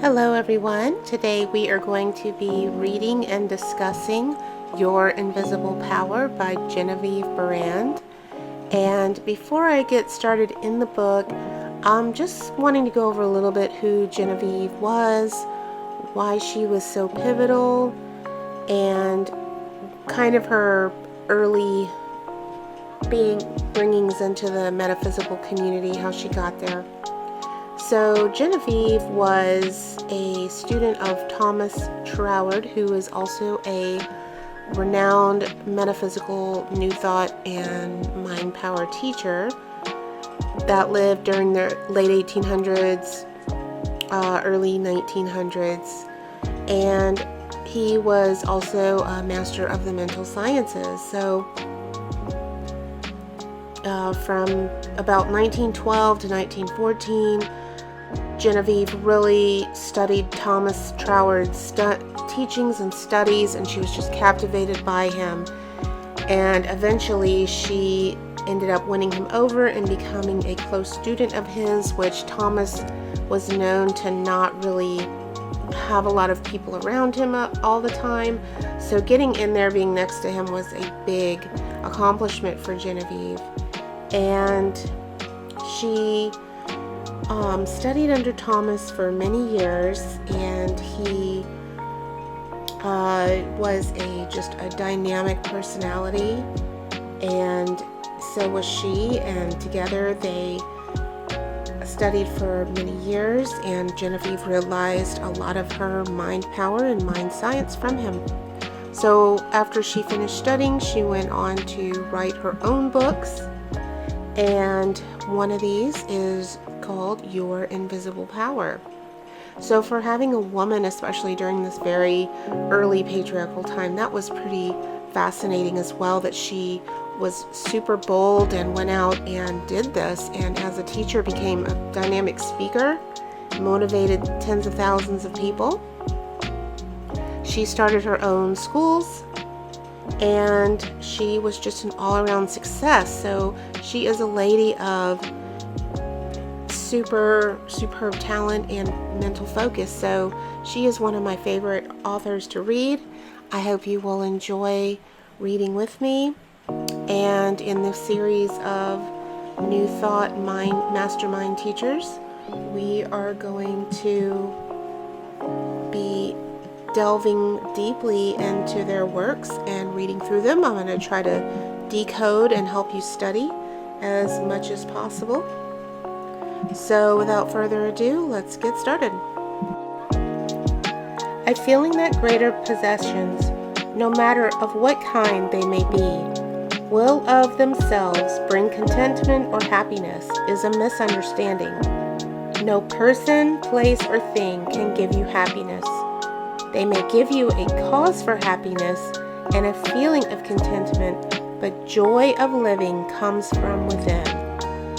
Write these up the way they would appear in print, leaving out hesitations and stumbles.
Hello everyone. Today we are going to be reading and discussing Your Invisible Power by Genevieve Behrand. And before I get started in the book, I'm just wanting to go over a little bit who Genevieve was, why she was so pivotal, and kind of her early bringings into the metaphysical community, how she got there. So Genevieve was a student of Thomas Troward, who is also a renowned metaphysical New Thought and mind power teacher that lived during the late 1800s, early 1900s, and he was also a master of the mental sciences. So from about 1912 to 1914, Genevieve really studied Thomas Troward's teachings and studies, and she was just captivated by him. And eventually she ended up winning him over and becoming a close student of his, which Thomas was known to not really have a lot of people around him all the time. So getting in there, being next to him, was a big accomplishment for Genevieve. And she studied under Thomas for many years, and he was just a dynamic personality, and so was she, and together they studied for many years, and Genevieve realized a lot of her mind power and mind science from him. So after she finished studying, she went on to write her own books, and one of these is called Your Invisible Power. So for having a woman, especially during this very early patriarchal time, that was pretty fascinating as well, that she was super bold and went out and did this, and as a teacher became a dynamic speaker, motivated tens of thousands of people. She started her own schools, and she was just an all-around success. So she is a lady of superb talent and mental focus. So she is one of my favorite authors to read. I hope you will enjoy reading with me. And in this series of New Thought Mastermind Teachers, we are going to be delving deeply into their works and reading through them. I'm going to try to decode and help you study as much as possible. So without further ado, let's get started. A feeling that greater possessions, no matter of what kind they may be, will of themselves bring contentment or happiness is a misunderstanding. No person, place, or thing can give you happiness. They may give you a cause for happiness and a feeling of contentment, but joy of living comes from within.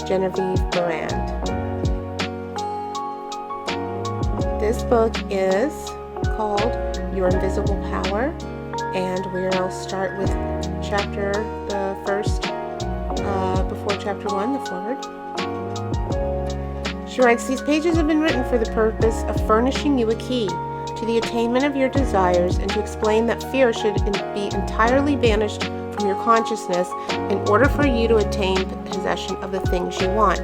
Genevieve Behrand. This book is called Your Invisible Power, and we'll start with the first, before chapter 1, the foreword. She writes, "These pages have been written for the purpose of furnishing you a key to the attainment of your desires, and to explain that fear should be entirely banished from your consciousness in order for you to attain possession of the things you want."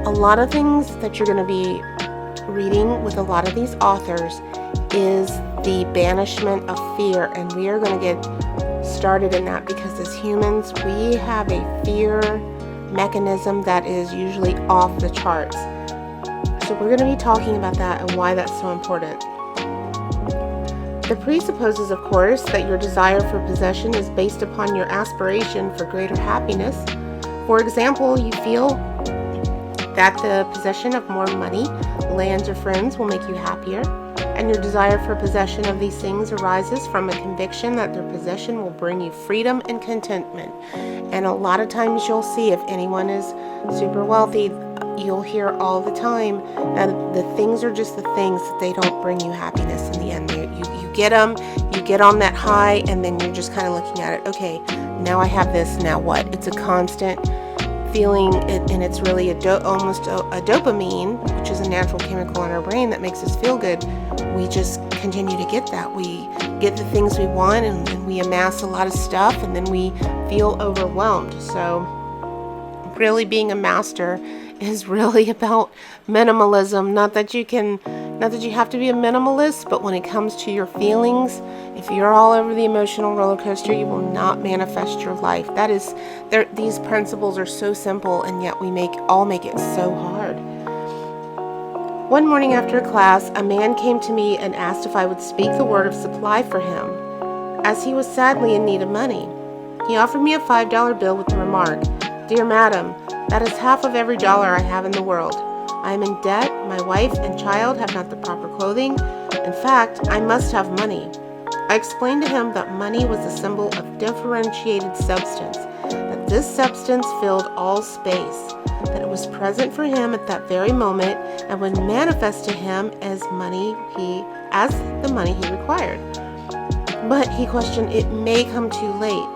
A lot of things that you're going to be reading with a lot of these authors is the banishment of fear, and we are going to get started in that because as humans, we have a fear mechanism that is usually off the charts. So we're going to be talking about that and why that's so important. The presupposes, of course, that your desire for possession is based upon your aspiration for greater happiness. For example, you feel that the possession of more money, lands, or friends will make you happier, and your desire for possession of these things arises from a conviction that their possession will bring you freedom and contentment. And a lot of times you'll see, if anyone is super wealthy, you'll hear all the time that the things are just the things, that they don't bring you happiness in the end. You get them, you get on that high, and then you're just kind of looking at it, okay, now I have this, now what? It's a constant feeling it, and it's really almost a dopamine, which is a natural chemical in our brain that makes us feel good. We just continue to get that. We get the things we want, and we amass a lot of stuff, and then we feel overwhelmed. So really being a master is really about minimalism. Not that you have to be a minimalist, but when it comes to your feelings, if you're all over the emotional roller coaster, you will not manifest your life. These principles are so simple, and yet we all make it so hard. One morning after class, a man came to me and asked if I would speak the word of supply for him, as he was sadly in need of money. He offered me a $5 bill with the remark, "Dear madam, that is half of every dollar I have in the world. I am in debt, my wife and child have not the proper clothing. In fact, I must have money." I explained to him that money was a symbol of differentiated substance, that this substance filled all space, that it was present for him at that very moment and would manifest to him as the money he required. But he questioned, "It may come too late."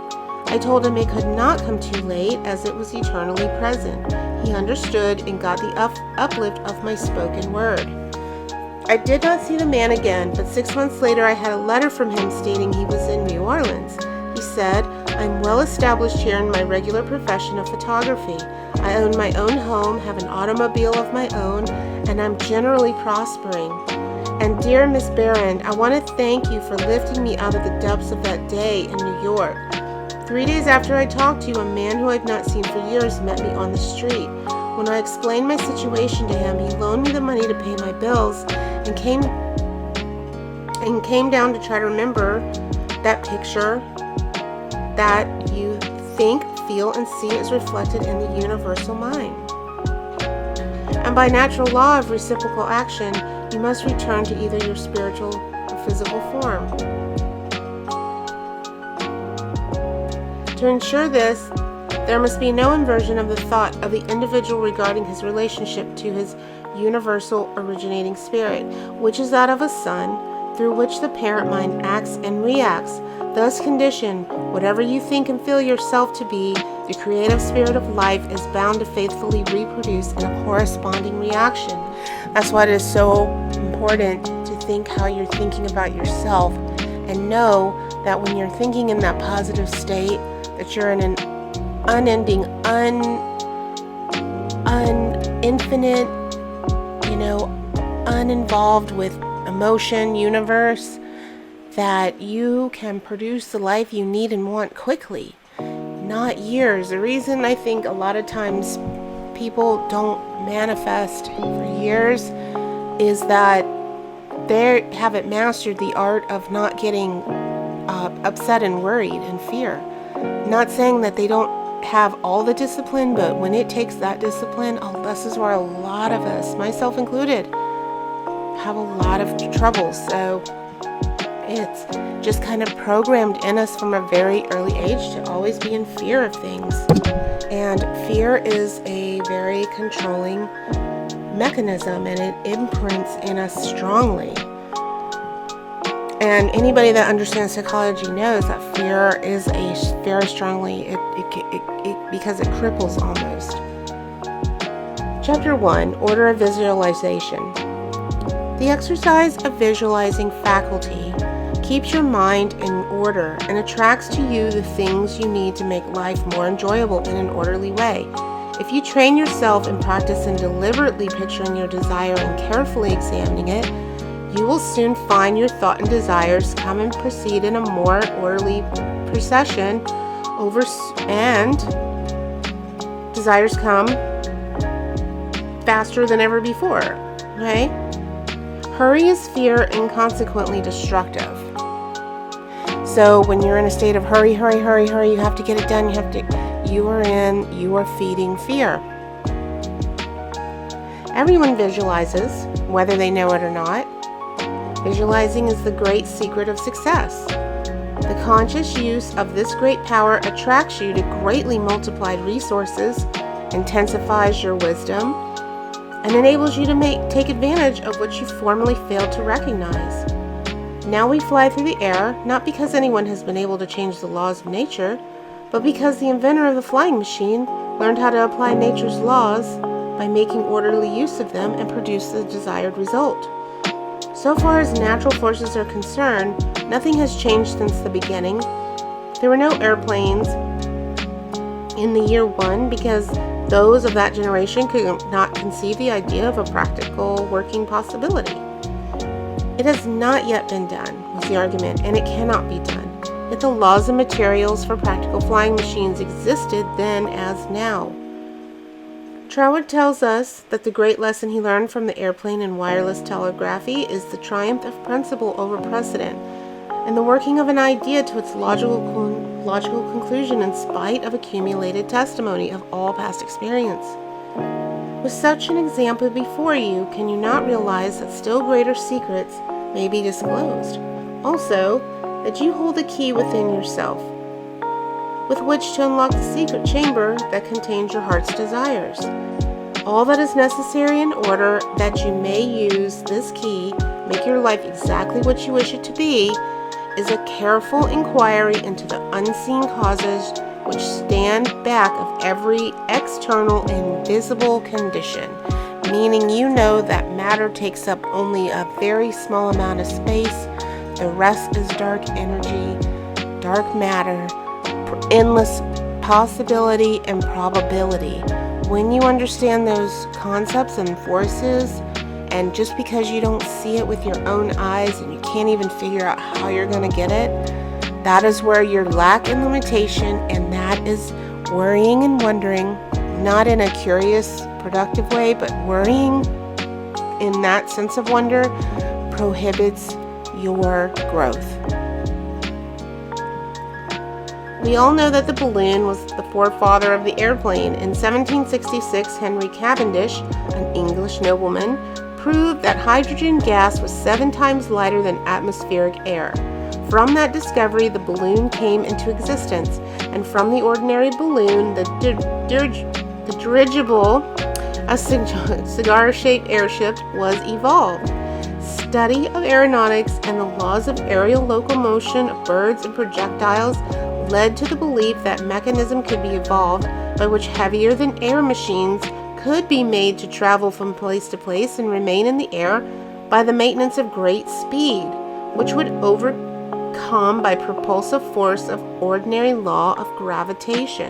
I told him it could not come too late, as it was eternally present. He understood and got the uplift of my spoken word. I did not see the man again, but 6 months later I had a letter from him stating he was in New Orleans. He said, "I'm well established here in my regular profession of photography. I own my own home, have an automobile of my own, and I'm generally prospering. And dear Miss Behrand, I want to thank you for lifting me out of the depths of that day in New York." 3 days after I talked to you, a man who I'd not seen for years met me on the street. When I explained my situation to him, he loaned me the money to pay my bills and came down to try to remember that picture that you think, feel, and see is reflected in the universal mind. And by natural law of reciprocal action, you must return to either your spiritual or physical form. To ensure this, there must be no inversion of the thought of the individual regarding his relationship to his universal originating spirit, which is that of a son, through which the parent mind acts and reacts. Thus conditioned, whatever you think and feel yourself to be, the creative spirit of life is bound to faithfully reproduce in a corresponding reaction. That's why it is so important to think how you're thinking about yourself, and know that when you're thinking in that positive state, that you're in an unending, infinite, uninvolved with emotion universe, that you can produce the life you need and want quickly, not years. The reason I think a lot of times people don't manifest for years is that they haven't mastered the art of not getting upset and worried and fear. Not saying that they don't have all the discipline, but when it takes that discipline, this is where a lot of us, myself included, have a lot of trouble. So it's just kind of programmed in us from a very early age to always be in fear of things. And fear is a very controlling mechanism, and it imprints in us strongly. And anybody that understands psychology knows that fear is very strongly, because it cripples almost. Chapter 1, Order of Visualization. The exercise of visualizing faculty keeps your mind in order and attracts to you the things you need to make life more enjoyable in an orderly way. If you train yourself and practice in deliberately picturing your desire and carefully examining it, you will soon find your thought and desires come and proceed in a more orderly procession and desires come faster than ever before. Okay? Hurry is fear and consequently destructive. So when you're in a state of hurry, you have to get it done, you are feeding fear. Everyone visualizes, whether they know it or not. Visualizing is the great secret of success. The conscious use of this great power attracts you to greatly multiplied resources, intensifies your wisdom, and enables you to take advantage of what you formerly failed to recognize. Now we fly through the air, not because anyone has been able to change the laws of nature, but because the inventor of the flying machine learned how to apply nature's laws by making orderly use of them and produce the desired result. So far as natural forces are concerned, nothing has changed since the beginning. There were no airplanes in the year 1 because those of that generation could not conceive the idea of a practical working possibility. It has not yet been done, was the argument, and it cannot be done. Yet the laws and materials for practical flying machines existed then as now. Troward tells us that the great lesson he learned from the airplane and wireless telegraphy is the triumph of principle over precedent, and the working of an idea to its logical conclusion in spite of accumulated testimony of all past experience. With such an example before you, can you not realize that still greater secrets may be disclosed? Also, that you hold a key within yourself, with which to unlock the secret chamber that contains your heart's desires. All that is necessary in order that you may use this key, make your life exactly what you wish it to be, is a careful inquiry into the unseen causes which stand back of every external and visible condition, meaning you know that matter takes up only a very small amount of space, the rest is dark energy, dark matter, endless possibility and probability. When you understand those concepts and forces, and just because you don't see it with your own eyes and you can't even figure out how you're going to get it, that is where you're lack in limitation, and that is worrying and wondering, not in a curious, productive way, but worrying in that sense of wonder prohibits your growth. We all know that the balloon was the forefather of the airplane. In 1766, Henry Cavendish, an English nobleman, proved that hydrogen gas was 7 times lighter than atmospheric air. From that discovery, the balloon came into existence, and from the ordinary balloon, the dirigible, a cigar-shaped airship, was evolved. Study of aeronautics and the laws of aerial locomotion of birds and projectiles led to the belief that mechanism could be evolved by which heavier than air machines could be made to travel from place to place and remain in the air by the maintenance of great speed, which would overcome by propulsive force of ordinary law of gravitation.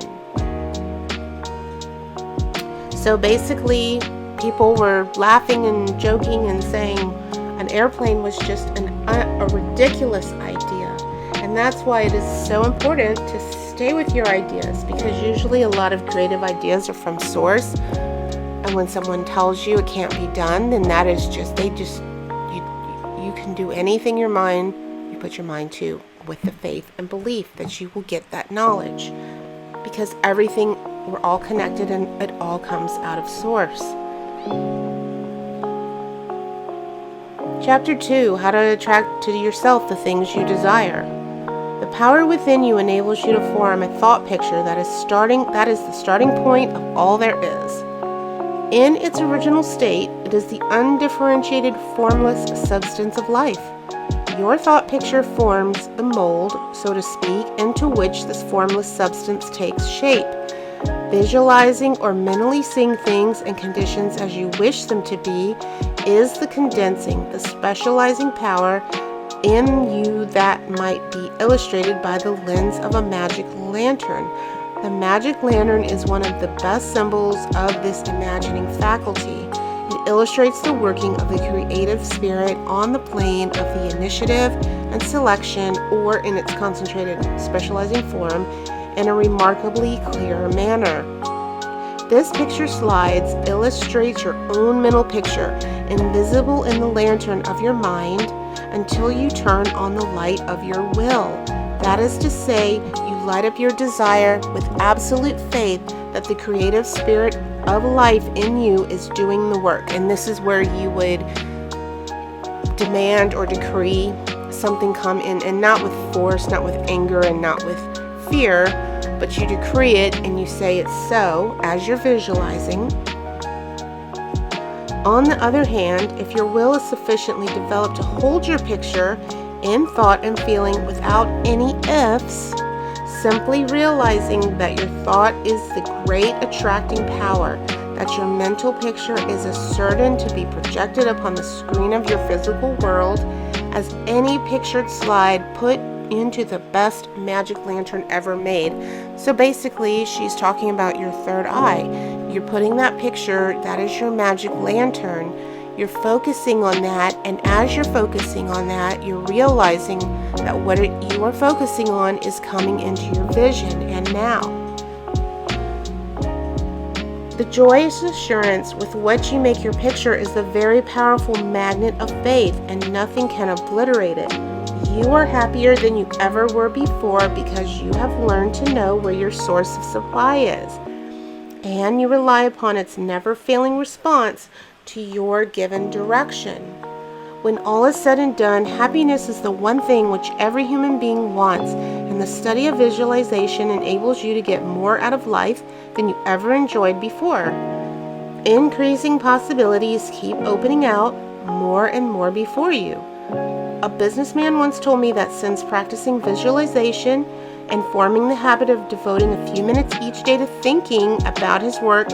So basically, people were laughing and joking and saying an airplane was just a ridiculous idea. And that's why it is so important to stay with your ideas, because usually a lot of creative ideas are from source. And when someone tells you it can't be done, then that is just, you can do anything you put your mind to, with the faith and belief that you will get that knowledge. Because we're all connected and it all comes out of source. Chapter 2, how to attract to yourself the things you desire. The power within you enables you to form a thought picture that is the starting point of all there is. In its original state, it is the undifferentiated, formless substance of life. Your thought picture forms the mold, so to speak, into which this formless substance takes shape. Visualizing or mentally seeing things and conditions as you wish them to be is the condensing, the specializing power in you that might be illustrated by the lens of a magic lantern. The magic lantern is one of the best symbols of this imagining faculty. It illustrates the working of the creative spirit on the plane of the initiative and selection, or in its concentrated, specializing form, in a remarkably clear manner. This picture slides illustrates your own mental picture, invisible in the lantern of your mind, until you turn on the light of your will. That is to say, you light up your desire with absolute faith that the creative spirit of life in you is doing the work. And this is where you would demand or decree something come in, and not with force, not with anger, and not with fear, but you decree it and you say it's so as you're visualizing. On the other hand, if your will is sufficiently developed to hold your picture in thought and feeling without any ifs, Simply realizing that your thought is the great attracting power, that your mental picture is as certain to be projected upon the screen of your physical world as any pictured slide put into the best magic lantern ever made. So basically, she's talking about your third eye. You're putting that picture, that is your magic lantern. You're focusing on that, and as you're focusing on that, you're realizing that what you are focusing on is coming into your vision and now. The joyous assurance with which you make your picture is the very powerful magnet of faith, and nothing can obliterate it. You are happier than you ever were before because you have learned to know where your source of supply is, and you rely upon its never-failing response to your given direction. When all is said and done, happiness is the one thing which every human being wants, and the study of visualization enables you to get more out of life than you ever enjoyed before. Increasing possibilities keep opening out more and more before you. A businessman once told me that since practicing visualization and forming the habit of devoting a few minutes each day to thinking about his work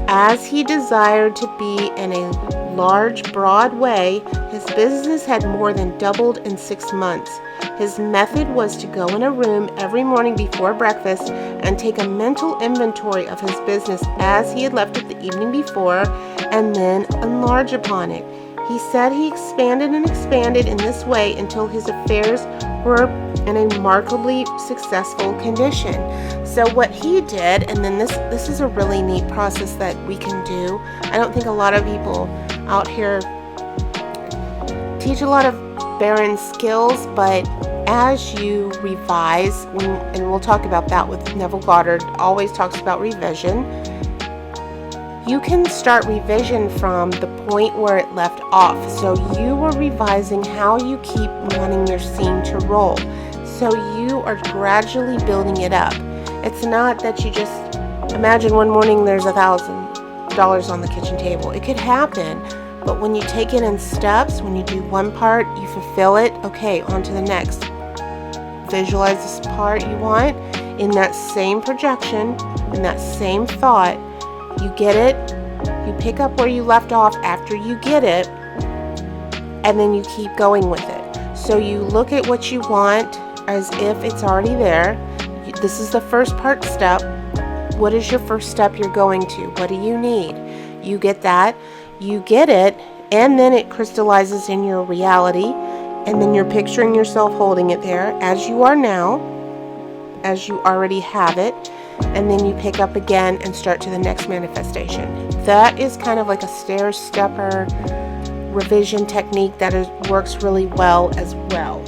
as he desired to be in a large, broad way, his business had more than doubled in 6 months. His method was to go in a room every morning before breakfast and take a mental inventory of his business as he had left it the evening before, and then enlarge upon it. He said he expanded and expanded in this way until his affairs were in a remarkably successful condition. So what he did, and then this is a really neat process that we can do. I don't think a lot of people out here teach a lot of Behrand skills, but as you revise, and we'll talk about that with Neville Goddard, always talks about revision. You can start revision from the point where it left off. So you are revising how you keep wanting your scene to roll. So you are gradually building it up. It's not that you just imagine one morning there's $1,000 on the kitchen table. It could happen, but when you take it in steps, when you do one part, you fulfill it, okay, on to the next. Visualize this part you want in that same projection, in that same thought. You get it, you pick up where you left off after you get it, and then you keep going with it. So you look at what you want as if it's already there. This is the first part step. What is your first step you're going to? What do you need? You get that, you get it, and then it crystallizes in your reality, and then you're picturing yourself holding it there as you are now, as you already have it. And then you pick up again and start to the next manifestation. That is kind of like a stair-stepper revision technique that works really well as well.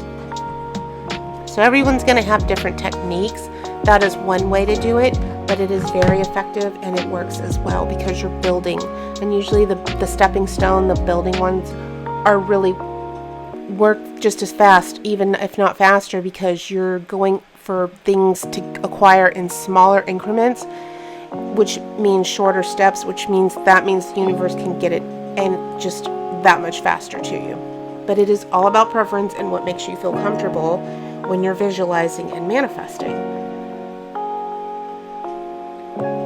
So everyone's going to have different techniques. That is one way to do it, but it is very effective and it works as well because you're building. And usually the stepping stone, the building ones, are really work just as fast, even if not faster, because you're going for things to acquire in smaller increments, which means shorter steps, which means the universe can get it and just that much faster to you. But it is all about preference and what makes you feel comfortable when you're visualizing and manifesting.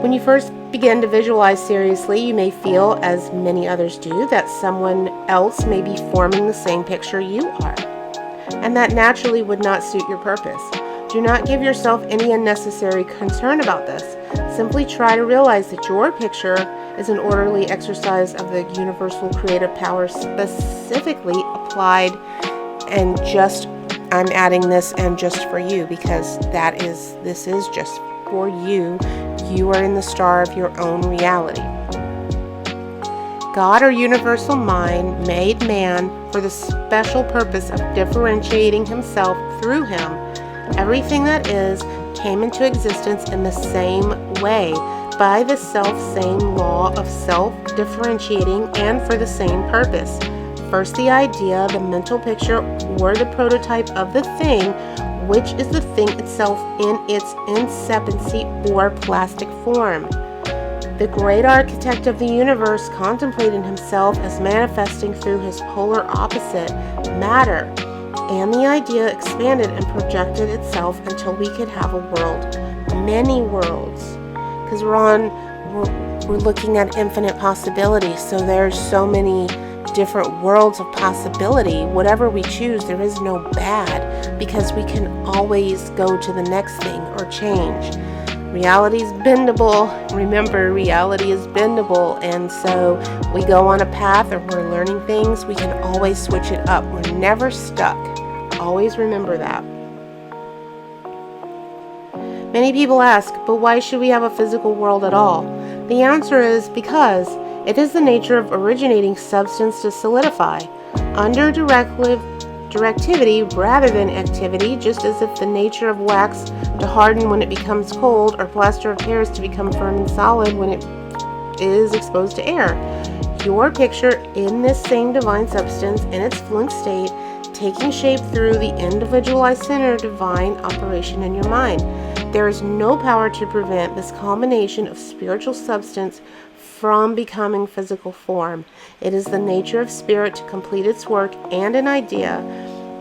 When you first begin to visualize seriously, you may feel, as many others do, that someone else may be forming the same picture you are, and that naturally would not suit your purpose. Do not give yourself any unnecessary concern about this. Simply try to realize that your picture is an orderly exercise of the universal creative power specifically applied, and just, I'm adding this and just for you because this is just for you. You are in the star of your own reality. God, or universal mind, made man for the special purpose of differentiating himself through him. Everything that is came into existence in the same way, by the self-same law of self-differentiating and for the same purpose. First the idea, the mental picture, or the prototype of the thing, which is the thing itself in its incepancy or plastic form. The great architect of the universe contemplated himself as manifesting through his polar opposite, matter, and the idea expanded and projected itself until we could have a world, many worlds, because we're looking at infinite possibilities. So there's so many different worlds of possibility. Whatever we choose, there is no bad, because we can always go to the next thing or change. Reality is bendable. Remember, reality is bendable, and so we go on a path or we're learning things, we can always switch it up. We're never stuck. Always remember that. Many people ask, but why should we have a physical world at all? The answer is because it is the nature of originating substance to solidify under directivity rather than activity, just as if the nature of wax to harden when it becomes cold, or plaster of Paris to become firm and solid when it is exposed to air. Your picture in this same divine substance in its fluent state, taking shape through the individualized center divine operation in your mind. There is no power to prevent this culmination of spiritual substance from becoming physical form. It is the nature of spirit to complete its work, and an idea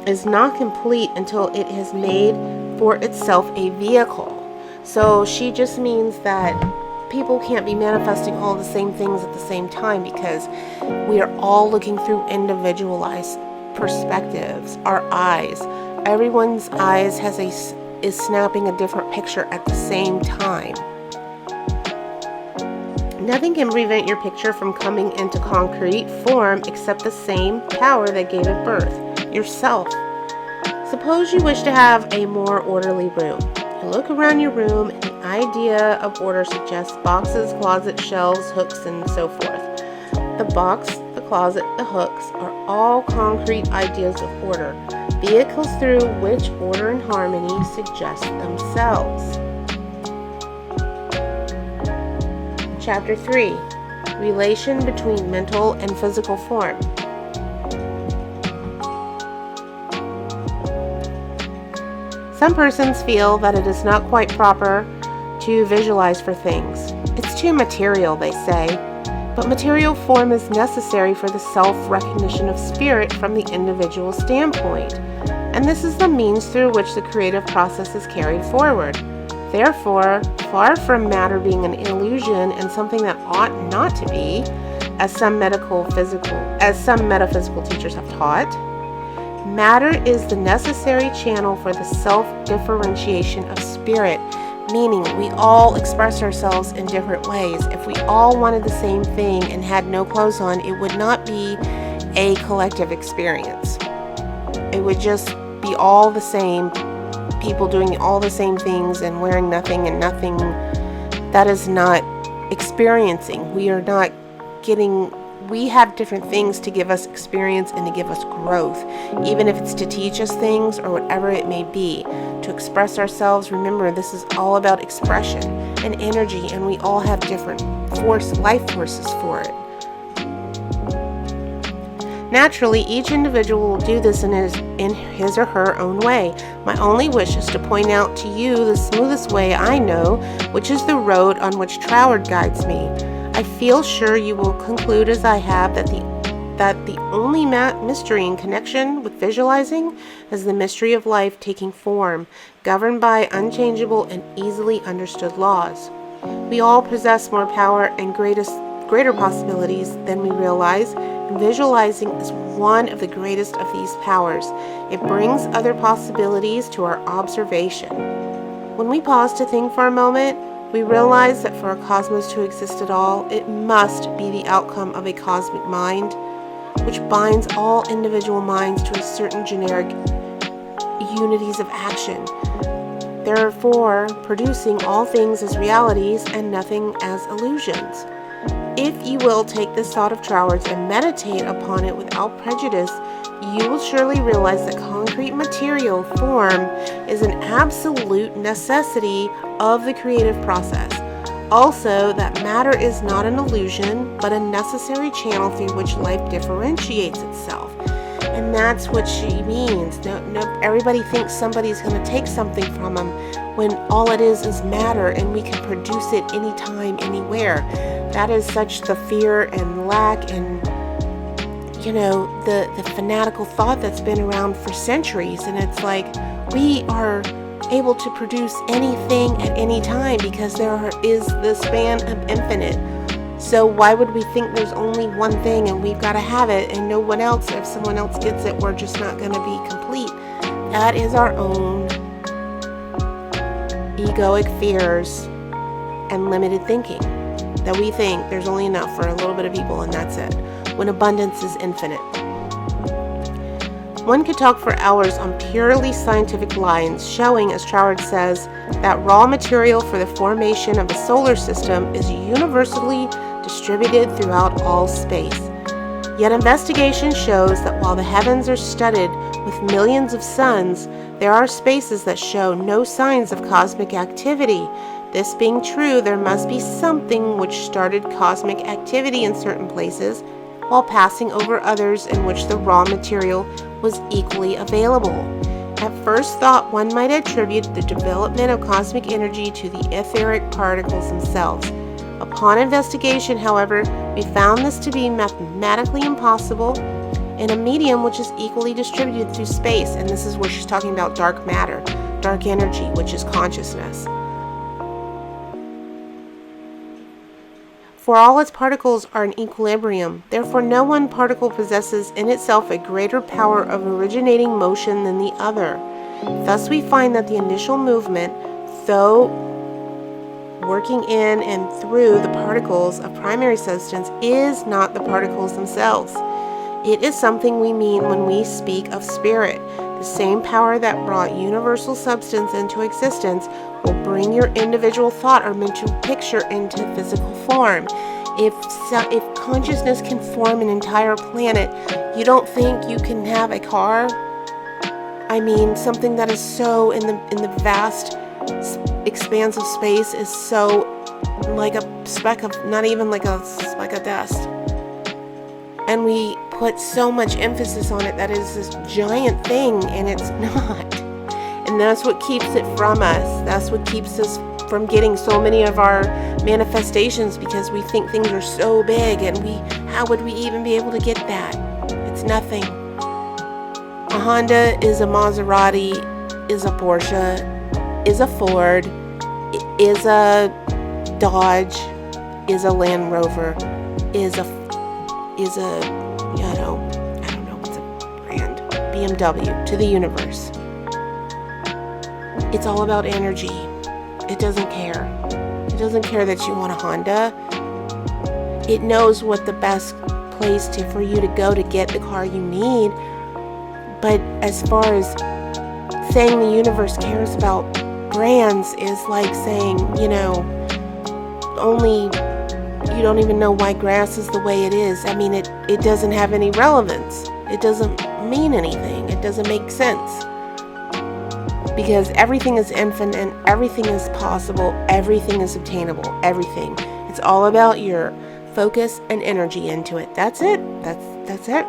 is not complete until it has made for itself a vehicle. So she just means that people can't be manifesting all the same things at the same time, because we are all looking through individualized perspectives. Our eyes, everyone's eyes is snapping a different picture at the same time. Nothing can prevent your picture from coming into concrete form except the same power that gave it birth, yourself. Suppose you wish to have a more orderly room. You look around your room, and the idea of order suggests boxes, closets, shelves, hooks, and so forth. The box, the closet, the hooks are all concrete ideas of order, vehicles through which order and harmony suggest themselves. Chapter 3. Relation between mental and physical form. Some persons feel that it is not quite proper to visualize for things. It's too material, they say, but material form is necessary for the self-recognition of spirit from the individual standpoint, and this is the means through which the creative process is carried forward. Therefore, far from matter being an illusion and something that ought not to be, as some metaphysical teachers have taught, matter is the necessary channel for the self-differentiation of spirit, meaning we all express ourselves in different ways. If we all wanted the same thing and had no clothes on, it would not be a collective experience. It would just be all the same, people doing all the same things and wearing nothing and nothing. That is not experiencing. We have different things to give us experience and to give us growth, even if it's to teach us things or whatever it may be, to express ourselves. Remember, this is all about expression and energy, and we all have different life forces for it. Naturally, each individual will do this in his or her own way. My only wish is to point out to you the smoothest way I know, which is the road on which Troward guides me. I feel sure you will conclude, as I have, that the only mystery in connection with visualizing is the mystery of life taking form, governed by unchangeable and easily understood laws. We all possess more power and greater possibilities than we realize, and visualizing is one of the greatest of these powers. It brings other possibilities to our observation. When we pause to think for a moment, we realize that for a cosmos to exist at all, it must be the outcome of a cosmic mind, which binds all individual minds to a certain generic unities of action, therefore producing all things as realities and nothing as illusions. If you will take this thought of Troward's and meditate upon it without prejudice, you will surely realize that concrete material form is an absolute necessity of the creative process. Also, that matter is not an illusion, but a necessary channel through which life differentiates itself. And that's what she means. No, everybody thinks somebody's going to take something from them when all it is matter, and we can produce it anytime, anywhere. That is such the fear and lack, and the fanatical thought that's been around for centuries. And it's like, we are able to produce anything at any time because there is the span of infinite. So why would we think there's only one thing and we've got to have it and no one else? If someone else gets it, we're just not going to be complete. That is our own egoic fears and limited thinking, that we think there's only enough for a little bit of people and that's it, when abundance is infinite. One could talk for hours on purely scientific lines, showing, as Troward says, that raw material for the formation of the solar system is universally distributed throughout all space. Yet investigation shows that while the heavens are studded with millions of suns, there are spaces that show no signs of cosmic activity. This being true, there must be something which started cosmic activity in certain places, while passing over others in which the raw material was equally available. At first thought, one might attribute the development of cosmic energy to the etheric particles themselves. Upon investigation, however, we found this to be mathematically impossible in a medium which is equally distributed through space. And this is where she's talking about dark matter, dark energy, which is consciousness. For all its particles are in equilibrium, therefore no one particle possesses in itself a greater power of originating motion than the other. Thus we find that the initial movement, though working in and through the particles of primary substance, is not the particles themselves. It is something we mean when we speak of spirit. The same power that brought universal substance into existence will bring your individual thought or mental picture into physical form. If consciousness can form an entire planet, you don't think you can have a car? I mean, something that is so in the vast expanse of space is so like a speck of, not even like a speck of dust. And we put so much emphasis on it that is this giant thing, and it's not. And that's what keeps it from us. That's what keeps us from getting so many of our manifestations, because we think things are so big, and how would we even be able to get that? It's nothing. A Honda is a Maserati, is a Porsche, is a Ford, is a Dodge, is a Land Rover, is a I don't know what's a brand, BMW, to the universe. It's all about energy. It doesn't care. It doesn't care that you want a Honda. It knows what the best place for you to go to get the car you need. But as far as saying the universe cares about brands is like saying, only you don't even know why grass is the way it is. I mean, it doesn't have any relevance. It doesn't mean anything. It doesn't make sense. Because everything is infinite, everything is possible, everything is obtainable, everything. It's all about your focus and energy into it. That's it. That's it.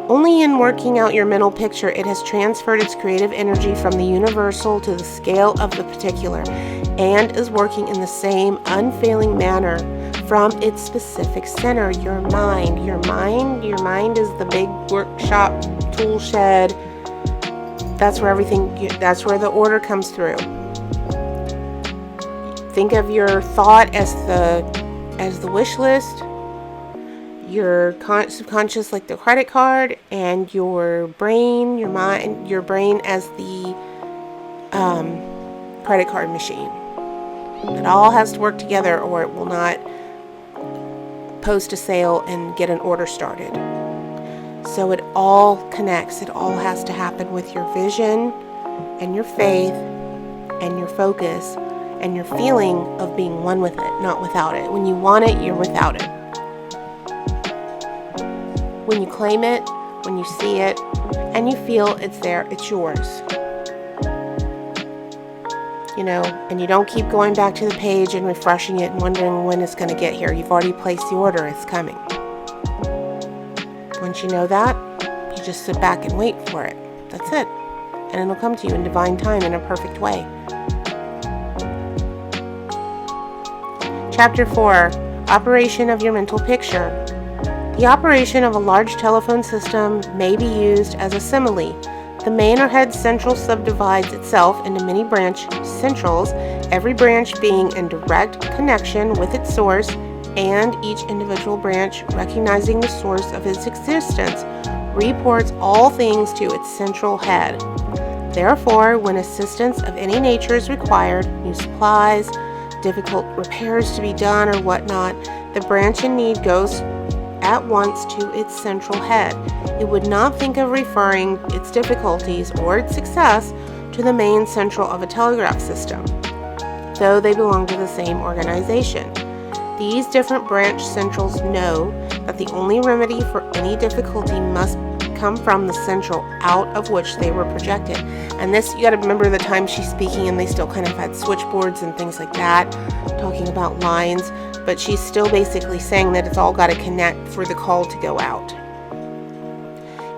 Only in working out your mental picture, it has transferred its creative energy from the universal to the scale of the particular, and is working in the same unfailing manner from its specific center, your mind. Your mind is the big workshop, tool shed. That's where that's where the order comes through. Think of your thought as the wish list, your subconscious like the credit card, and your brain as the credit card machine. It all has to work together, or it will not post a sale and get an order started. So it all connects. It all has to happen with your vision and your faith and your focus and your feeling of being one with it, not without it. When you want it, you're without it. When you claim it, when you see it, and you feel it's there, it's yours. And you don't keep going back to the page and refreshing it and wondering when it's going to get here. You've already placed the order. It's coming. Once you know that, you just sit back and wait for it. That's it. And it'll come to you in divine time in a perfect way. Chapter 4. Operation of your mental picture. The operation of a large telephone system may be used as a simile. The main or head central subdivides itself into many branch centrals, every branch being in direct connection with its source, and each individual branch, recognizing the source of its existence, reports all things to its central head. Therefore, when assistance of any nature is required, new supplies, difficult repairs to be done, or whatnot, the branch in need goes at once to its central head. It would not think of referring its difficulties or its success to the main central of a telegraph system, though they belong to the same organization. These different branch centrals know that the only remedy for any difficulty must come from the central out of which they were projected. And this, you got to remember the time she's speaking and they still kind of had switchboards and things like that, talking about lines, but she's still basically saying that it's all got to connect for the call to go out.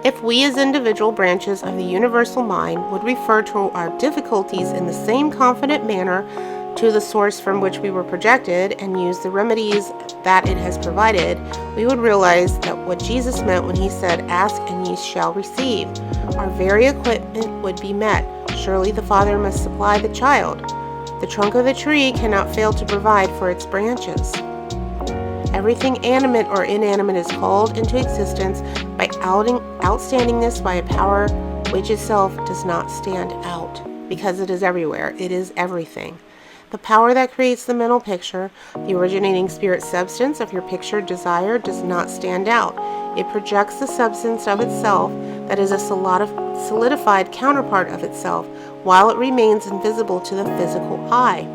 If we as individual branches of the universal mind would refer to our difficulties in the same confident manner to the source from which we were projected and use the remedies that it has provided, we would realize that what Jesus meant when he said, "Ask and ye shall receive." Our very equipment would be met. Surely the Father must supply the child. The trunk of the tree cannot fail to provide for its branches. Everything animate or inanimate is called into existence by outstanding this by a power which itself does not stand out, because it is everywhere. It is everything. The power that creates the mental picture, the originating spirit substance of your pictured desire, does not stand out. It projects the substance of itself, that is a solidified counterpart of itself, while it remains invisible to the physical eye.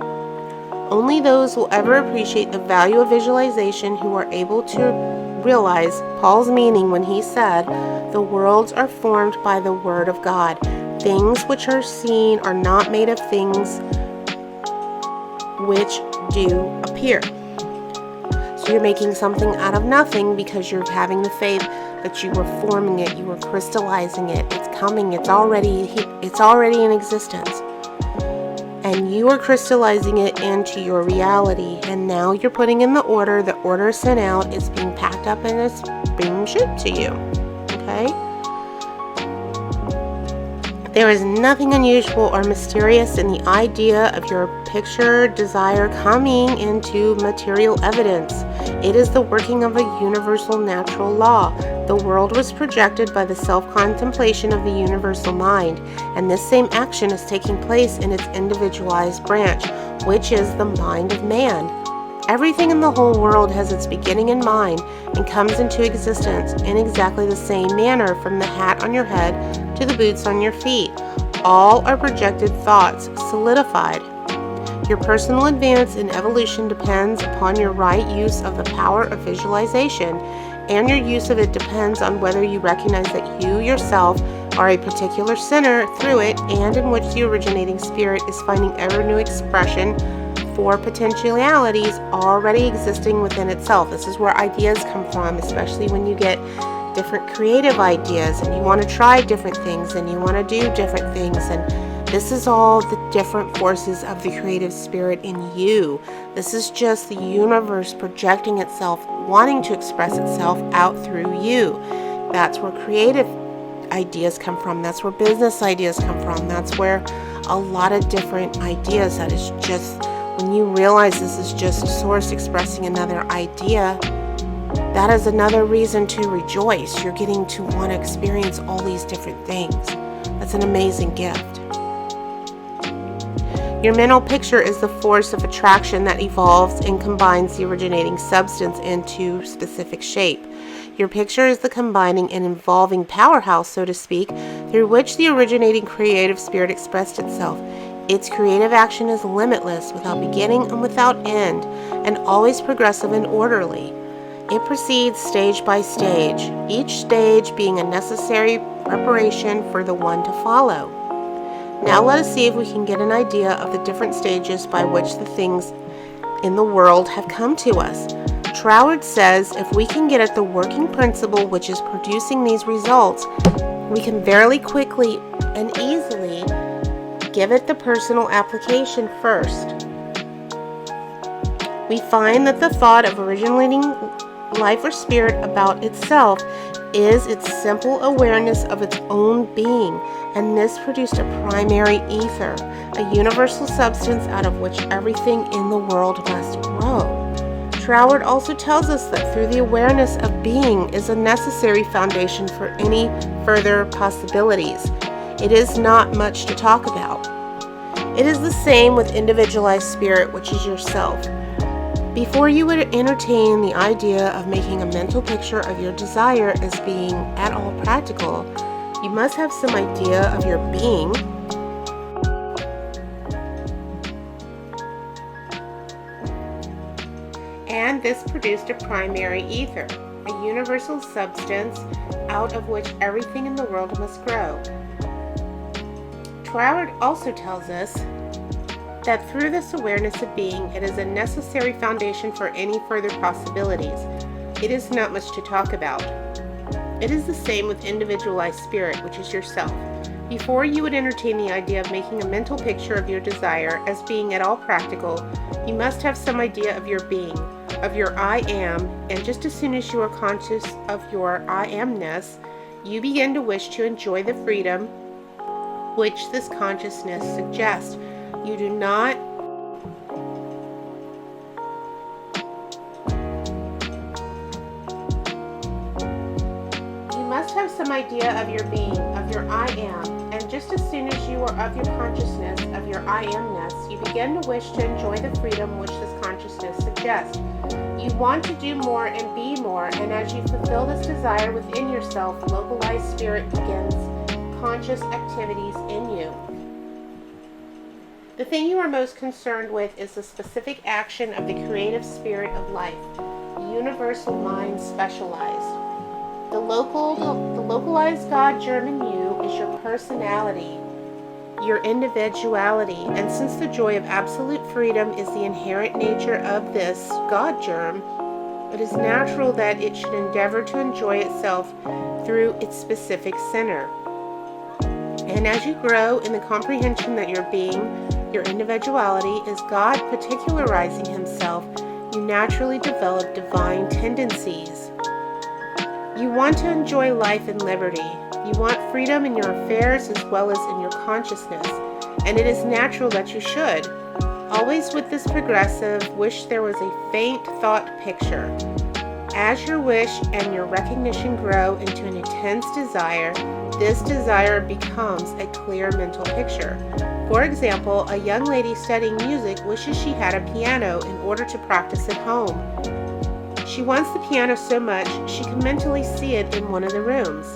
Only those will ever appreciate the value of visualization who are able to realize Paul's meaning when he said, "The worlds are formed by the word of God. Things which are seen are not made of things which do appear." So you're making something out of nothing because you're having the faith that you were forming it, you were crystallizing it, it's coming, it's already in existence. And you are crystallizing it into your reality, and now you're putting in the order is sent out, it's being packed up, and it's being shipped to you. Okay? There is nothing unusual or mysterious in the idea of your picture desire coming into material evidence. It is the working of a universal natural law. The world was projected by the self-contemplation of the universal mind, and this same action is taking place in its individualized branch, which is the mind of man. Everything in the whole world has its beginning in mind and comes into existence in exactly the same manner, from the hat on your head to the boots on your feet. All are projected thoughts, solidified. Your personal advance in evolution depends upon your right use of the power of visualization, and your use of it depends on whether you recognize that you yourself are a particular center through it, and in which the originating spirit is finding ever new expression for potentialities already existing within itself. This is where ideas come from, especially when you get different creative ideas and you want to try different things and you want to do different things, and this is all the different forces of the creative spirit in you. This is just the universe projecting itself, wanting to express itself out through you. That's where creative ideas come from. That's where business ideas come from. That's where a lot of different ideas, that is just, when you realize this is just source expressing another idea, that is another reason to rejoice. You're getting to want to experience all these different things. That's an amazing gift. Your mental picture is the force of attraction that evolves and combines the originating substance into specific shape. Your picture is the combining and involving powerhouse, so to speak, through which the originating creative spirit expressed itself. Its creative action is limitless, without beginning and without end, and always progressive and orderly. It proceeds stage by stage, each stage being a necessary preparation for the one to follow. Now let us see if we can get an idea of the different stages by which the things in the world have come to us. Troward says if we can get at the working principle which is producing these results, we can very quickly and easily give it the personal application first. we find that the thought of originating life or spirit about itself is its simple awareness of its own being, and this produced a primary ether, a universal substance out of which everything in the world must grow. Troward also tells us that through the awareness of being is a necessary foundation for any further possibilities. It is not much to talk about. It is the same with individualized spirit, which is yourself. Before you would entertain the idea of making a mental picture of your desire as being at all practical, you must have some idea of your being. And this produced a primary ether, a universal substance out of which everything in the world must grow. Troward also tells us that through this awareness of being, it is a necessary foundation for any further possibilities. It is not much to talk about. It is the same with individualized spirit, which is yourself. Before you would entertain the idea of making a mental picture of your desire as being at all practical, you must have some idea of your being, of your I am, and just as soon as you are conscious of your I amness, you begin to wish to enjoy the freedom which this consciousness suggests. You do not You must have some idea of your being, of your I am, and just as soon as you are of your consciousness, of your I amness, you begin to wish to enjoy the freedom which this consciousness suggests. You want to do more and be more, and as you fulfill this desire within yourself, localized spirit begins conscious activities in you. The thing you are most concerned with is the specific action of the creative spirit of life, universal mind specialized. The localized God germ in you is your personality, your individuality, and since the joy of absolute freedom is the inherent nature of this God germ, it is natural that it should endeavor to enjoy itself through its specific center. And as you grow in the comprehension that your being, your individuality, is God particularizing himself, you naturally develop divine tendencies. You want to enjoy life and liberty. You want freedom in your affairs as well as in your consciousness, and it is natural that you should. Always with this progressive wish there was a faint thought picture. As your wish and your recognition grow into an intense desire, this desire becomes a clear mental picture. For example, a young lady studying music wishes she had a piano in order to practice at home. She wants the piano so much she can mentally see it in one of the rooms.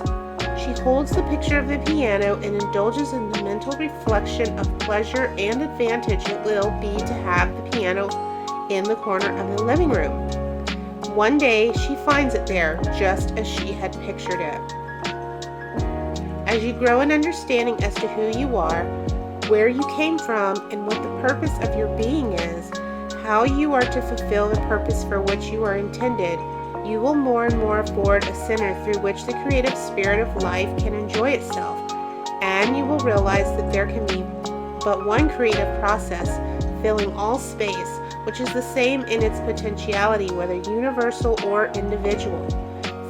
She holds the picture of the piano and indulges in the mental reflection of pleasure and advantage it will be to have the piano in the corner of the living room. One day, she finds it there, just as she had pictured it. As you grow in understanding as to who you are, where you came from, and what the purpose of your being is, how you are to fulfill the purpose for which you are intended, you will more and more afford a center through which the creative spirit of life can enjoy itself, and you will realize that there can be but one creative process filling all space, which is the same in its potentiality, whether universal or individual.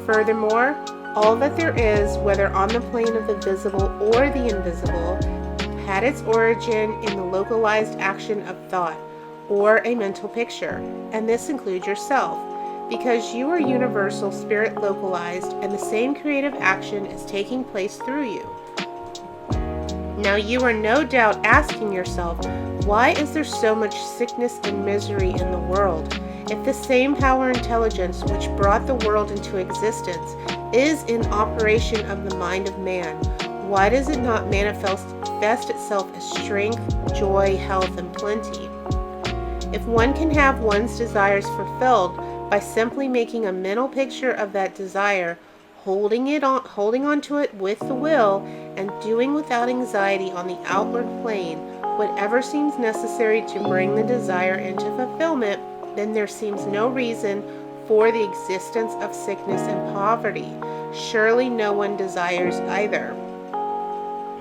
Furthermore, all that there is, whether on the plane of the visible or the invisible, had its origin in the localized action of thought, or a mental picture, and this includes yourself, because you are universal spirit localized, and the same creative action is taking place through you. Now you are no doubt asking yourself, why is there so much sickness and misery in the world? If the same power intelligence which brought the world into existence is in operation of the mind of man, why does it not manifest itself as strength, joy, health, and plenty? If one can have one's desires fulfilled by simply making a mental picture of that desire, holding on to it with the will, and doing without anxiety on the outward plane whatever seems necessary to bring the desire into fulfillment, then there seems no reason for the existence of sickness and poverty. Surely no one desires either.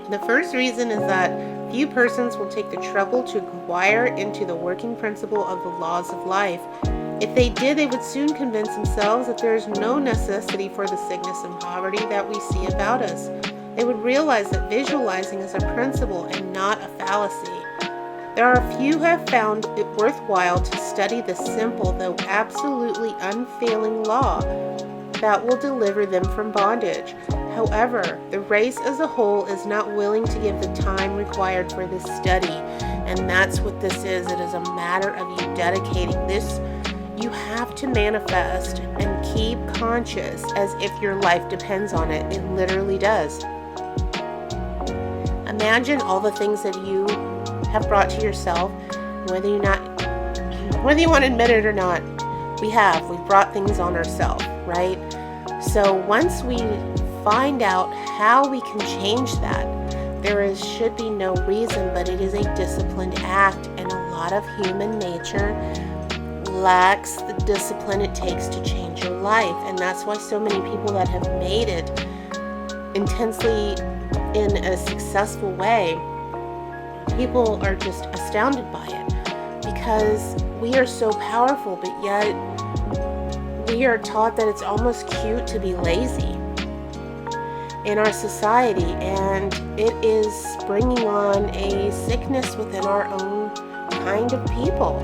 The first reason is that Few persons will take the trouble to inquire into the working principle of the laws of life. If they did, they would soon convince themselves that there is no necessity for the sickness and poverty that we see about us. They would realize that visualizing is a principle and not a fallacy. There are a few who have found it worthwhile to study the simple, though absolutely unfailing law that will deliver them from bondage. However, the race as a whole is not willing to give the time required for this study, and that's what this is. It is a matter of you dedicating this. You have to manifest and keep conscious as if your life depends on it. It literally does. Imagine all the things that you have brought to yourself, whether you want to admit it or not. We've brought things on ourselves, right? So once we find out how we can change that, should be no reason, but it is a disciplined act, and a lot of human nature lacks the discipline it takes to change your life. And that's why so many people that have made it intensely in a successful way, people are just astounded by it, because we are so powerful, but yet we are taught that it's almost cute to be lazy in our society, and it is bringing on a sickness within our own kind of people.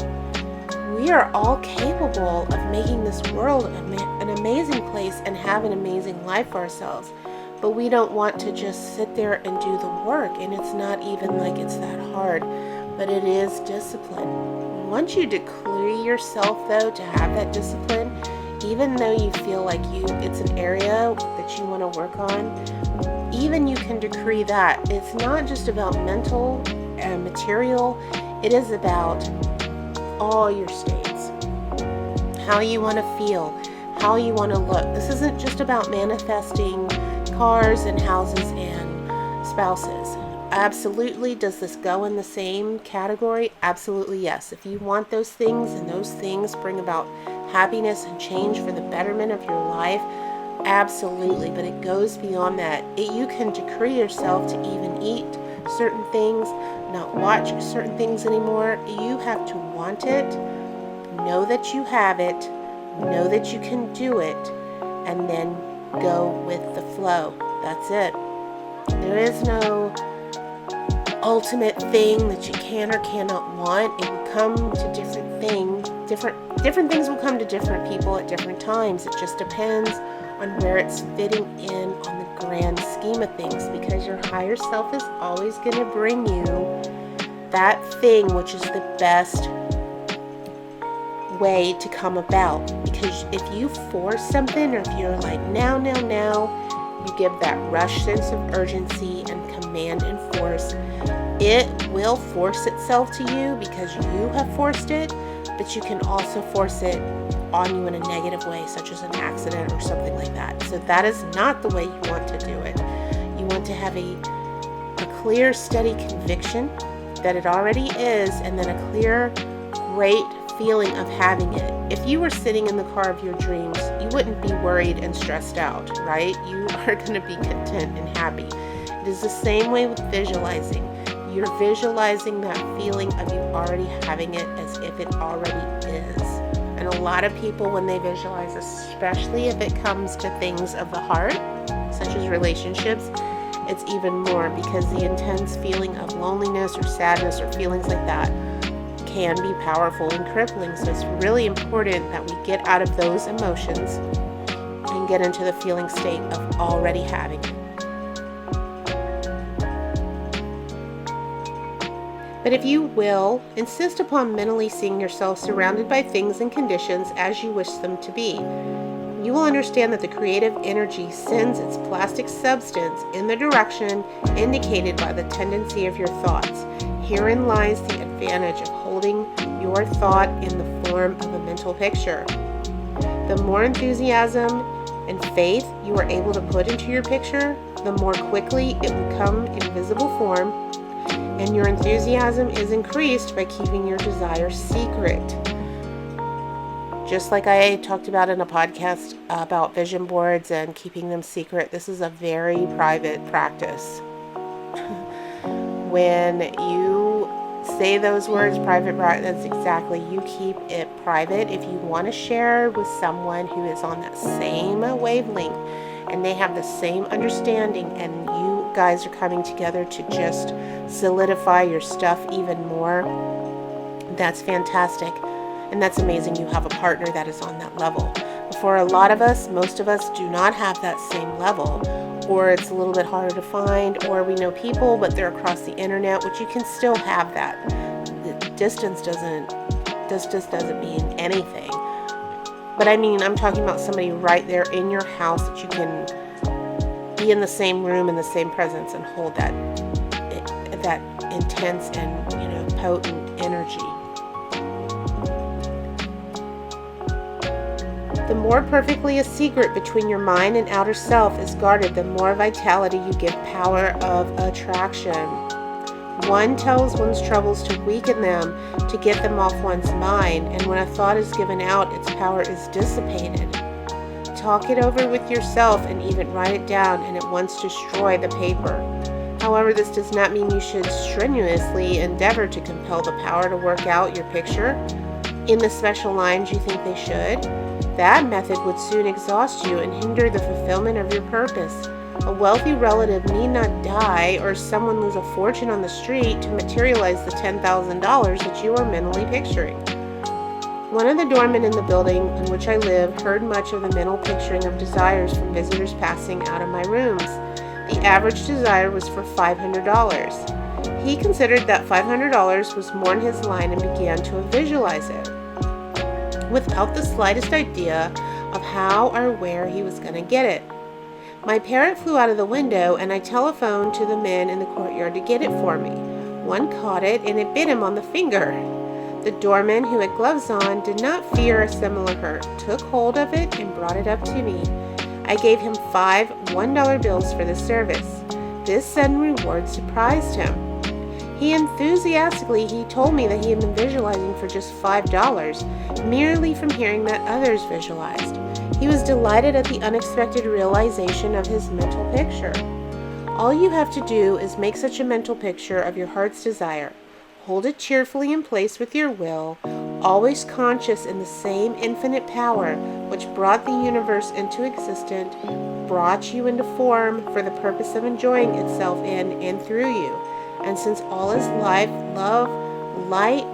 We are all capable of making this world an amazing place and have an amazing life for ourselves, but we don't want to just sit there and do the work, and it's not even like it's that hard, but it is discipline. Once you decree yourself, though, to have that discipline, even though you feel like it's an area that you want to work on, even you can decree that. It's not just about mental and material, it is about all your states, how you want to feel, how you want to look. This isn't just about manifesting cars and houses and spouses. Absolutely. Does this go in the same category? Absolutely, yes. If you want those things and those things bring about happiness and change for the betterment of your life, absolutely. But it goes beyond that. You can decree yourself to even eat certain things, not watch certain things anymore. You have to want it, know that you have it, know that you can do it, and then go with the flow. That's it. There is no ultimate thing that you can or cannot want. It will come to different things. Different things will come to different people at different times. It just depends on where it's fitting in on the grand scheme of things, because your higher self is always going to bring you that thing which is the best way to come about. Because if you force something, or if you're like now, you give that rush sense of urgency and command and force, it will force itself to you because you have forced it, but you can also force it on you in a negative way, such as an accident or something like that. So that is not the way you want to do it. You want to have a clear, steady conviction that it already is, and then a clear, great feeling of having it. If you were sitting in the car of your dreams, you wouldn't be worried and stressed out, right? You are going to be content and happy. It is the same way with visualizing. You're visualizing that feeling of you already having it as if it already is. And a lot of people, when they visualize, especially if it comes to things of the heart, such as relationships, it's even more, because the intense feeling of loneliness or sadness or feelings like that can be powerful and crippling. So it's really important that we get out of those emotions and get into the feeling state of already having it. But if you will, insist upon mentally seeing yourself surrounded by things and conditions as you wish them to be, you will understand that the creative energy sends its plastic substance in the direction indicated by the tendency of your thoughts. Herein lies the advantage of holding your thought in the form of a mental picture. The more enthusiasm and faith you are able to put into your picture, the more quickly it will come in visible form, and your enthusiasm is increased by keeping your desires secret. Just like I talked about in a podcast about vision boards and keeping them secret, this is a very private practice. when you say those words, private, that's exactly, you keep it private. If you want to share with someone who is on that same wavelength and they have the same understanding, and you guys are coming together to just solidify your stuff even more, that's fantastic. And that's amazing you have a partner that is on that level. But for a lot of us, most of us do not have that same level, or it's a little bit harder to find, or we know people but they're across the internet, which you can still have that. The distance doesn't mean anything. But I mean, I'm talking about somebody right there in your house that you can be in the same room, in the same presence, and hold that intense and potent energy. The more perfectly a secret between your mind and outer self is guarded, the more vitality you give power of attraction. One tells one's troubles to weaken them, to get them off one's mind, and when a thought is given out, its power is dissipated. Talk it over with yourself and even write it down and at once destroy the paper. However, this does not mean you should strenuously endeavor to compel the power to work out your picture in the special lines you think they should. That method would soon exhaust you and hinder the fulfillment of your purpose. A wealthy relative need not die or someone lose a fortune on the street to materialize the $10,000 that you are mentally picturing. One of the doormen in the building in which I live heard much of the mental picturing of desires from visitors passing out of my rooms. The average desire was for $500. He considered that $500 was more in his line and began to visualize it, without the slightest idea of how or where he was going to get it. My parrot flew out of the window, and I telephoned to the men in the courtyard to get it for me. One caught it, and it bit him on the finger. The doorman, who had gloves on, did not fear a similar hurt, took hold of it, and brought it up to me. I gave him 5 $1 bills for the service. This sudden reward surprised him. He told me that he had been visualizing for just $5, merely from hearing that others visualized. He was delighted at the unexpected realization of his mental picture. All you have to do is make such a mental picture of your heart's desire. Hold it cheerfully in place with your will, always conscious in the same infinite power which brought the universe into existence, brought you into form for the purpose of enjoying itself in and through you. And since all is life, love, light,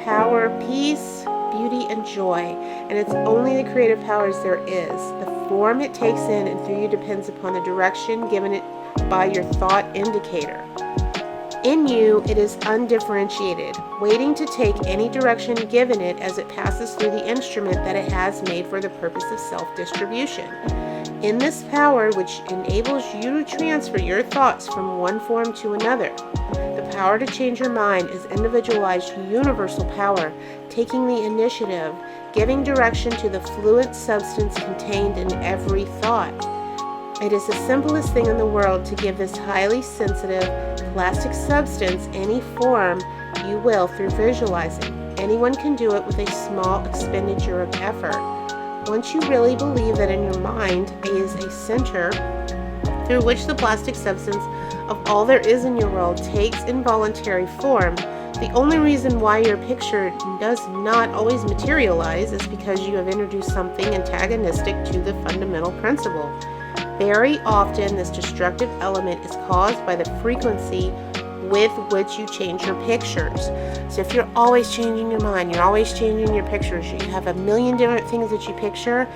power, peace, beauty, and joy, and it's only the creative powers there is, the form it takes in and through you depends upon the direction given it by your thought indicator. In you, it is undifferentiated, waiting to take any direction given it as it passes through the instrument that it has made for the purpose of self-distribution. In this power, which enables you to transfer your thoughts from one form to another, the power to change your mind is individualized universal power, taking the initiative, giving direction to the fluid substance contained in every thought. It is the simplest thing in the world to give this highly sensitive plastic substance any form you will through visualizing. Anyone can do it with a small expenditure of effort. Once you really believe that in your mind is a center through which the plastic substance of all there is in your world takes involuntary form, the only reason why your picture does not always materialize is because you have introduced something antagonistic to the fundamental principle. Very often, this destructive element is caused by the frequency with which you change your pictures. So if you're always changing your mind, you're always changing your pictures, you have a million different things that you picture,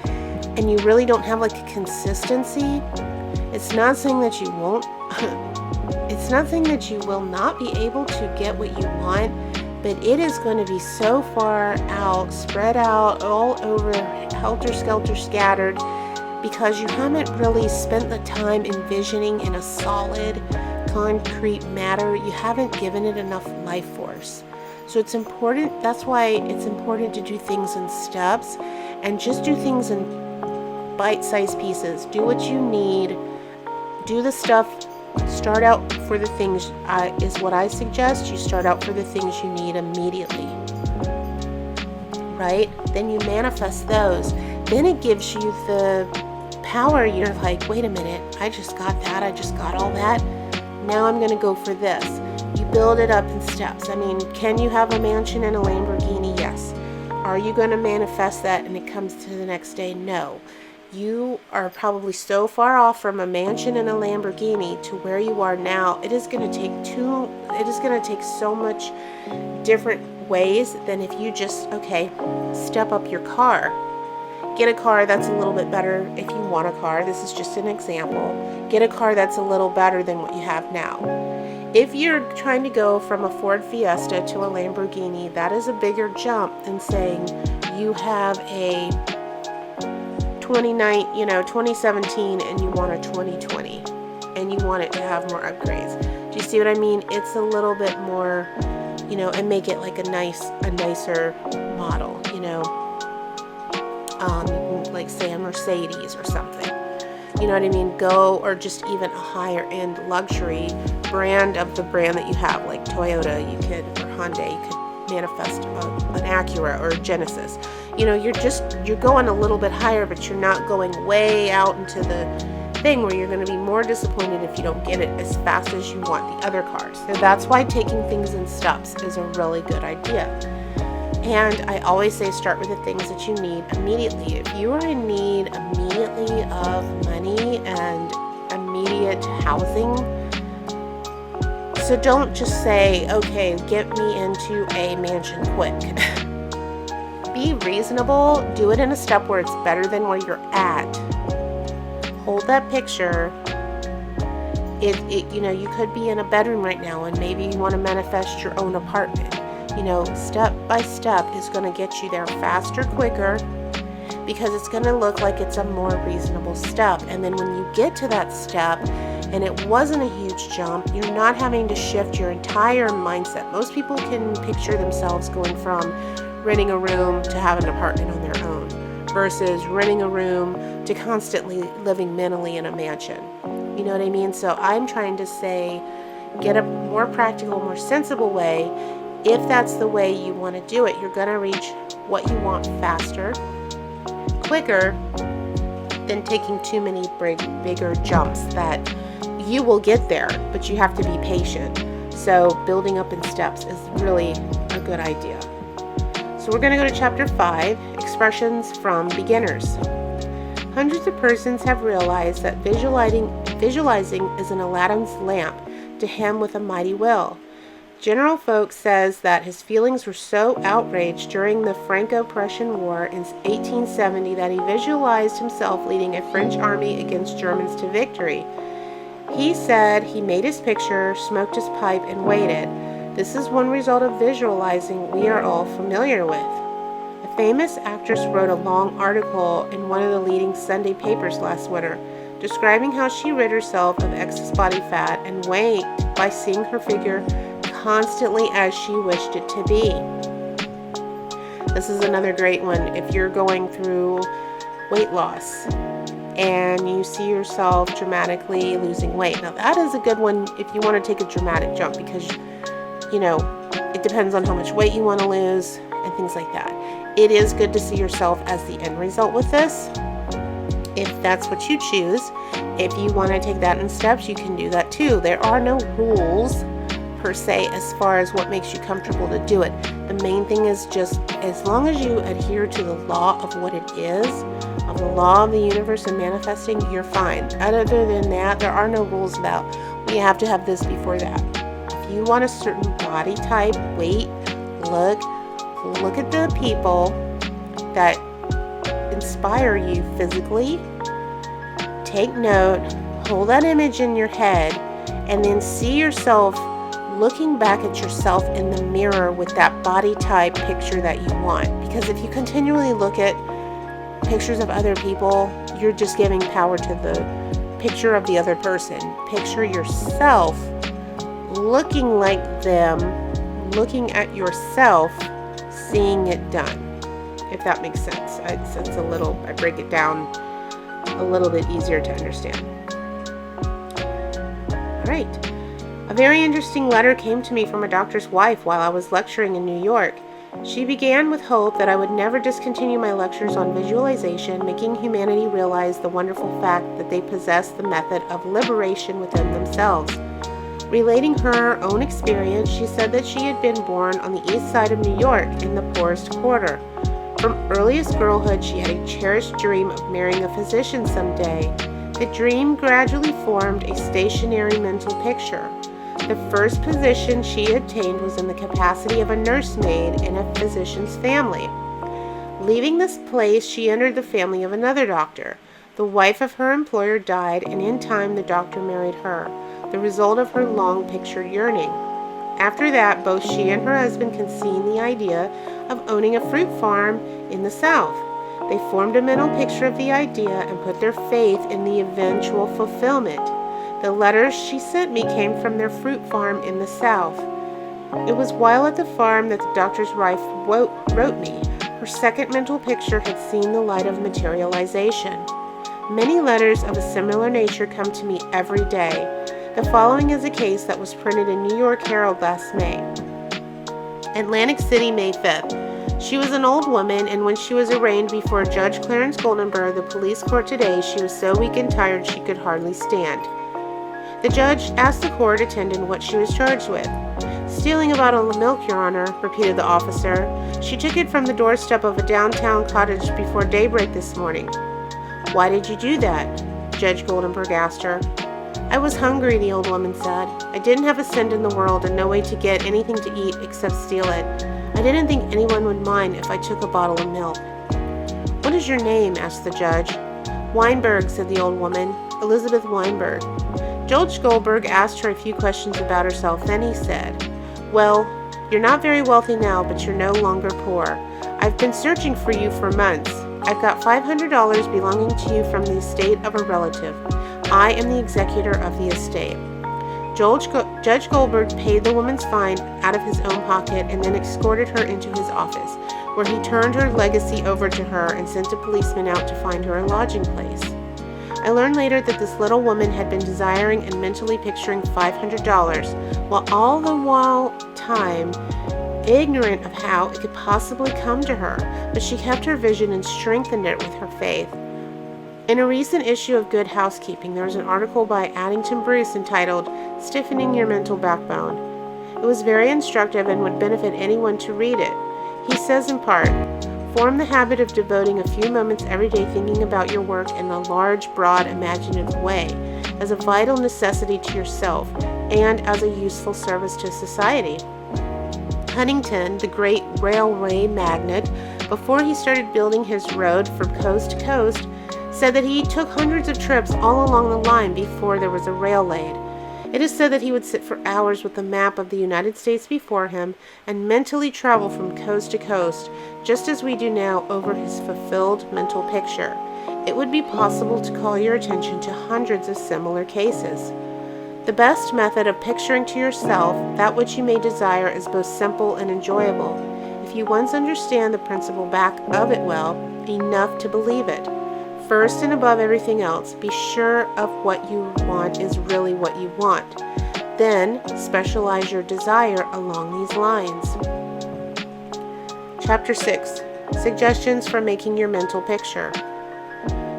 and you really don't have like a consistency, it's not saying that you won't, it's not saying that you will not be able to get what you want, but it is going to be so far out, spread out, all over, helter-skelter, scattered, because you haven't really spent the time envisioning in a solid, concrete matter. You haven't given it enough life force. So it's important, that's why it's important to do things in steps and just do things in bite-sized pieces. Do what you need, do the stuff, start out for the things, is what I suggest. You start out for the things you need immediately, right? Then you manifest those. Then it gives you the power. You're like, wait a minute, I just got that, I just got all that, now I'm going to go for this. You build it up in steps. I mean, can you have a mansion and a Lamborghini? Yes. Are you going to manifest that and it comes to the next day? No. You are probably so far off from a mansion and a Lamborghini to where you are now. It is going to take so much different ways than if you just, step up your car. Get a car that's a little bit better if you want a car. This is just an example. Get a car that's a little better than what you have now. If you're trying to go from a Ford Fiesta to a Lamborghini, that is a bigger jump than saying you have a 2017 and you want a 2020 and you want it to have more upgrades. Do you see what I mean? It's a little bit more, and make it like a nicer model, like say a Mercedes or something. You know what I mean? Go, or just even a higher end luxury brand of the brand that you have, like Toyota, or Hyundai, you could manifest an Acura or a Genesis. You're going a little bit higher, but you're not going way out into the thing where you're going to be more disappointed if you don't get it as fast as you want the other cars. So that's why taking things in steps is a really good idea. And I always say start with the things that you need immediately. If you are in need immediately of money and immediate housing, so don't just say, okay, get me into a mansion quick. Be reasonable. Do it in a step where it's better than where you're at. Hold that picture. You could be in a bedroom right now and maybe you want to manifest your own apartment. Step by step is going to get you there faster, quicker, because it's going to look like it's a more reasonable step. And then when you get to that step and it wasn't a huge jump, you're not having to shift your entire mindset. Most people can picture themselves going from renting a room to have an apartment on their own versus renting a room to constantly living mentally in a mansion. You know what I mean? So I'm trying to say, get a more practical, more sensible way. If that's the way you want to do it, you're going to reach what you want faster, quicker than taking too many bigger jumps that you will get there, but you have to be patient. So building up in steps is really a good idea. So we're going to go to chapter 5, expressions from beginners. Hundreds of persons have realized that visualizing is an Aladdin's lamp to him with a mighty will. General Folks says that his feelings were so outraged during the Franco-Prussian War in 1870 that he visualized himself leading a French army against Germans to victory. He said he made his picture, smoked his pipe, and waited. This is one result of visualizing we are all familiar with. A famous actress wrote a long article in one of the leading Sunday papers last winter, describing how she rid herself of excess body fat and weight by seeing her figure constantly as she wished it to be. This is another great one if you're going through weight loss and you see yourself dramatically losing weight. Now that is a good one if you want to take a dramatic jump because, it depends on how much weight you want to lose and things like that. It is good to see yourself as the end result with this. If that's what you choose, if you want to take that in steps, you can do that too. There are no rules per se as far as what makes you comfortable to do it. The main thing is just as long as you adhere to the law of what it is, of the law of the universe and manifesting, you're fine. Other than that, there are no rules about we have to have this before that. If you want a certain body type, weight, look at the people that inspire you physically. Take note, hold that image in your head, and then see yourself looking back at yourself in the mirror with that body type picture that you want. Because if you continually look at pictures of other people, you're just giving power to the picture of the other person. Picture yourself looking like them, looking at yourself, seeing it done. If that makes sense. I break it down a little bit easier to understand. All right. A very interesting letter came to me from a doctor's wife while I was lecturing in New York. She began with hope that I would never discontinue my lectures on visualization, making humanity realize the wonderful fact that they possess the method of liberation within themselves. Relating her own experience, she said that she had been born on the east side of New York in the poorest quarter. From earliest girlhood, she had a cherished dream of marrying a physician someday. The dream gradually formed a stationary mental picture. The first position she attained was in the capacity of a nursemaid in a physician's family. Leaving this place, she entered the family of another doctor. The wife of her employer died, and in time the doctor married her, the result of her long-pictured yearning. After that, both she and her husband conceived the idea of owning a fruit farm in the South. They formed a mental picture of the idea and put their faith in the eventual fulfillment. The letters she sent me came from their fruit farm in the South. It was while at the farm that the doctor's wife wrote me. Her second mental picture had seen the light of materialization. Many letters of a similar nature come to me every day. The following is a case that was printed in New York Herald last May. Atlantic City, May 5th. She was an old woman, and when she was arraigned before Judge Clarence Goldenberg, the police court today, she was so weak and tired she could hardly stand. The judge asked the court attendant what she was charged with. "Stealing a bottle of milk, Your Honor," repeated the officer. "She took it from the doorstep of a downtown cottage before daybreak this morning." "Why did you do that?" Judge Goldenberg asked her. "I was hungry," the old woman said. "I didn't have a cent in the world and no way to get anything to eat except steal it. I didn't think anyone would mind if I took a bottle of milk." "What is your name?" asked the judge. "Weinberg," said the old woman. "Elizabeth Weinberg." Judge Goldberg asked her a few questions about herself. Then he said, "Well, you're not very wealthy now, but you're no longer poor. I've been searching for you for months. I've got $500 belonging to you from the estate of a relative. I am the executor of the estate." Judge Goldberg paid the woman's fine out of his own pocket and then escorted her into his office, where he turned her legacy over to her and sent a policeman out to find her a lodging place. I learned later that this little woman had been desiring and mentally picturing $500, while all the time ignorant of how it could possibly come to her, but she kept her vision and strengthened it with her faith. In a recent issue of Good Housekeeping, there was an article by Addington Bruce entitled "Stiffening Your Mental Backbone." It was very instructive and would benefit anyone to read it. He says in part, "Form the habit of devoting a few moments every day thinking about your work in a large, broad, imaginative way, as a vital necessity to yourself and as a useful service to society." Huntington, the great railway magnate, before he started building his road from coast to coast, said that he took hundreds of trips all along the line before there was a rail laid. It is said that he would sit for hours with a map of the United States before him and mentally travel from coast to coast, just as we do now over his fulfilled mental picture. It would be possible to call your attention to hundreds of similar cases. The best method of picturing to yourself that which you may desire is both simple and enjoyable, if you once understand the principle back of it well enough to believe it. First and above everything else, be sure of what you want is really what you want. Then, specialize your desire along these lines. Chapter 6. Suggestions for making your mental picture.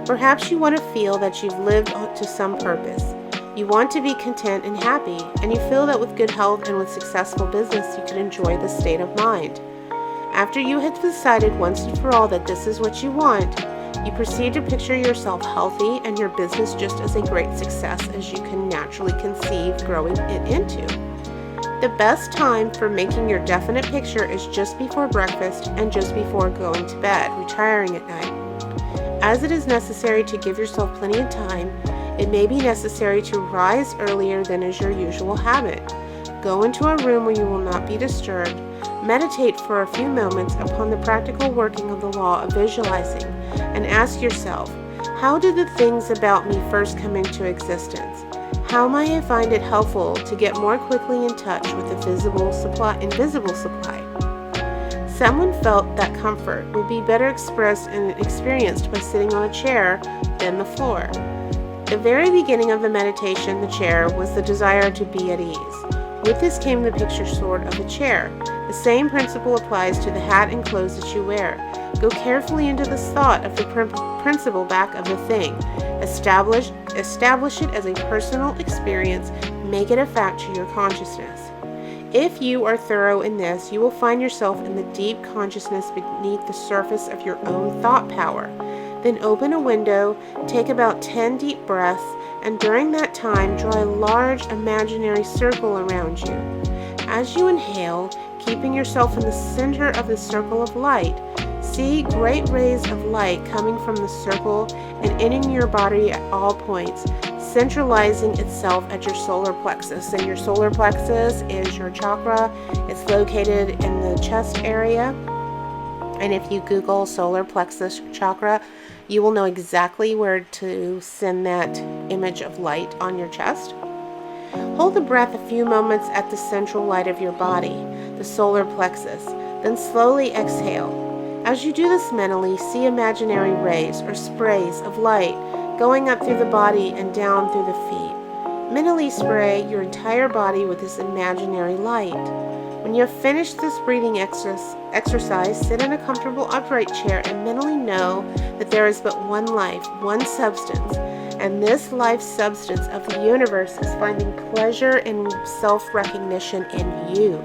Perhaps you want to feel that you've lived to some purpose. You want to be content and happy, and you feel that with good health and with successful business you can enjoy this state of mind. After you have decided once and for all that this is what you want, you proceed to picture yourself healthy and your business just as a great success as you can naturally conceive growing it into. The best time for making your definite picture is just before breakfast and just before going to bed, retiring at night. As it is necessary to give yourself plenty of time, it may be necessary to rise earlier than is your usual habit. Go into a room where you will not be disturbed. Meditate for a few moments upon the practical working of the law of visualizing and ask yourself, how did the things about me first come into existence? How may I find it helpful to get more quickly in touch with the invisible supply? Someone felt that comfort would be better expressed and experienced by sitting on a chair than the floor. The very beginning of the meditation, the chair, was the desire to be at ease. With this came the picture sword of a chair. The same principle applies to the hat and clothes that you wear. Go carefully into the thought of the principle back of the thing. Establish it as a personal experience. make it a fact to your consciousness. If you are thorough in this, you will find yourself in the deep consciousness beneath the surface of your own thought power. Then open a window, take about 10 deep breaths, and during that time, draw a large imaginary circle around you. As you inhale, keeping yourself in the center of the circle of light, see great rays of light coming from the circle and entering your body at all points, centralizing itself at your solar plexus. And your solar plexus is your chakra. It's located in the chest area. And if you Google solar plexus chakra, you will know exactly where to send that image of light on your chest. Hold the breath a few moments at the central light of your body, the solar plexus, then slowly exhale. As you do this mentally, see imaginary rays or sprays of light going up through the body and down through the feet. Mentally spray your entire body with this imaginary light. When you have finished this breathing exercise, sit in a comfortable upright chair and mentally know that there is but one life, one substance, and this life substance of the universe is finding pleasure and self-recognition in you.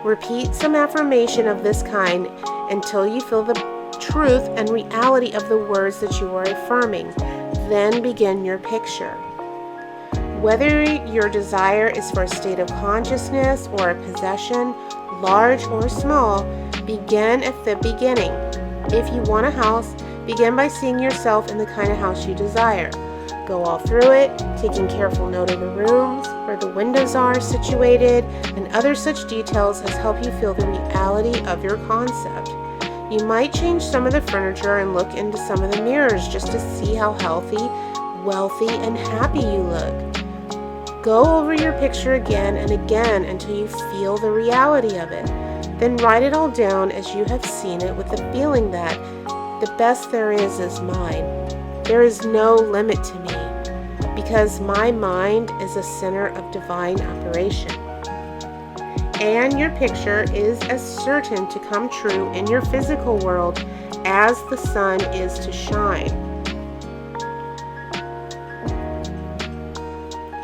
Repeat some affirmation of this kind until you feel the truth and reality of the words that you are affirming. Then begin your picture. Whether your desire is for a state of consciousness or a possession, large or small, begin at the beginning. If you want a house, begin by seeing yourself in the kind of house you desire. Go all through it, taking careful note of the rooms, where the windows are situated, and other such details as help you feel the reality of your concept. You might change some of the furniture and look into some of the mirrors just to see how healthy, wealthy, and happy you look. Go over your picture again and again until you feel the reality of it. Then write it all down as you have seen it with the feeling that the best there is mine. There is no limit to me because my mind is a center of divine operation. And your picture is as certain to come true in your physical world as the sun is to shine.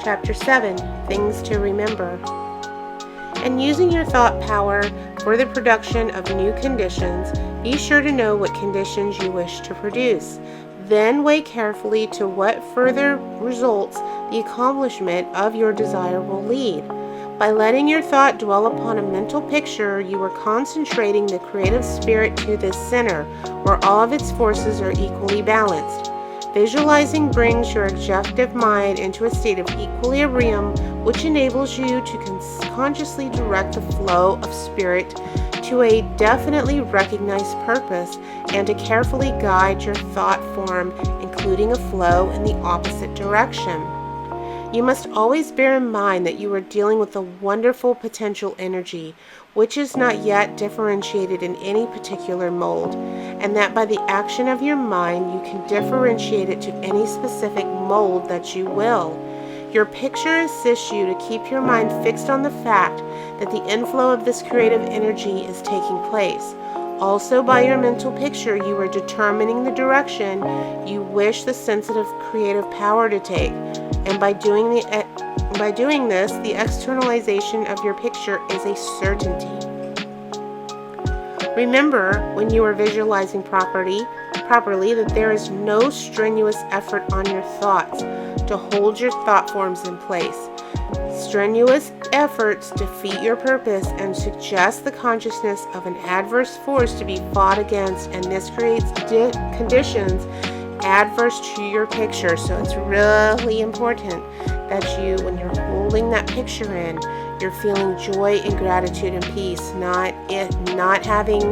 Chapter 7, Things to Remember. And using your thought power for the production of new conditions, be sure to know what conditions you wish to produce. Then weigh carefully to what further results the accomplishment of your desire will lead. By letting your thought dwell upon a mental picture, you are concentrating the creative spirit to this center, where all of its forces are equally balanced. Visualizing brings your objective mind into a state of equilibrium, which enables you to consciously direct the flow of spirit to a definitely recognized purpose and to carefully guide your thought form, including a flow in the opposite direction. You must always bear in mind that you are dealing with a wonderful potential energy, which is not yet differentiated in any particular mold, and that by the action of your mind you can differentiate it to any specific mold that you will. Your picture assists you to keep your mind fixed on the fact that the inflow of this creative energy is taking place. Also, by your mental picture, you are determining the direction you wish the sensitive creative power to take. And by doing this, the externalization of your picture is a certainty. Remember, when you are visualizing properly, that there is no strenuous effort on your thoughts to hold your thought forms in place. Strenuous efforts defeat your purpose and suggest the consciousness of an adverse force to be fought against, and this creates conditions adverse to your picture. So it's really important that you, when you're holding that picture in, you're feeling joy and gratitude and peace, not having,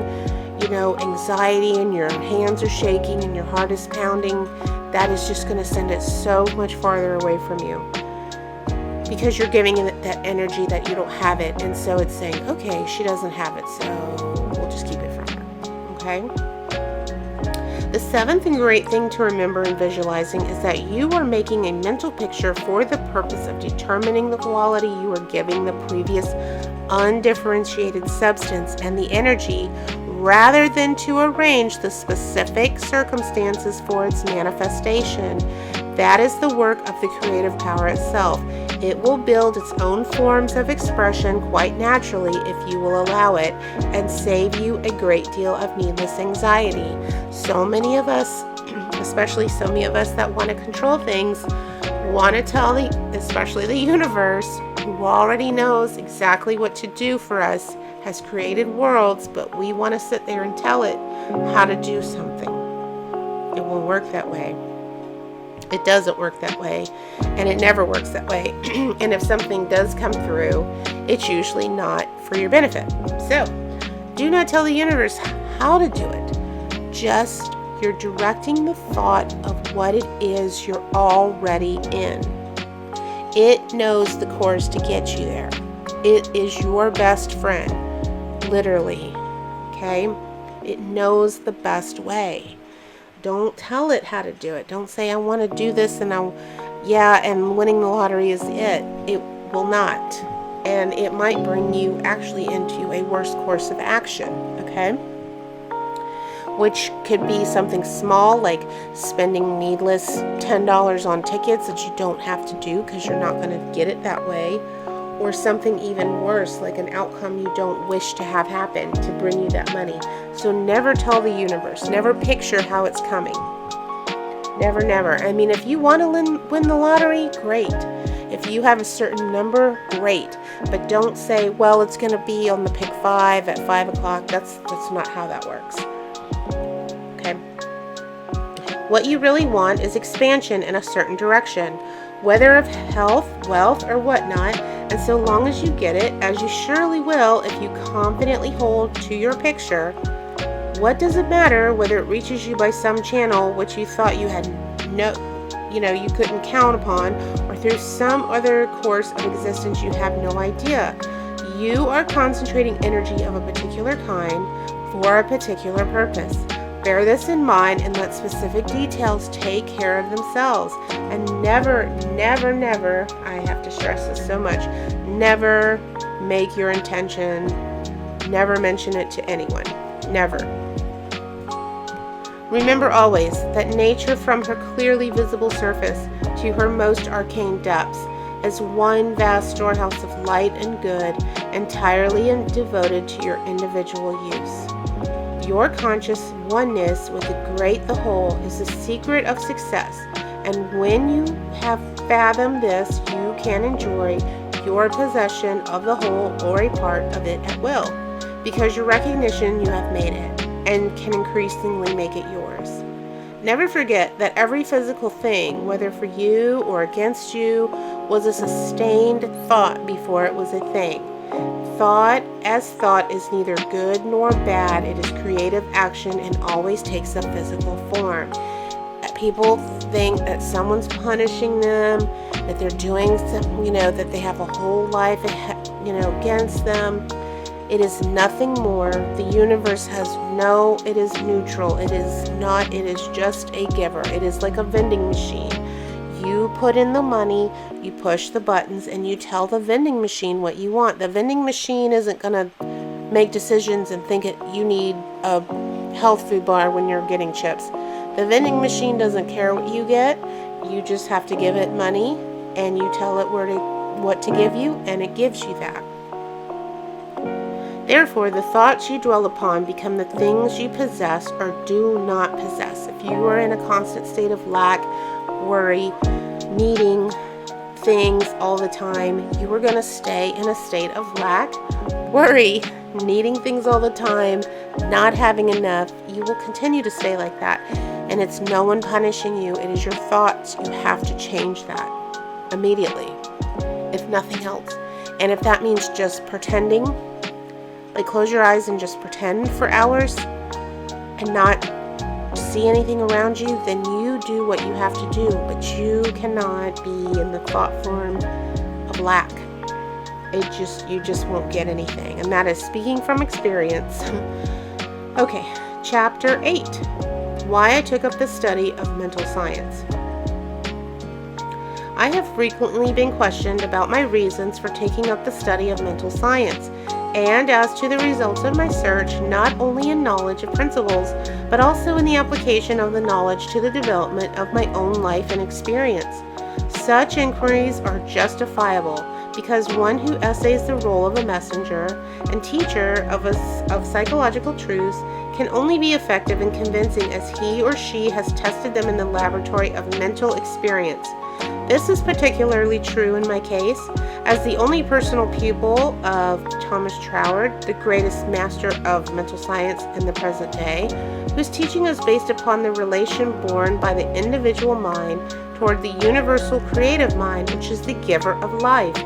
anxiety and your hands are shaking and your heart is pounding. That is just going to send it so much farther away from you, because you're giving it that energy that you don't have it. And so it's saying, okay, she doesn't have it, so we'll just keep it from her. Okay? The seventh and great thing to remember in visualizing is that you are making a mental picture for the purpose of determining the quality you are giving the previous undifferentiated substance and the energy, rather than to arrange the specific circumstances for its manifestation. That is the work of the creative power itself. It will build its own forms of expression quite naturally if you will allow it, and save you a great deal of needless anxiety. So many of us, especially so many of us that want to control things, want to tell especially the universe, who already knows exactly what to do for us, has created worlds, but we want to sit there and tell it how to do something. It won't work that way. It doesn't work that way, and it never works that way. And if something does come through, it's usually not for your benefit. So, do not tell the universe how to do it. Just you're directing the thought of what it is you're already in. It knows the course to get you there. It is your best friend, literally. Okay? It knows the best way. Don't tell it how to do it. Don't say, I want to do this and winning the lottery is it. It will not. And it might bring you actually into a worse course of action, okay? Which could be something small, like spending needless $10 on tickets that you don't have to do because you're not going to get it that way. Or something even worse, like an outcome you don't wish to have happen to bring you that money. So never tell the universe. Never picture how it's coming. Never, never. I mean, if you want to win the lottery, great. If you have a certain number, great. But don't say, well, it's going to be on the pick 5 at 5 o'clock. That's not how that works. Okay. What you really want is expansion in a certain direction, whether of health, wealth, or whatnot. And so long as you get it, as you surely will if you confidently hold to your picture, what does it matter whether it reaches you by some channel which you thought you had you couldn't count upon, or through some other course of existence you have no idea? You are concentrating energy of a particular kind for a particular purpose. Bear this in mind and let specific details take care of themselves. And never, never, never, I have to stress this so much, never make your intention, never mention it to anyone. Never. Remember always that nature from her clearly visible surface to her most arcane depths is one vast storehouse of light and good, entirely devoted to your individual use. Your conscious oneness with the great, the whole, is the secret of success. And when you have fathomed this, you can enjoy your possession of the whole or a part of it at will, because your recognition you have made it and can increasingly make it yours. Never forget that every physical thing, whether for you or against you, was a sustained thought before it was a thing. Thought as thought is neither good nor bad. It is creative action and always takes a physical form. People think that someone's punishing them, that they're doing some, that they have a whole life, against them. It is nothing more. The universe it is neutral. It is not, it is just a giver. It is like a vending machine. You put in the money, you push the buttons, and you tell the vending machine what you want. The vending machine isn't going to make decisions and think you need a health food bar when you're getting chips. The vending machine doesn't care what you get. You just have to give it money, and you tell it what to give you, and it gives you that. Therefore, the thoughts you dwell upon become the things you possess or do not possess. If you are in a constant state of lack, worry, needing things all the time, you are going to stay in a state of lack, worry, needing things all the time, not having enough. You will continue to stay like that. And it's no one punishing you. It is your thoughts. You have to change that immediately, if nothing else. And if that means just pretending, like close your eyes and just pretend for hours and not see anything around you, then you do what you have to do. But you cannot be in the thought form of lack. You just won't get anything. And that is speaking from experience. Okay, chapter 8. Why I took up the study of mental science. I have frequently been questioned about my reasons for taking up the study of mental science. and as to the results of my search, not only in knowledge of principles, but also in the application of the knowledge to the development of my own life and experience. Such inquiries are justifiable because one who essays the role of a messenger and teacher of psychological truths can only be effective and convincing as he or she has tested them in the laboratory of mental experience. This is particularly true in my case, as the only personal pupil of Thomas Troward, the greatest master of mental science in the present day, whose teaching is based upon the relation borne by the individual mind toward the universal creative mind, which is the giver of life,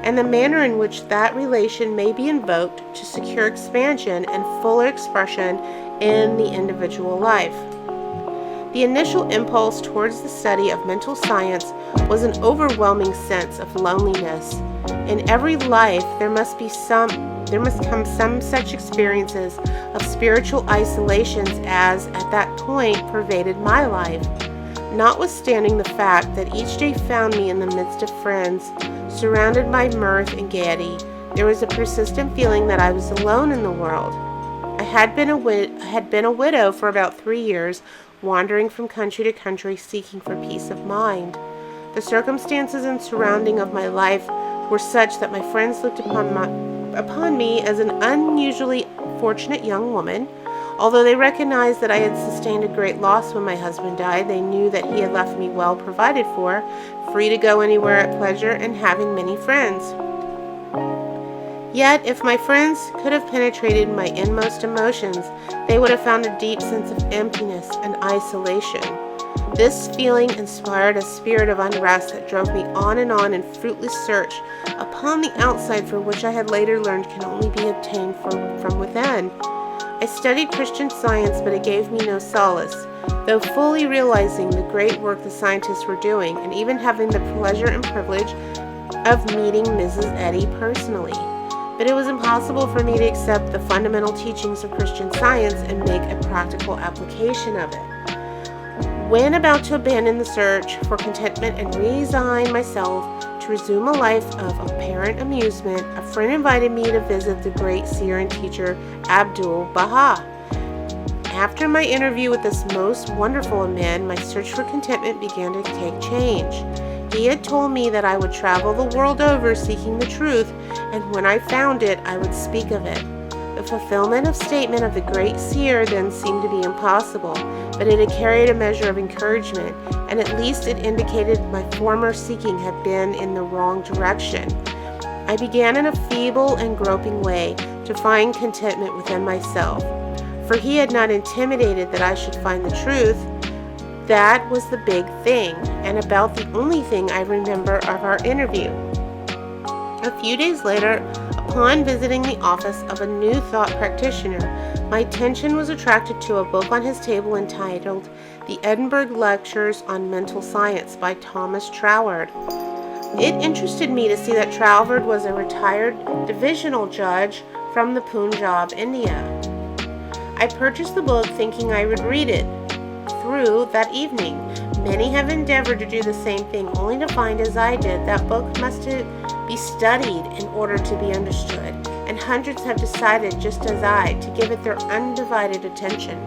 and the manner in which that relation may be invoked to secure expansion and fuller expression in the individual life. The initial impulse towards the study of mental science was an overwhelming sense of loneliness. In every life, there must come some such experiences of spiritual isolations as, at that point, pervaded my life. Notwithstanding the fact that each day found me in the midst of friends, surrounded by mirth and gaiety, there was a persistent feeling that I was alone in the world. I had been a widow for about 3 years, wandering from country to country seeking for peace of mind. The circumstances and surrounding of my life were such that my friends looked upon me as an unusually fortunate young woman. Although they recognized that I had sustained a great loss when my husband died, they knew that he had left me well provided for, free to go anywhere at pleasure, and having many friends. Yet, if my friends could have penetrated my inmost emotions, they would have found a deep sense of emptiness and isolation. This feeling inspired a spirit of unrest that drove me on in fruitless search upon the outside, for which I had later learned can only be obtained from within. I studied Christian Science, but it gave me no solace, though fully realizing the great work the scientists were doing, and even having the pleasure and privilege of meeting Mrs. Eddy personally. But it was impossible for me to accept the fundamental teachings of Christian Science and make a practical application of it. When about to abandon the search for contentment and resign myself to resume a life of apparent amusement, a friend invited me to visit the great seer and teacher Abdu'l-Baha. After my interview with this most wonderful of men, my search for contentment began to take change. He had told me that I would travel the world over seeking the truth, and when I found it, I would speak of it. The fulfillment of statement of the great seer then seemed to be impossible, but it had carried a measure of encouragement, and at least it indicated my former seeking had been in the wrong direction. I began in a feeble and groping way to find contentment within myself, for he had not intimidated that I should find the truth. That was the big thing, and about the only thing I remember of our interview. A few days later, upon visiting the office of a New Thought practitioner, my attention was attracted to a book on his table entitled The Edinburgh Lectures on Mental Science by Thomas Troward. It interested me to see that Troward was a retired divisional judge from the Punjab, India. I purchased the book thinking I would read it through that evening. Many have endeavored to do the same thing, only to find, as I did, that book must be studied in order to be understood, and hundreds have decided, just as I, to give it their undivided attention.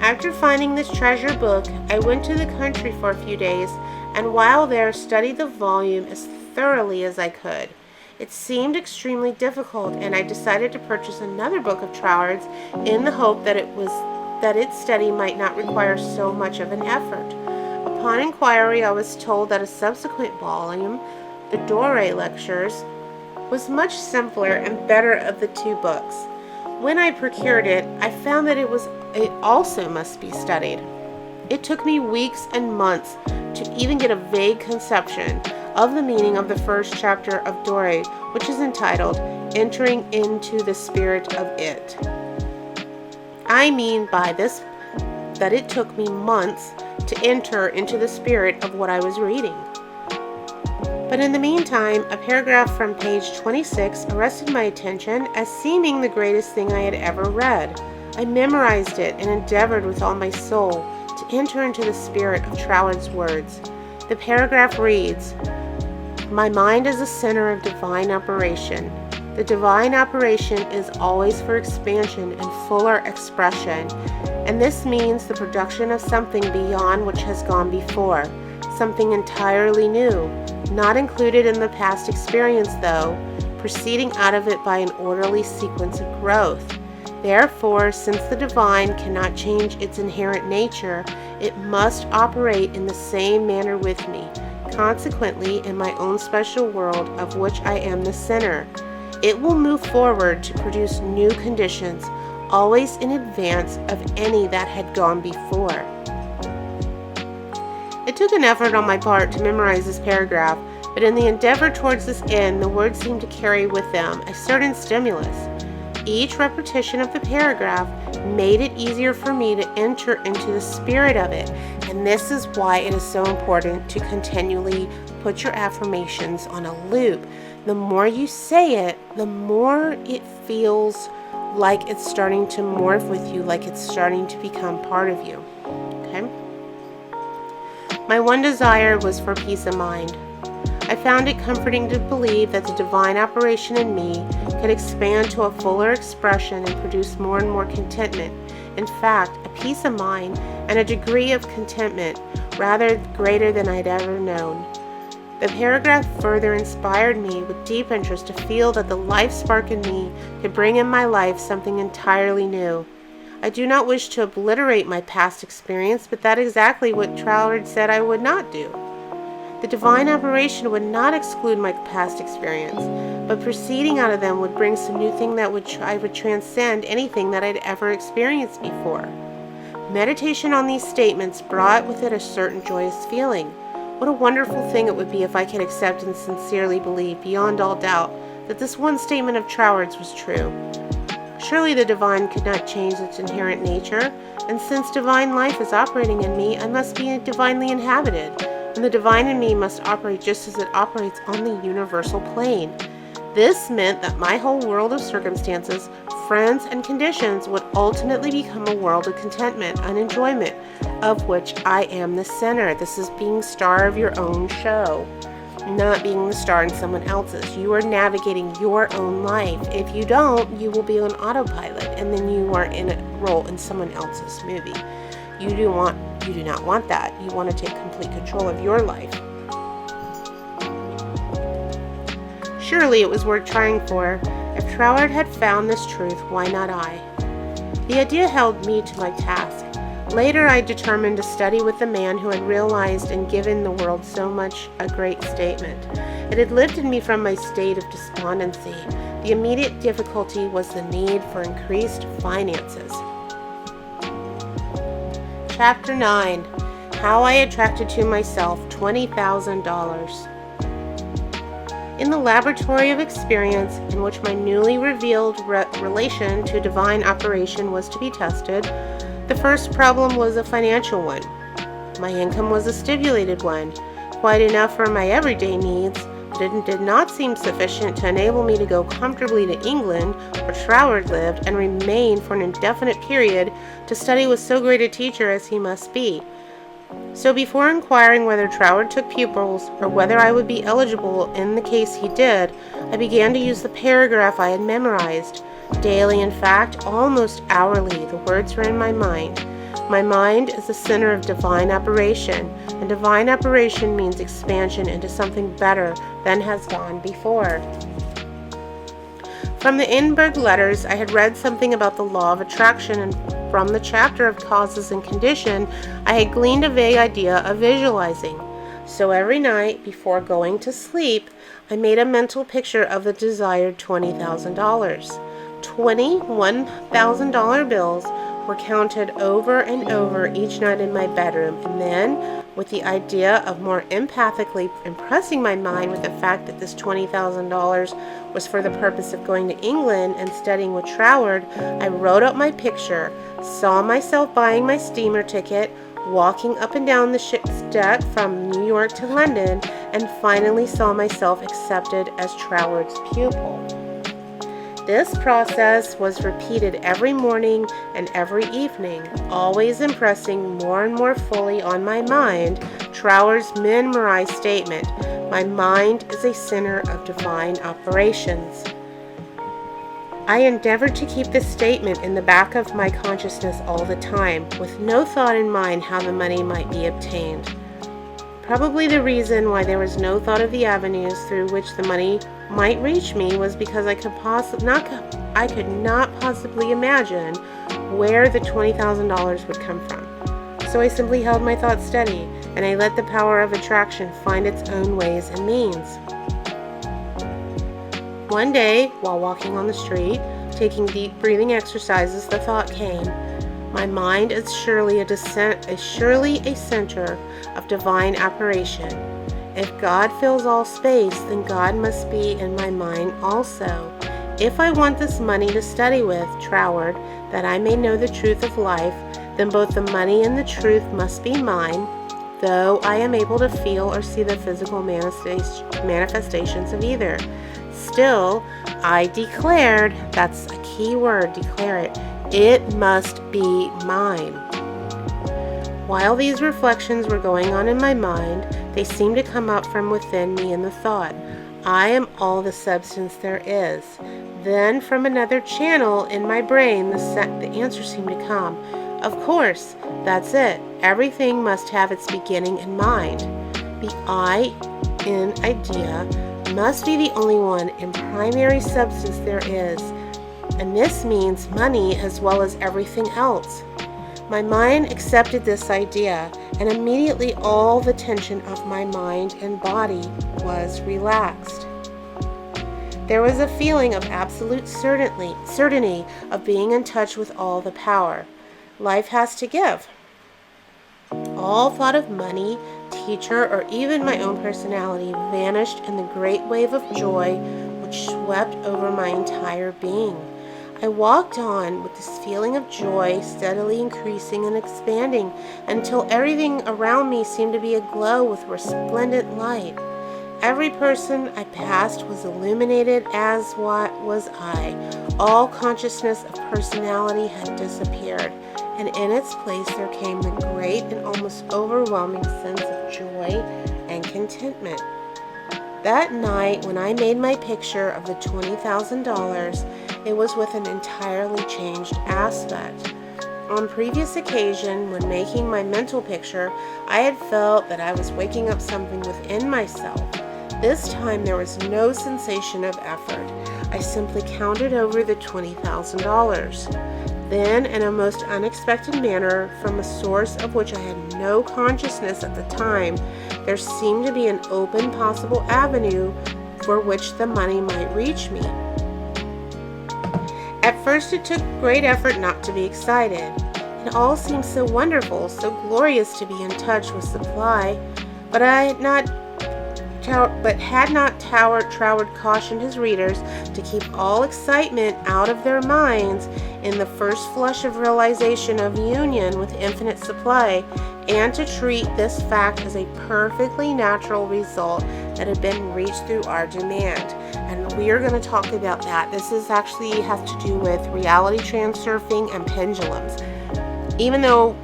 After finding this treasure book, I went to the country for a few days, and while there studied the volume as thoroughly as I could. It seemed extremely difficult, and I decided to purchase another book of Troward's in the hope that its study might not require so much of an effort. Upon inquiry, I was told that a subsequent volume, the Doré Lectures, was much simpler and better of the two books. When I procured it, I found that it also must be studied. It took me weeks and months to even get a vague conception of the meaning of the first chapter of Doré, which is entitled Entering into the Spirit of It. I mean by this that it took me months to enter into the spirit of what I was reading. But in the meantime, a paragraph from page 26 arrested my attention as seeming the greatest thing I had ever read. I memorized it and endeavored with all my soul to enter into the spirit of Troward's words. The paragraph reads, "My mind is a center of divine operation. The divine operation is always for expansion and fuller expression, and this means the production of something beyond which has gone before, something entirely new, not included in the past experience though, proceeding out of it by an orderly sequence of growth. Therefore, since the divine cannot change its inherent nature, it must operate in the same manner with me, consequently in my own special world of which I am the center. It will move forward to produce new conditions, always in advance of any that had gone before. It took an effort on my part to memorize this paragraph, but in the endeavor towards this end, the words seemed to carry with them a certain stimulus. Each repetition of the paragraph made it easier for me to enter into the spirit of it, and this is why it is so important to continually put your affirmations on a loop. The more you say it, the more it feels like it's starting to morph with you, like it's starting to become part of you. Okay? My one desire was for peace of mind. I found it comforting to believe that the divine operation in me could expand to a fuller expression and produce more and more contentment. In fact, a peace of mind and a degree of contentment rather greater than I'd ever known. The paragraph further inspired me with deep interest to feel that the life spark in me could bring in my life something entirely new. I do not wish to obliterate my past experience, but that's exactly what Troward said I would not do. The divine operation would not exclude my past experience, but proceeding out of them would bring some new thing that I would transcend anything that I'd ever experienced before. Meditation on these statements brought with it a certain joyous feeling. What a wonderful thing it would be if I could accept and sincerely believe, beyond all doubt, that this one statement of Troward's was true. Surely the divine could not change its inherent nature, and since divine life is operating in me, I must be divinely inhabited, and the divine in me must operate just as it operates on the universal plane. This meant that my whole world of circumstances, friends, and conditions would ultimately become a world of contentment and enjoyment, of which I am the center. This is being star of your own show, not being the star in someone else's. You are navigating your own life. If you don't, you will be on autopilot, and then you are in a role in someone else's movie. You do not want that. You want to take complete control of your life. Surely it was worth trying for. If Troward had found this truth, why not I? The idea held me to my task. Later I determined to study with the man who had realized and given the world so much a great statement. It had lifted me from my state of despondency. The immediate difficulty was the need for increased finances. Chapter 9. How I attracted to myself $20,000. In the laboratory of experience in which my newly revealed relation to divine operation was to be tested, the first problem was a financial one. My income was a stipulated one, quite enough for my everyday needs, but it did not seem sufficient to enable me to go comfortably to England, where Troward lived, and remain for an indefinite period to study with so great a teacher as he must be. So before inquiring whether Troward took pupils, or whether I would be eligible in the case he did, I began to use the paragraph I had memorized. Daily, in fact, almost hourly, the words were in my mind. My mind is the center of divine operation, and divine operation means expansion into something better than has gone before. From the Edinburgh letters, I had read something about the law of attraction, and from the chapter of causes and condition, I had gleaned a vague idea of visualizing. So every night, before going to sleep, I made a mental picture of the desired $20,000. 20 $1,000 bills were counted over and over each night in my bedroom, and then, with the idea of more empathically impressing my mind with the fact that this $20,000 was for the purpose of going to England and studying with Troward, I wrote up my picture, saw myself buying my steamer ticket, walking up and down the ship's deck from New York to London, and finally saw myself accepted as Troward's pupil. This process was repeated every morning and every evening, always impressing more and more fully on my mind Troward's memorized statement, "My mind is a center of divine operations." I endeavored to keep this statement in the back of my consciousness all the time, with no thought in mind how the money might be obtained. Probably the reason why there was no thought of the avenues through which the money might reach me was because I could not possibly imagine where the $20,000 would come from. So I simply held my thoughts steady, and I let the power of attraction find its own ways and means. One day, while walking on the street, taking deep breathing exercises, the thought came, my mind is surely a center of divine operation. If God fills all space, then God must be in my mind also. If I want this money to study with, Troward, that I may know the truth of life, then both the money and the truth must be mine, though I am able to feel or see the physical manifestations of either. Still, I declared, that's a key word, declare it must be mine. While these reflections were going on in my mind, they seemed to come up from within me in the thought, I am all the substance there is. Then from another channel in my brain, the answer seemed to come. Of course, that's it. Everything must have its beginning in mind. The I in idea must be the only one in primary substance there is. And this means money as well as everything else. My mind accepted this idea, and immediately all the tension of my mind and body was relaxed. There was a feeling of absolute certainty of being in touch with all the power life has to give. All thought of money, teacher, or even my own personality vanished in the great wave of joy which swept over my entire being. I walked on with this feeling of joy steadily increasing and expanding until everything around me seemed to be aglow with resplendent light. Every person I passed was illuminated, as what was I. All consciousness of personality had disappeared, and in its place there came the great and almost overwhelming sense of joy and contentment. That night, when I made my picture of the $20,000, it was with an entirely changed aspect. On previous occasion, when making my mental picture, I had felt that I was waking up something within myself. This time, there was no sensation of effort. I simply counted over the $20,000. Then, in a most unexpected manner, from a source of which I had no consciousness at the time, there seemed to be an open possible avenue for which the money might reach me. At first it took great effort not to be excited. It all seemed so wonderful, so glorious to be in touch with supply, but had not Troward cautioned his readers to keep all excitement out of their minds in the first flush of realization of union with infinite supply, and to treat this fact as a perfectly natural result that had been reached through our demand. And we are going to talk about that. This is actually has to do with reality transurfing and pendulums. Even though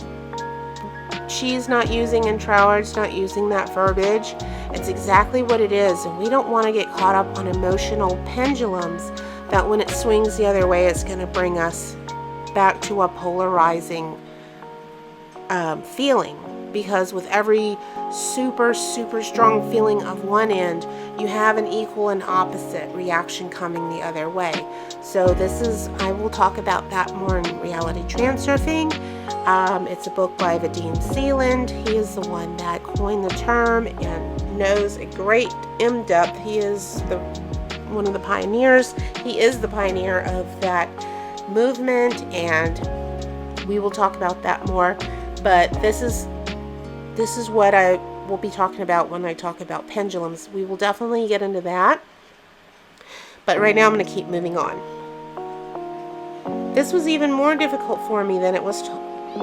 she's not using and Troward's not using that verbiage, it's exactly what it is, and we don't want to get caught up on emotional pendulums that when it swings the other way, it's going to bring us back to a polarizing feeling, because with every super strong feeling of one end, you have an equal and opposite reaction coming the other way. So I will talk about that more in Reality Transurfing. It's a book by Vadim Seeland. He is the one that coined the term and knows a great in-depth. He is one of the pioneers. He is the pioneer of that movement, and we will talk about that more. But this is what I will be talking about when I talk about pendulums. We will definitely get into that. But right now I'm going to keep moving on. This was even more difficult for me than it was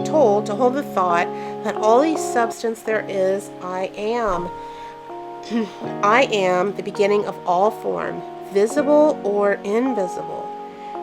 told to hold the thought that all the substance there is, I am. I am the beginning of all form, visible or invisible.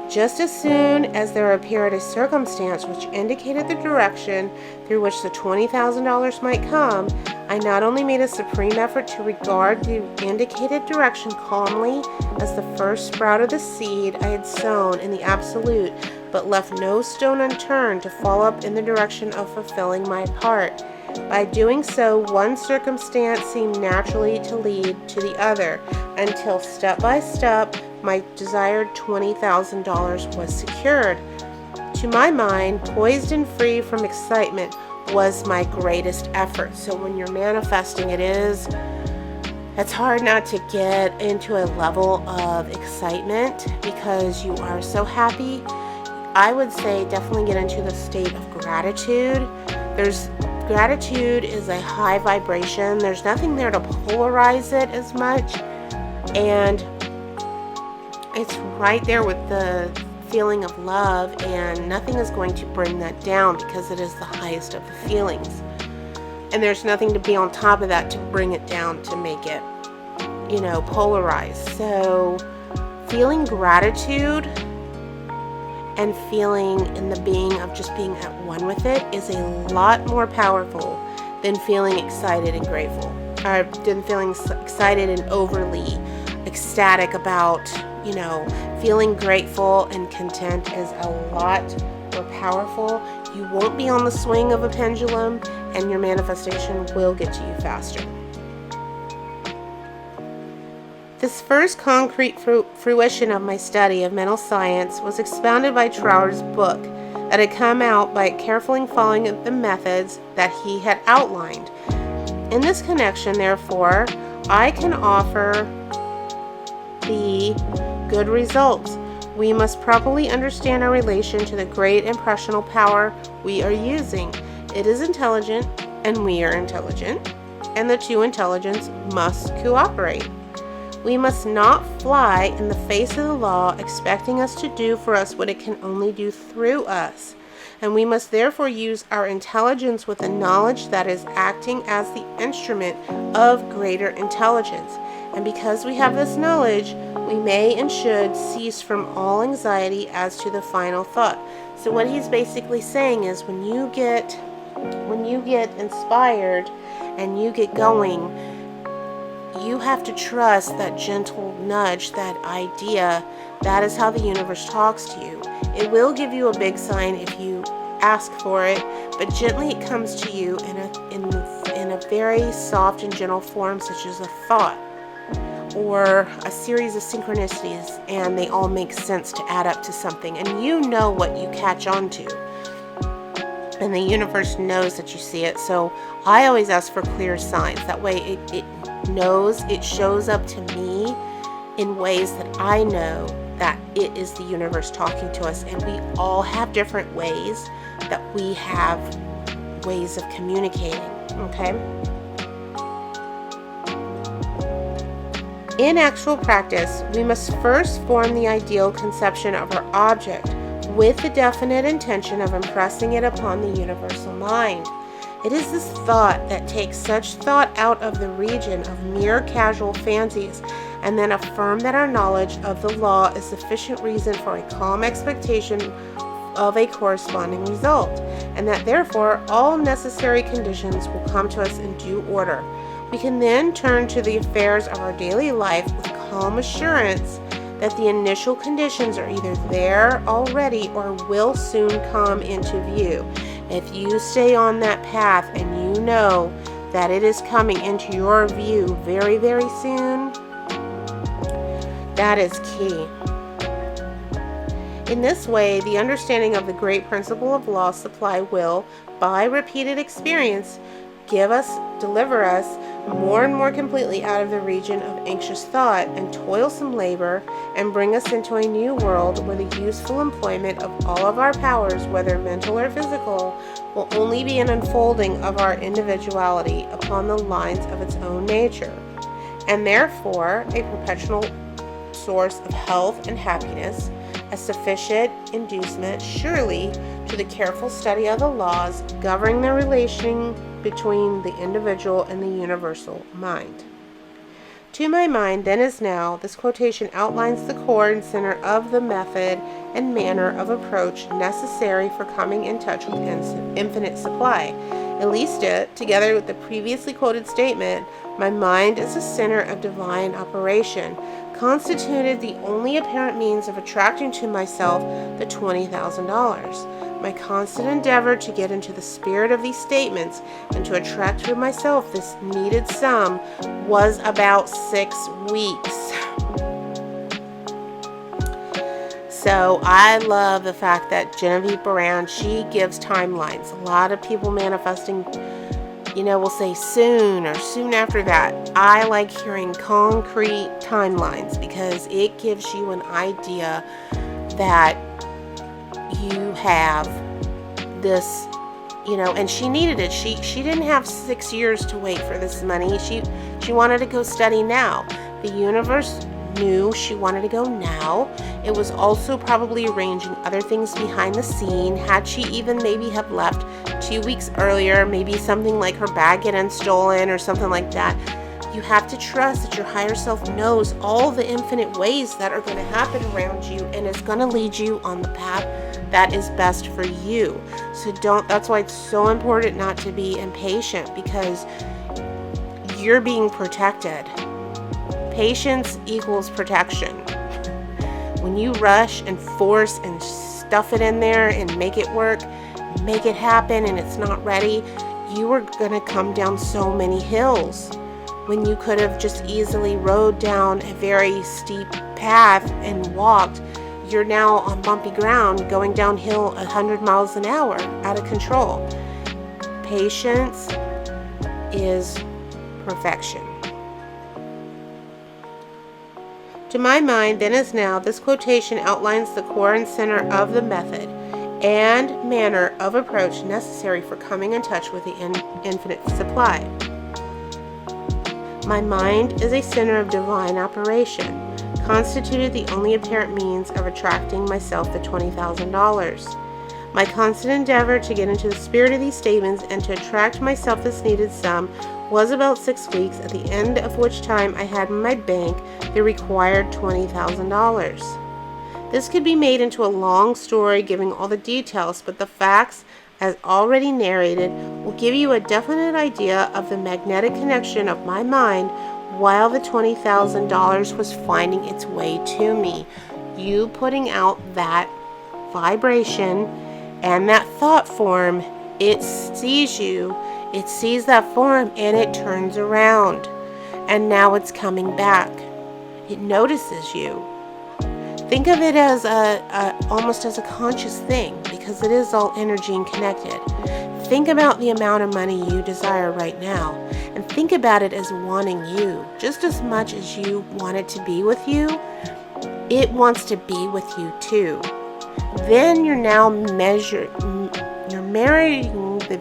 Just as soon as there appeared a circumstance which indicated the direction through which the $20,000 might come, I not only made a supreme effort to regard the indicated direction calmly as the first sprout of the seed I had sown in the absolute, but left no stone unturned to fall up in the direction of fulfilling my part. By doing so, one circumstance seemed naturally to lead to the other, until step by step, my desired $20,000 was secured. To my mind, poised and free from excitement was my greatest effort. So when you're manifesting, it's hard not to get into a level of excitement because you are so happy. I would say definitely get into the state of gratitude. Gratitude is a high vibration. There's nothing there to polarize it as much. And it's right there with the feeling of love, and nothing is going to bring that down because it is the highest of the feelings. And there's nothing to be on top of that to bring it down to make it, polarized. So feeling gratitude and feeling in the being of just being at one with it is a lot more powerful than feeling excited and grateful. Than feeling excited and overly ecstatic about, feeling grateful and content is a lot more powerful. You won't be on the swing of a pendulum, and your manifestation will get to you faster. This first concrete fruition of my study of mental science was expounded by Troward's book that had come out by carefully following the methods that he had outlined. In this connection, therefore, I can offer the good results. We must properly understand our relation to the great impressional power we are using. It is intelligent, and we are intelligent, and the two intelligence must cooperate. We must not fly in the face of the law, expecting us to do for us what it can only do through us. And we must therefore use our intelligence with a knowledge that is acting as the instrument of greater intelligence. And because we have this knowledge, we may and should cease from all anxiety as to the final thought. So what he's basically saying is when you get inspired and you get going, you have to trust that gentle nudge, that idea. That is how the universe talks to you. It will give you a big sign if you ask for it, but gently it comes to you in a very soft and gentle form, such as a thought or a series of synchronicities, and they all make sense to add up to something, and you know what you catch on to, and the universe knows that you see it. So I always ask for clear signs. That way it knows, it shows up to me in ways that I know that it is the universe talking to us. And we all have different ways that we have ways of communicating, okay? In actual practice, we must first form the ideal conception of our object with the definite intention of impressing it upon the universal mind. It is this thought that takes such thought out of the region of mere casual fancies, and then affirm that our knowledge of the law is sufficient reason for a calm expectation of a corresponding result, and that therefore all necessary conditions will come to us in due order. We can then turn to the affairs of our daily life with calm assurance that the initial conditions are either there already or will soon come into view. If you stay on that path and you know that it is coming into your view very, very soon, that is key. In this way, the understanding of the great principle of law supply will, by repeated experience, deliver us more and more completely out of the region of anxious thought and toilsome labor, and bring us into a new world where the useful employment of all of our powers, whether mental or physical, will only be an unfolding of our individuality upon the lines of its own nature, and therefore a perpetual source of health and happiness, a sufficient inducement surely to the careful study of the laws governing the relation between the individual and the universal mind. To my mind, then as now, this quotation outlines the core and center of the method and manner of approach necessary for coming in touch with infinite supply. Released it, together with the previously quoted statement, "My mind is a center of divine operation," constituted the only apparent means of attracting to myself the $20,000. My constant endeavor to get into the spirit of these statements and to attract to myself this needed sum was about 6 weeks. So I love the fact that Genevieve Behrand, she gives timelines. A lot of people manifesting, will say soon or soon after that. I like hearing concrete timelines because it gives you an idea that you have this, and she needed it. She didn't have 6 years to wait for this money. She wanted to go study now. The universe knew she wanted to go now. It was also probably arranging other things behind the scene. Had she even maybe have left 2 weeks earlier, maybe something like her bag getting stolen or something like that, you have to trust that your higher self knows all the infinite ways that are going to happen around you and is going to lead you on the path that is best for you. So that's why it's so important not to be impatient, because you're being protected. Patience equals protection. When you rush and force and stuff it in there and make it work, make it happen, and it's not ready, you are going to come down so many hills when you could have just easily rode down a very steep path and walked. You're now on bumpy ground going downhill 100 miles an hour, out of control. Patience is perfection. To my mind, then as now, this quotation outlines the core and center of the method and manner of approach necessary for coming in touch with the infinite supply. My mind is a center of divine operation, constituted the only apparent means of attracting myself the $20,000. My constant endeavor to get into the spirit of these statements and to attract myself this needed sum was about 6 weeks, at the end of which time I had in my bank the required $20,000. This could be made into a long story giving all the details, but the facts, as already narrated, will give you a definite idea of the magnetic connection of my mind while the $20,000 was finding its way to me. You putting out that vibration and that thought form, it sees you, it sees that form, and it turns around. And now it's coming back. It notices you. Think of it as almost as a conscious thing, because it is all energy and connected. Think about the amount of money you desire right now, and think about it as wanting you. Just as much as you want it to be with you, it wants to be with you too. Then you're now marrying the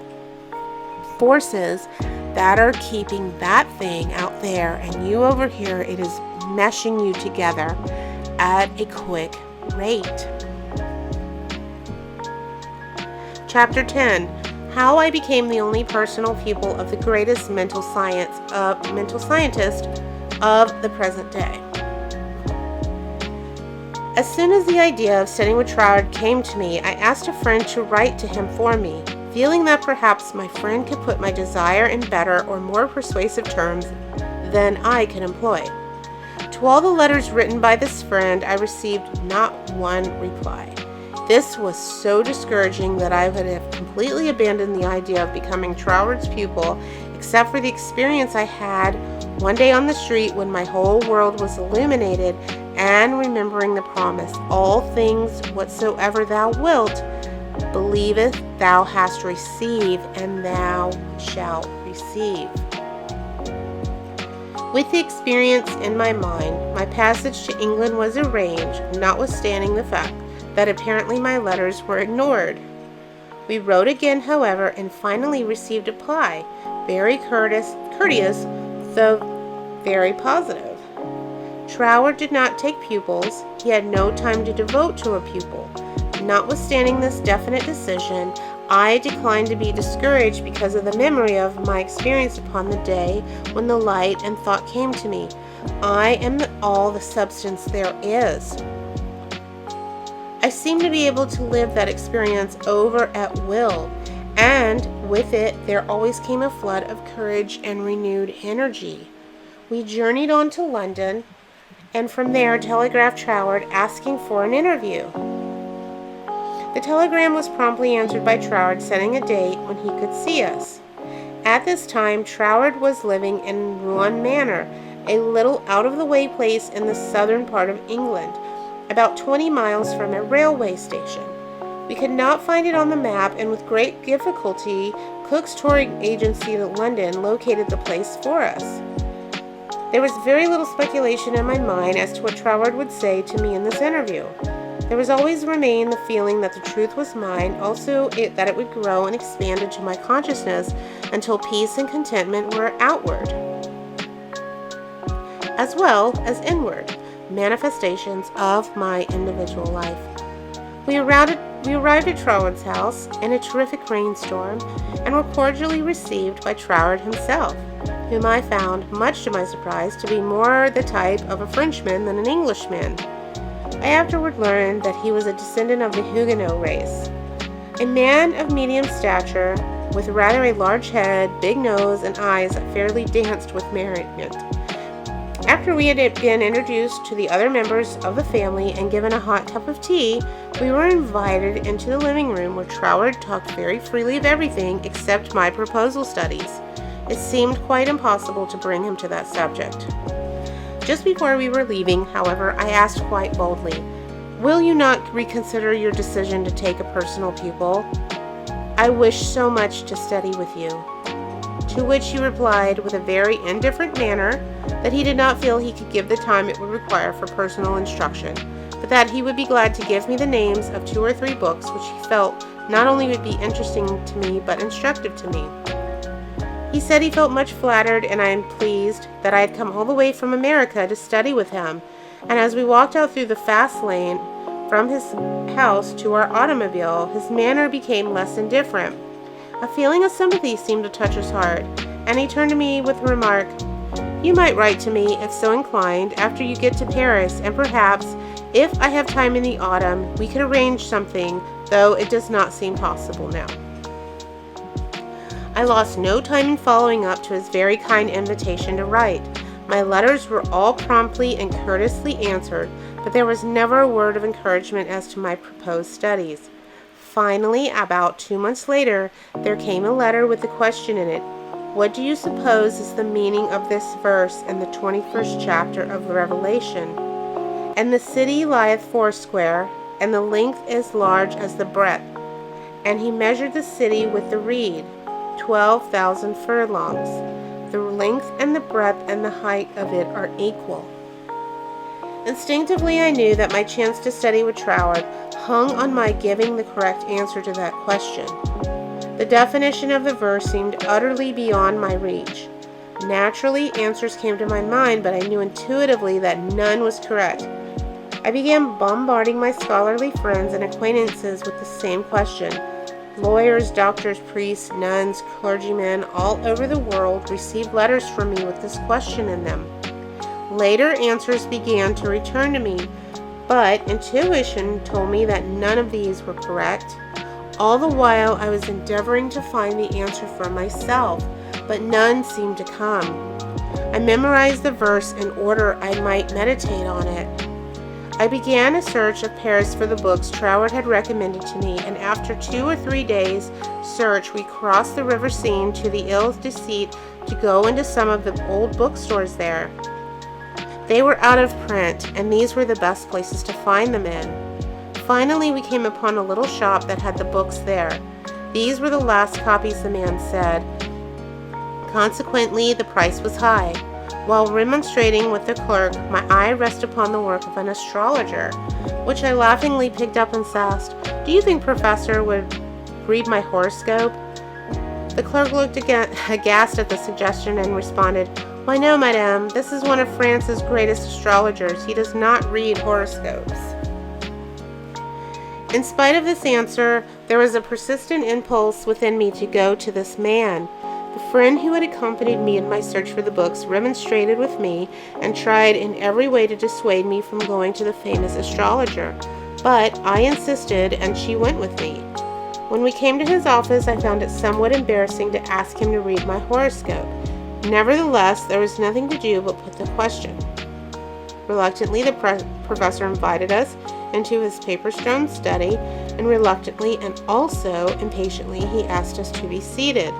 forces that are keeping that thing out there and you over here. It is meshing you together at a quick rate. Chapter 10. How I became the only personal pupil of the greatest mental scientist of the present day. As soon as the idea of studying with Troward came to me, I asked a friend to write to him for me, feeling that perhaps my friend could put my desire in better or more persuasive terms than I could employ. To all the letters written by this friend, I received not one reply. This was so discouraging that I would have completely abandoned the idea of becoming Troward's pupil, except for the experience I had one day on the street when my whole world was illuminated, and remembering the promise, all things whatsoever thou wilt, believeth thou hast received, and thou shalt receive. With the experience in my mind, my passage to England was arranged, notwithstanding the fact that apparently my letters were ignored. We wrote again, however, and finally received a reply, very courteous, though very positive. Troward did not take pupils. He had no time to devote to a pupil. Notwithstanding this definite decision, I declined to be discouraged because of the memory of my experience upon the day when the light and thought came to me. I am all the substance there is. I seem to be able to live that experience over at will, and with it, there always came a flood of courage and renewed energy. We journeyed on to London, and from there telegraphed Troward asking for an interview. The telegram was promptly answered by Troward setting a date when he could see us. At this time, Troward was living in Rouen Manor, a little out-of-the-way place in the southern part of England, about 20 miles from a railway station. We could not find it on the map, and with great difficulty, Cook's touring agency in London located the place for us. There was very little speculation in my mind as to what Troward would say to me in this interview. There was always remained the feeling that the truth was mine, also that it would grow and expand into my consciousness until peace and contentment were outward, as well as inward, manifestations of my individual life. We arrived at Troward's house in a terrific rainstorm and were cordially received by Troward himself, whom I found, much to my surprise, to be more the type of a Frenchman than an Englishman. I afterward learned that he was a descendant of the Huguenot race. A man of medium stature, with rather a large head, big nose, and eyes that fairly danced with merriment. After we had been introduced to the other members of the family and given a hot cup of tea, we were invited into the living room where Troward talked very freely of everything except my proposal studies. It seemed quite impossible to bring him to that subject. Just before we were leaving, however, I asked quite boldly, "Will you not reconsider your decision to take a personal pupil? I wish so much to study with you." To which he replied with a very indifferent manner that he did not feel he could give the time it would require for personal instruction, but that he would be glad to give me the names of 2 or 3 books which he felt not only would be interesting to me but instructive to me. He said he felt much flattered, and I am pleased that I had come all the way from America to study with him, and as we walked out through the fast lane from his house to our automobile, his manner became less indifferent. A feeling of sympathy seemed to touch his heart, and he turned to me with the remark, "You might write to me, if so inclined, after you get to Paris, and perhaps, if I have time in the autumn, we could arrange something, though it does not seem possible now." I lost no time in following up to his very kind invitation to write. My letters were all promptly and courteously answered, but there was never a word of encouragement as to my proposed studies. Finally, about 2 months later, there came a letter with the question in it, "What do you suppose is the meaning of this verse in the 21st chapter of Revelation? And the city lieth foursquare, and the length is large as the breadth. And he measured the city with the reed, 12,000 furlongs. The length and the breadth and the height of it are equal." Instinctively, I knew that my chance to study with Troward hung on my giving the correct answer to that question. The definition of the verse seemed utterly beyond my reach. Naturally, answers came to my mind, but I knew intuitively that none was correct. I began bombarding my scholarly friends and acquaintances with the same question. Lawyers, doctors, priests, nuns, clergymen all over the world received letters from me with this question in them. Later answers began to return to me, but intuition told me that none of these were correct. All the while I was endeavoring to find the answer for myself, but none seemed to come. I memorized the verse in order I might meditate on it. I began a search of Paris for the books Troward had recommended to me, and after 2 or 3 days' search, we crossed the river Seine to the Ile-de-Cite to go into some of the old bookstores there. They were out of print, and these were the best places to find them in. Finally, we came upon a little shop that had the books there. These were the last copies, the man said. Consequently, the price was high. While remonstrating with the clerk, my eye rested upon the work of an astrologer, which I laughingly picked up and asked, "Do you think Professor would read my horoscope?" The clerk looked aghast at the suggestion and responded, "Why no, madame, this is one of France's greatest astrologers. He does not read horoscopes." In spite of this answer, there was a persistent impulse within me to go to this man. The friend who had accompanied me in my search for the books remonstrated with me and tried in every way to dissuade me from going to the famous astrologer, but I insisted and she went with me. When we came to his office, I found it somewhat embarrassing to ask him to read my horoscope. Nevertheless, there was nothing to do but put the question. Reluctantly, the professor invited us into his paper-strewn study, and reluctantly and also impatiently he asked us to be seated.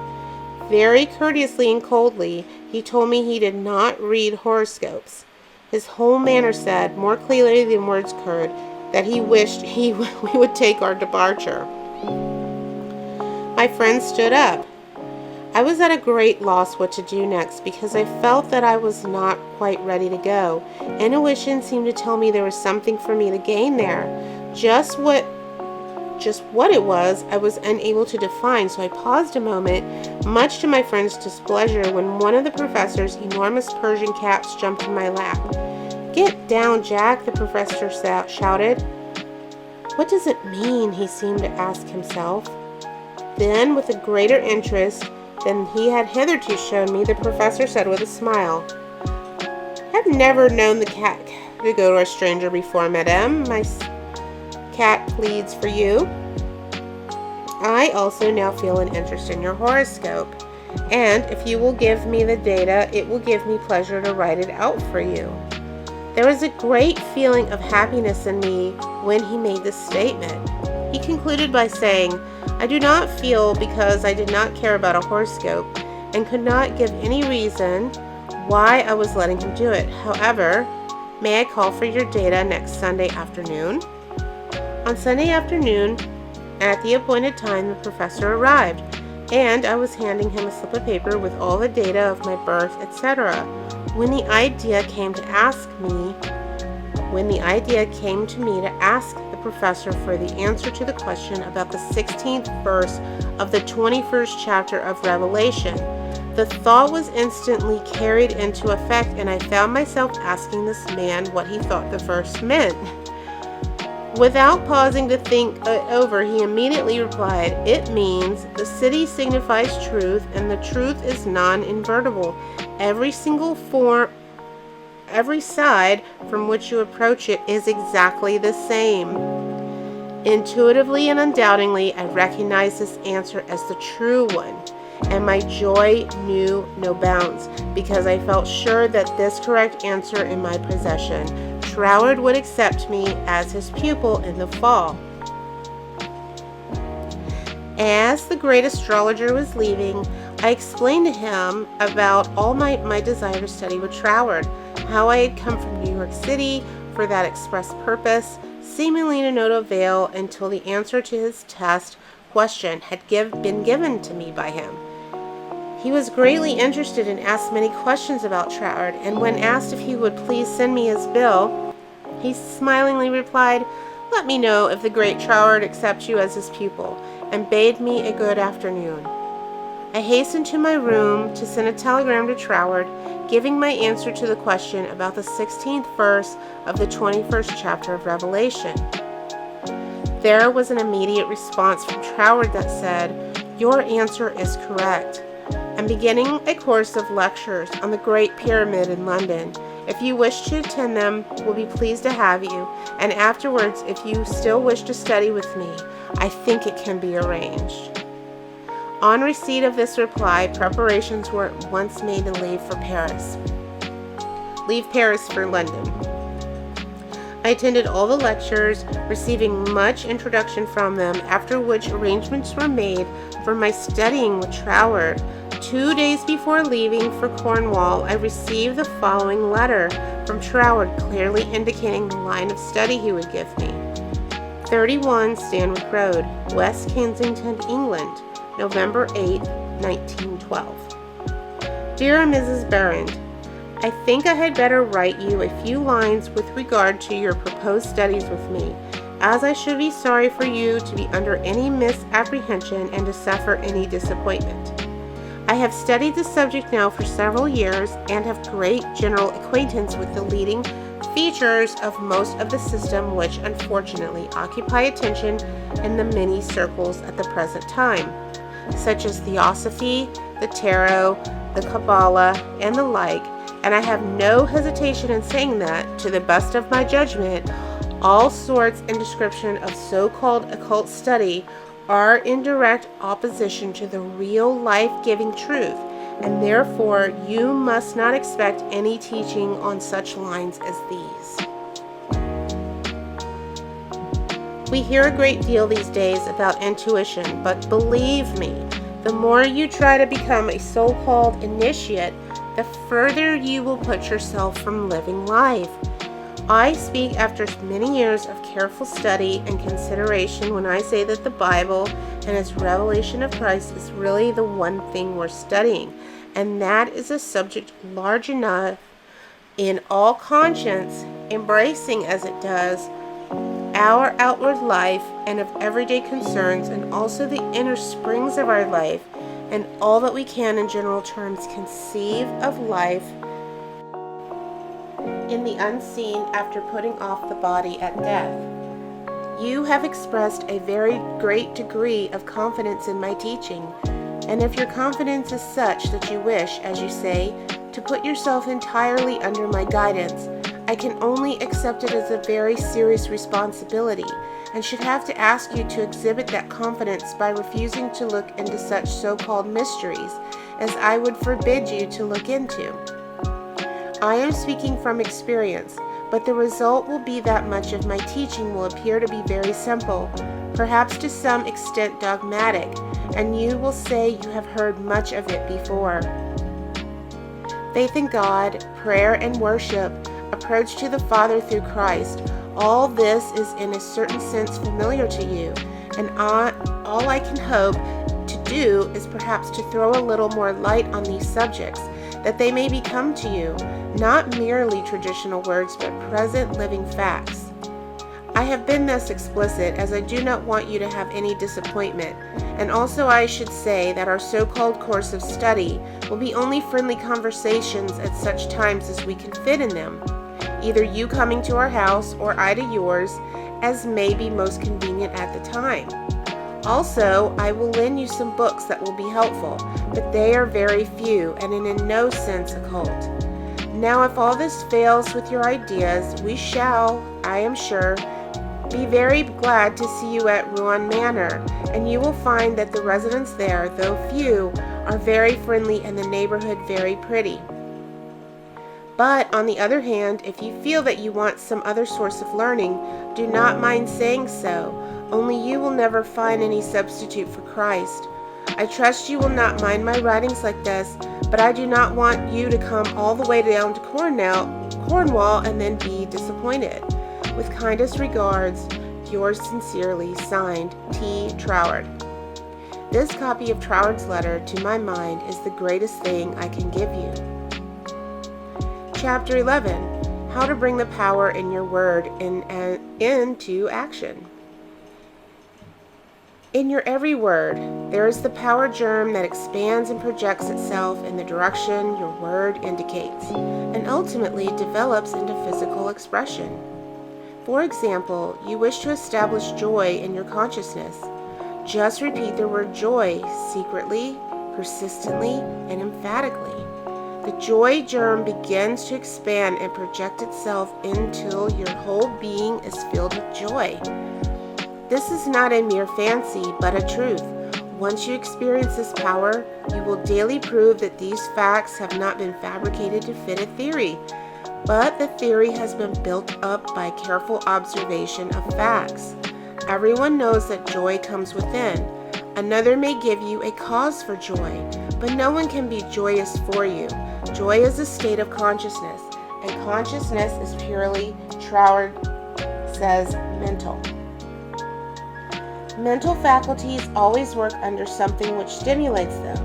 Very courteously and coldly, he told me he did not read horoscopes. His whole manner said, more clearly than words could, that he wished we would take our departure. My friend stood up. I was at a great loss what to do next because I felt that I was not quite ready to go. Intuition seemed to tell me there was something for me to gain there. Just what it was, I was unable to define, so I paused a moment, much to my friend's displeasure, when one of the professor's enormous Persian cats jumped in my lap. "Get down, Jack," the professor shouted. "What does it mean?" he seemed to ask himself. Then, with a greater interest than he had hitherto shown me, the professor said with a smile, "I've never known the cat to go to a stranger before, madame. My cat pleads for you. I also now feel an interest in your horoscope, and if you will give me the data, it will give me pleasure to write it out for you." There was a great feeling of happiness in me when he made this statement. He concluded by saying, "I do not feel because I did not care about a horoscope and could not give any reason why I was letting him do it. However, may I call for your data next Sunday afternoon?" On Sunday afternoon, at the appointed time, the professor arrived, and I was handing him a slip of paper with all the data of my birth, etc. When the idea came to me to ask the professor for the answer to the question about the 16th verse of the 21st chapter of Revelation, the thought was instantly carried into effect, and I found myself asking this man what he thought the verse meant. Without pausing to think it over, he immediately replied, "It means the city signifies truth, and the truth is non-invertible. Every side from which you approach it is exactly the same." Intuitively and undoubtingly, I recognized this answer as the true one, and my joy knew no bounds, because I felt sure that this correct answer in my possession, Troward would accept me as his pupil in the fall. As the great astrologer was leaving, I explained to him about all my desire to study with Troward, how I had come from New York City for that express purpose, seemingly to no avail until the answer to his test question had been given to me by him. He was greatly interested and asked many questions about Troward, and when asked if he would please send me his bill, he smilingly replied, "Let me know if the great Troward accepts you as his pupil," and bade me a good afternoon. I hastened to my room to send a telegram to Troward, giving my answer to the question about the 16th verse of the 21st chapter of Revelation. There was an immediate response from Troward that said, "Your answer is correct. I'm beginning a course of lectures on the Great Pyramid in London. If you wish to attend them, we'll be pleased to have you, and afterwards, if you still wish to study with me, I think it can be arranged." On receipt of this reply, preparations were at once made to leave Paris for London. I attended all the lectures, receiving much introduction from them, after which arrangements were made for my studying with Troward. 2 days before leaving for Cornwall, I received the following letter from Troward, clearly indicating the line of study he would give me. 31 Stanwick Road, West Kensington, England, November 8, 1912. Dear Mrs. Behrand, I think I had better write you a few lines with regard to your proposed studies with me, as I should be sorry for you to be under any misapprehension and to suffer any disappointment. I have studied the subject now for several years and have great general acquaintance with the leading features of most of the system which unfortunately occupy attention in the many circles at the present time, such as Theosophy, the Tarot, the Kabbalah, and the like, and I have no hesitation in saying that, to the best of my judgment, all sorts and description of so-called occult study are in direct opposition to the real life-giving truth, and therefore you must not expect any teaching on such lines as these. We hear a great deal these days about intuition, but believe me, the more you try to become a so-called initiate, the further you will put yourself from living life. I speak after many years of careful study and consideration when I say that the Bible and its revelation of Christ is really the one thing we're studying, and that is a subject large enough in all conscience, embracing as it does our outward life and of everyday concerns, and also the inner springs of our life, and all that we can in general terms conceive of life in the unseen after putting off the body at death. You have expressed a very great degree of confidence in my teaching, and if your confidence is such that you wish, as you say, to put yourself entirely under my guidance, I can only accept it as a very serious responsibility, and should have to ask you to exhibit that confidence by refusing to look into such so-called mysteries as I would forbid you to look into. I am speaking from experience, but the result will be that much of my teaching will appear to be very simple, perhaps to some extent dogmatic, and you will say you have heard much of it before. Faith in God, prayer and worship, approach to the Father through Christ, all this is in a certain sense familiar to you, and all I can hope to do is perhaps to throw a little more light on these subjects, that they may become to you not merely traditional words, but present living facts. I have been thus explicit as I do not want you to have any disappointment, and also I should say that our so-called course of study will be only friendly conversations at such times as we can fit in them, either you coming to our house or I to yours, as may be most convenient at the time. Also, I will lend you some books that will be helpful, but they are very few and in no sense occult. Now, if all this fails with your ideas, we shall, I am sure, be very glad to see you at Rouen Manor, and you will find that the residents there, though few, are very friendly and the neighborhood very pretty. But, on the other hand, if you feel that you want some other source of learning, do not mind saying so, only you will never find any substitute for Christ. I trust you will not mind my writings like this, but I do not want you to come all the way down to Cornwall and then be disappointed. With kindest regards, yours sincerely, signed, T. Troward. This copy of Troward's letter, to my mind, is the greatest thing I can give you. Chapter 11. How to bring the power in your word into action. In your every word, there is the power germ that expands and projects itself in the direction your word indicates, and ultimately develops into physical expression. For example, you wish to establish joy in your consciousness. Just repeat the word joy secretly, persistently, and emphatically. The joy germ begins to expand and project itself until your whole being is filled with joy. This is not a mere fancy, but a truth. Once you experience this power, you will daily prove that these facts have not been fabricated to fit a theory, but the theory has been built up by careful observation of facts. Everyone knows that joy comes within. Another may give you a cause for joy, but no one can be joyous for you. Joy is a state of consciousness, and consciousness is purely, Troward says, mental. Mental faculties always work under something which stimulates them,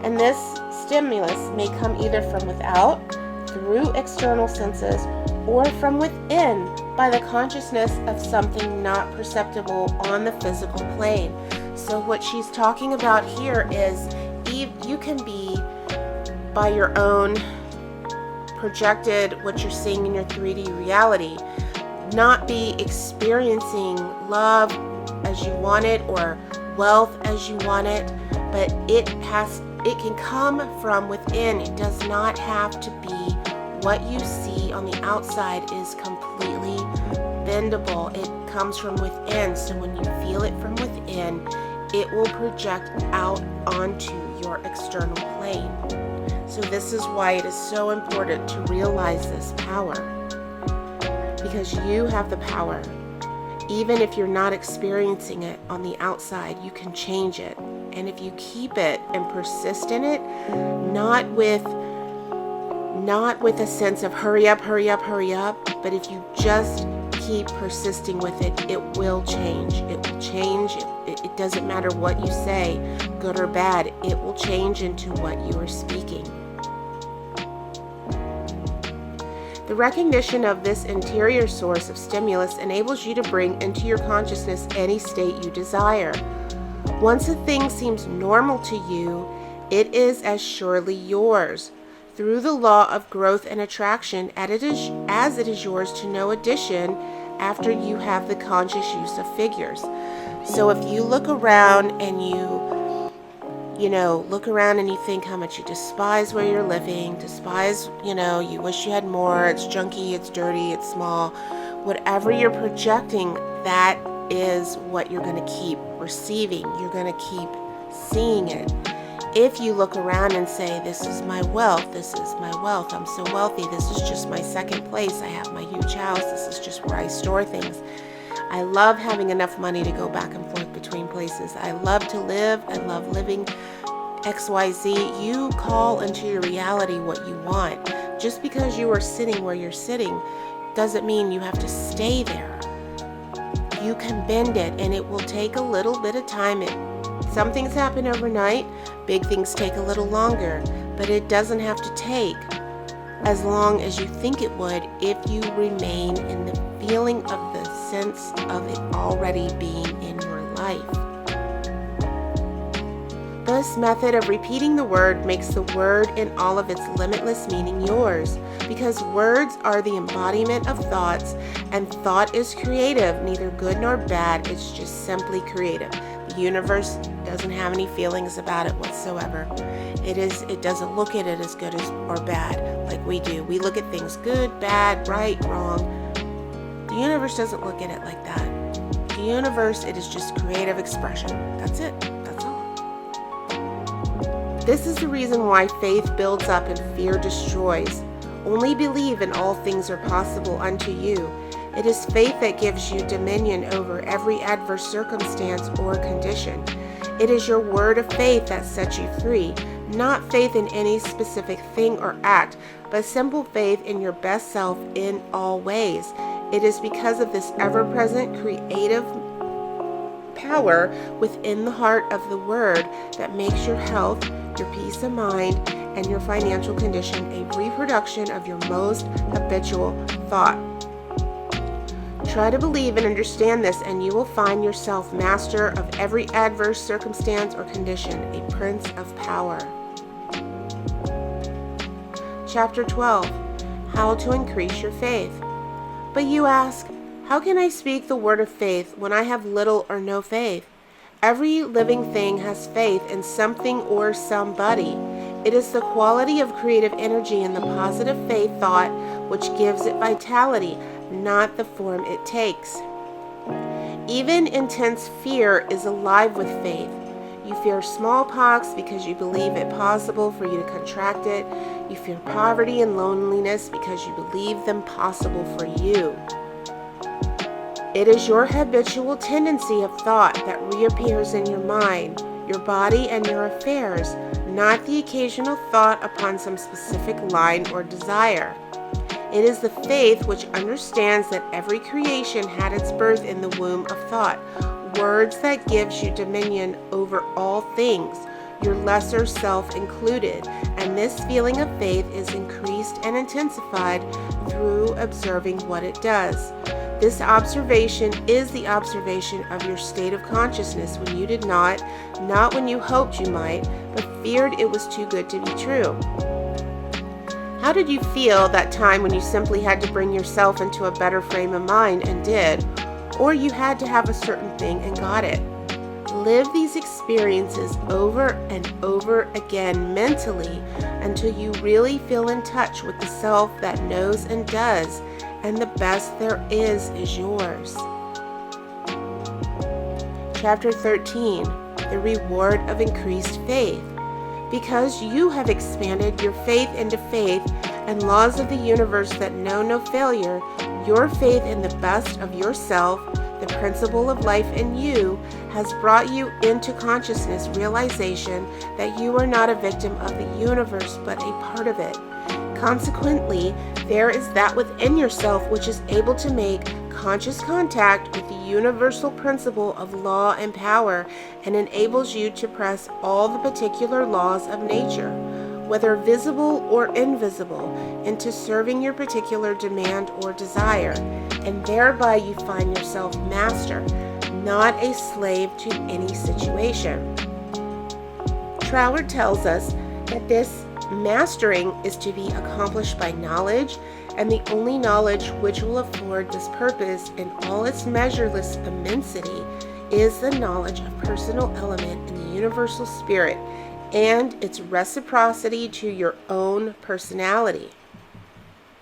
and this stimulus may come either from without, through external senses, or from within, by the consciousness of something not perceptible on the physical plane. So what she's talking about here is you can be, by your own projected, what you're seeing in your 3D reality, not be experiencing love as you want it or wealth as you want it, but it can come from within. It does not have to be what you see on the outside is completely bendable. It comes from within. So when you feel it from within, it will project out onto your external plane. So this is why it is so important to realize this power, because you have the power. Even if you're not experiencing it on the outside, you can change it. And if you keep it and persist in it, not with a sense of hurry up, but if you just keep persisting with it, it will change. It will change. It doesn't matter what you say, good or bad, it will change into what you are speaking. The recognition of this interior source of stimulus enables you to bring into your consciousness any state you desire. Once a thing seems normal to you, it is as surely yours. Through the law of growth and attraction, as it is yours to no addition after you have the conscious use of figures. So if you look around and you think how much you despise where you're living, you wish you had more, it's junky, it's dirty, it's small, whatever you're projecting, that is what you're going to keep receiving. You're going to keep seeing it. If you look around and say, this is my wealth, I'm so wealthy, this is just my second place, I have my huge house, this is just where I store things. I love having enough money to go back and forth between places. I love to live, I love living XYZ. You call into your reality what you want. Just because you are sitting where you're sitting doesn't mean you have to stay there. You can bend it, and it will take a little bit of time. Some things happen overnight, big things take a little longer, but it doesn't have to take as long as you think it would if you remain in the feeling of the sense of it already being in your life. This method of repeating the word makes the word in all of its limitless meaning yours, because words are the embodiment of thoughts, and thought is creative, neither good nor bad, it's just simply creative. The universe doesn't have any feelings about it whatsoever. It doesn't look at it as good or bad like we do. We look at things good, bad, right, wrong. The universe doesn't look at it like that. The universe, it is just creative expression. That's it. That's all. This is the reason why faith builds up and fear destroys. Only believe and all things are possible unto you. It is faith that gives you dominion over every adverse circumstance or condition. It is your word of faith that sets you free, not faith in any specific thing or act, but simple faith in your best self in all ways. It is because of this ever-present creative power within the heart of the word that makes your health, your peace of mind, and your financial condition a reproduction of your most habitual thought. Try to believe and understand this, and you will find yourself master of every adverse circumstance or condition, a prince of power. Chapter 12. How to increase your faith. But you ask, how can I speak the word of faith when I have little or no faith? Every living thing has faith in something or somebody. It is the quality of creative energy in the positive faith thought which gives it vitality, not the form it takes. Even intense fear is alive with faith. You fear smallpox because you believe it possible for you to contract it. You fear poverty and loneliness because you believe them possible for you. It is your habitual tendency of thought that reappears in your mind, your body, and your affairs, not the occasional thought upon some specific line or desire. It is the faith which understands that every creation had its birth in the womb of thought, words that gives you dominion over all things, your lesser self included, and this feeling of faith is increased and intensified through observing what it does. This observation is the observation of your state of consciousness when you did not when you hoped you might, but feared it was too good to be true. How did you feel that time when you simply had to bring yourself into a better frame of mind and did, or you had to have a certain thing and got it? Live these experiences over and over again mentally until you really feel in touch with the self that knows and does, and the best there is yours. Chapter 13. the reward of increased faith. Because you have expanded your faith into faith and laws of the universe that know no failure, your faith in the best of yourself, the principle of life in you, has brought you into consciousness realization that you are not a victim of the universe but a part of it. Consequently, there is that within yourself which is able to make conscious contact with the universal principle of law and power and enables you to press all the particular laws of nature, whether visible or invisible, into serving your particular demand or desire, and thereby you find yourself master, not a slave to any situation. Troward tells us that this mastering is to be accomplished by knowledge, and the only knowledge which will afford this purpose in all its measureless immensity is the knowledge of personal element in the universal spirit and its reciprocity to your own personality.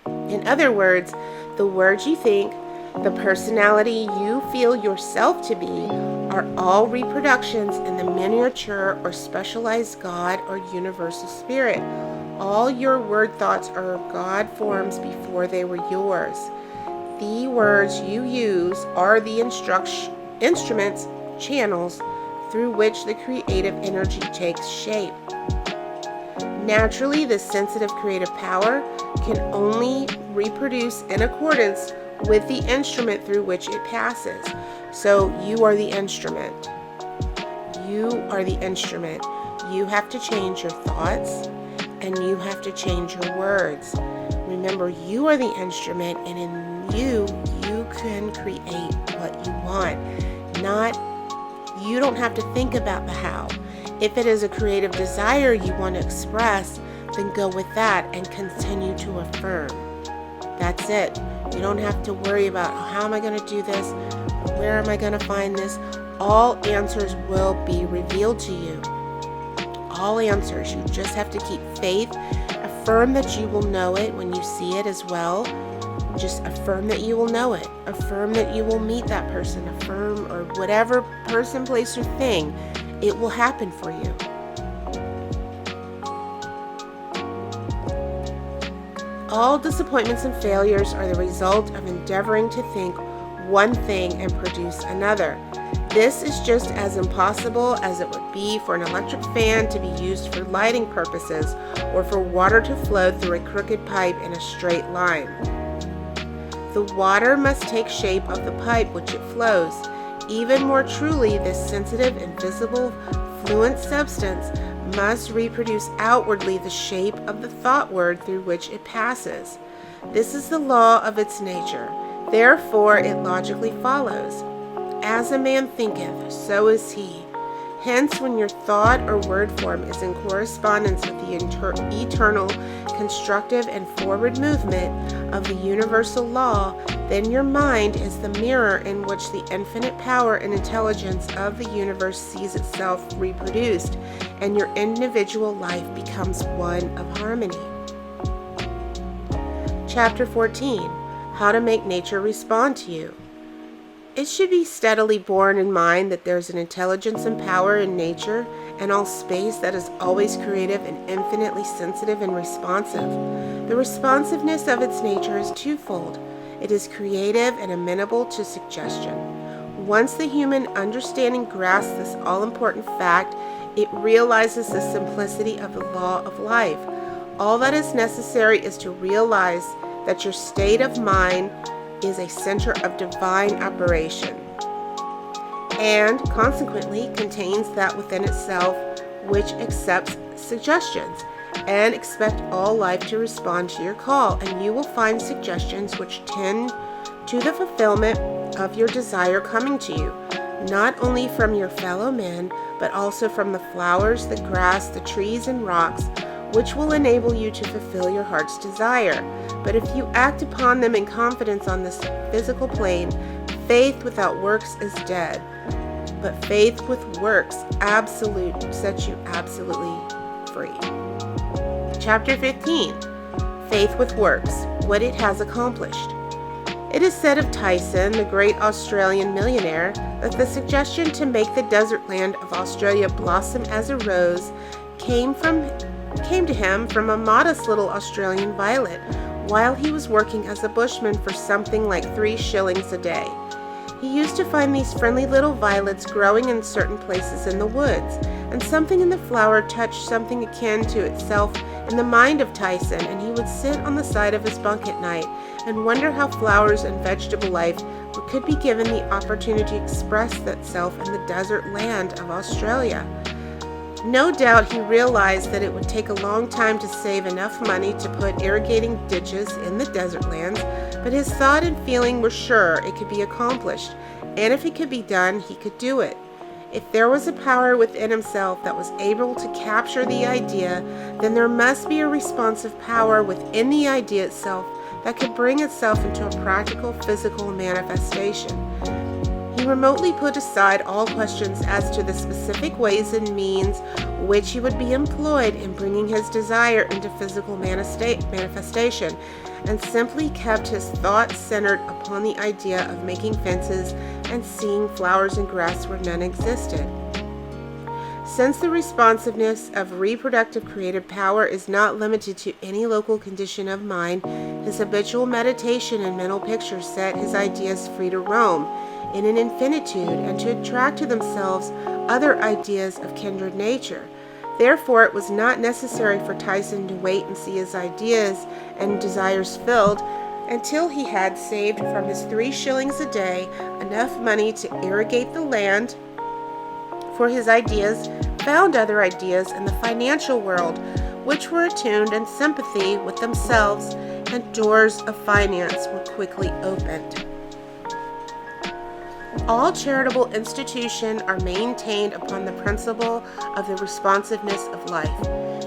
In other words, the words you think, the personality you feel yourself to be, are all reproductions in the miniature or specialized God or universal spirit. All your word thoughts are God forms before they were yours. The words you use are the instruments, channels, through which the creative energy takes shape. Naturally, the sensitive creative power can only reproduce in accordance with the instrument through which it passes. So you are the instrument. You are the instrument. You have to change your thoughts and you have to change your words. Remember, you are the instrument, and in you can create what you want. You don't have to think about the how. If it is a creative desire you want to express, then go with that and continue to affirm. That's it. You don't have to worry about how am I going to do this? Where am I going to find this? All answers will be revealed to you. All answers. You just have to keep faith. Affirm that you will know it when you see it as well. Just affirm that you will know it. Affirm that you will meet that person. Affirm, or whatever person, place, or thing, it will happen for you. All disappointments and failures are the result of endeavoring to think one thing and produce another. This is just as impossible as it would be for an electric fan to be used for lighting purposes or for water to flow through a crooked pipe in a straight line. The water must take shape of the pipe which it flows. Even more truly, this sensitive, invisible, fluent substance must reproduce outwardly the shape of the thought word through which it passes. This is the law of its nature. Therefore, it logically follows. As a man thinketh, so is he. Hence, when your thought or word form is in correspondence with the eternal, constructive, and forward movement of the universal law, then your mind is the mirror in which the infinite power and intelligence of the universe sees itself reproduced, and your individual life becomes one of harmony. Chapter 14. How to make nature respond to you. It should be steadily borne in mind that there is an intelligence and power in nature and all space that is always creative and infinitely sensitive and responsive. The responsiveness of its nature is twofold. It is creative and amenable to suggestion. Once the human understanding grasps this all-important fact, it realizes the simplicity of the law of life. All that is necessary is to realize that your state of mind is a center of divine operation, and consequently contains that within itself which accepts suggestions, and expect all life to respond to your call, and you will find suggestions which tend to the fulfillment of your desire coming to you, not only from your fellow men, but also from the flowers, the grass, the trees, and rocks, which will enable you to fulfill your heart's desire. But if you act upon them in confidence on this physical plane, faith without works is dead. But faith with works sets you absolutely free. Chapter 15. Faith with works, what it has accomplished. It is said of Tyson, the great Australian millionaire, that the suggestion to make the desert land of Australia blossom as a rose came to him from a modest little Australian violet while he was working as a bushman for something like 3 shillings a day. He used to find these friendly little violets growing in certain places in the woods, and something in the flower touched something akin to itself in the mind of Tyson, and he would sit on the side of his bunk at night and wonder how flowers and vegetable life could be given the opportunity to express itself in the desert land of Australia. No doubt he realized that it would take a long time to save enough money to put irrigating ditches in the desert lands, but his thought and feeling were sure it could be accomplished, and if it could be done, he could do it. If there was a power within himself that was able to capture the idea, then there must be a responsive power within the idea itself that could bring itself into a practical physical manifestation. He remotely put aside all questions as to the specific ways and means which he would be employed in bringing his desire into physical manifestation, and simply kept his thoughts centered upon the idea of making fences and seeing flowers and grass where none existed. Since the responsiveness of reproductive creative power is not limited to any local condition of mind, his habitual meditation and mental pictures set his ideas free to roam in an infinitude and to attract to themselves other ideas of kindred nature. Therefore, it was not necessary for Tyson to wait and see his ideas and desires filled until he had saved from his 3 shillings a day enough money to irrigate the land for his ideas, found other ideas in the financial world which were attuned in sympathy with themselves, and doors of finance were quickly opened. All charitable institutions are maintained upon the principle of the responsiveness of life.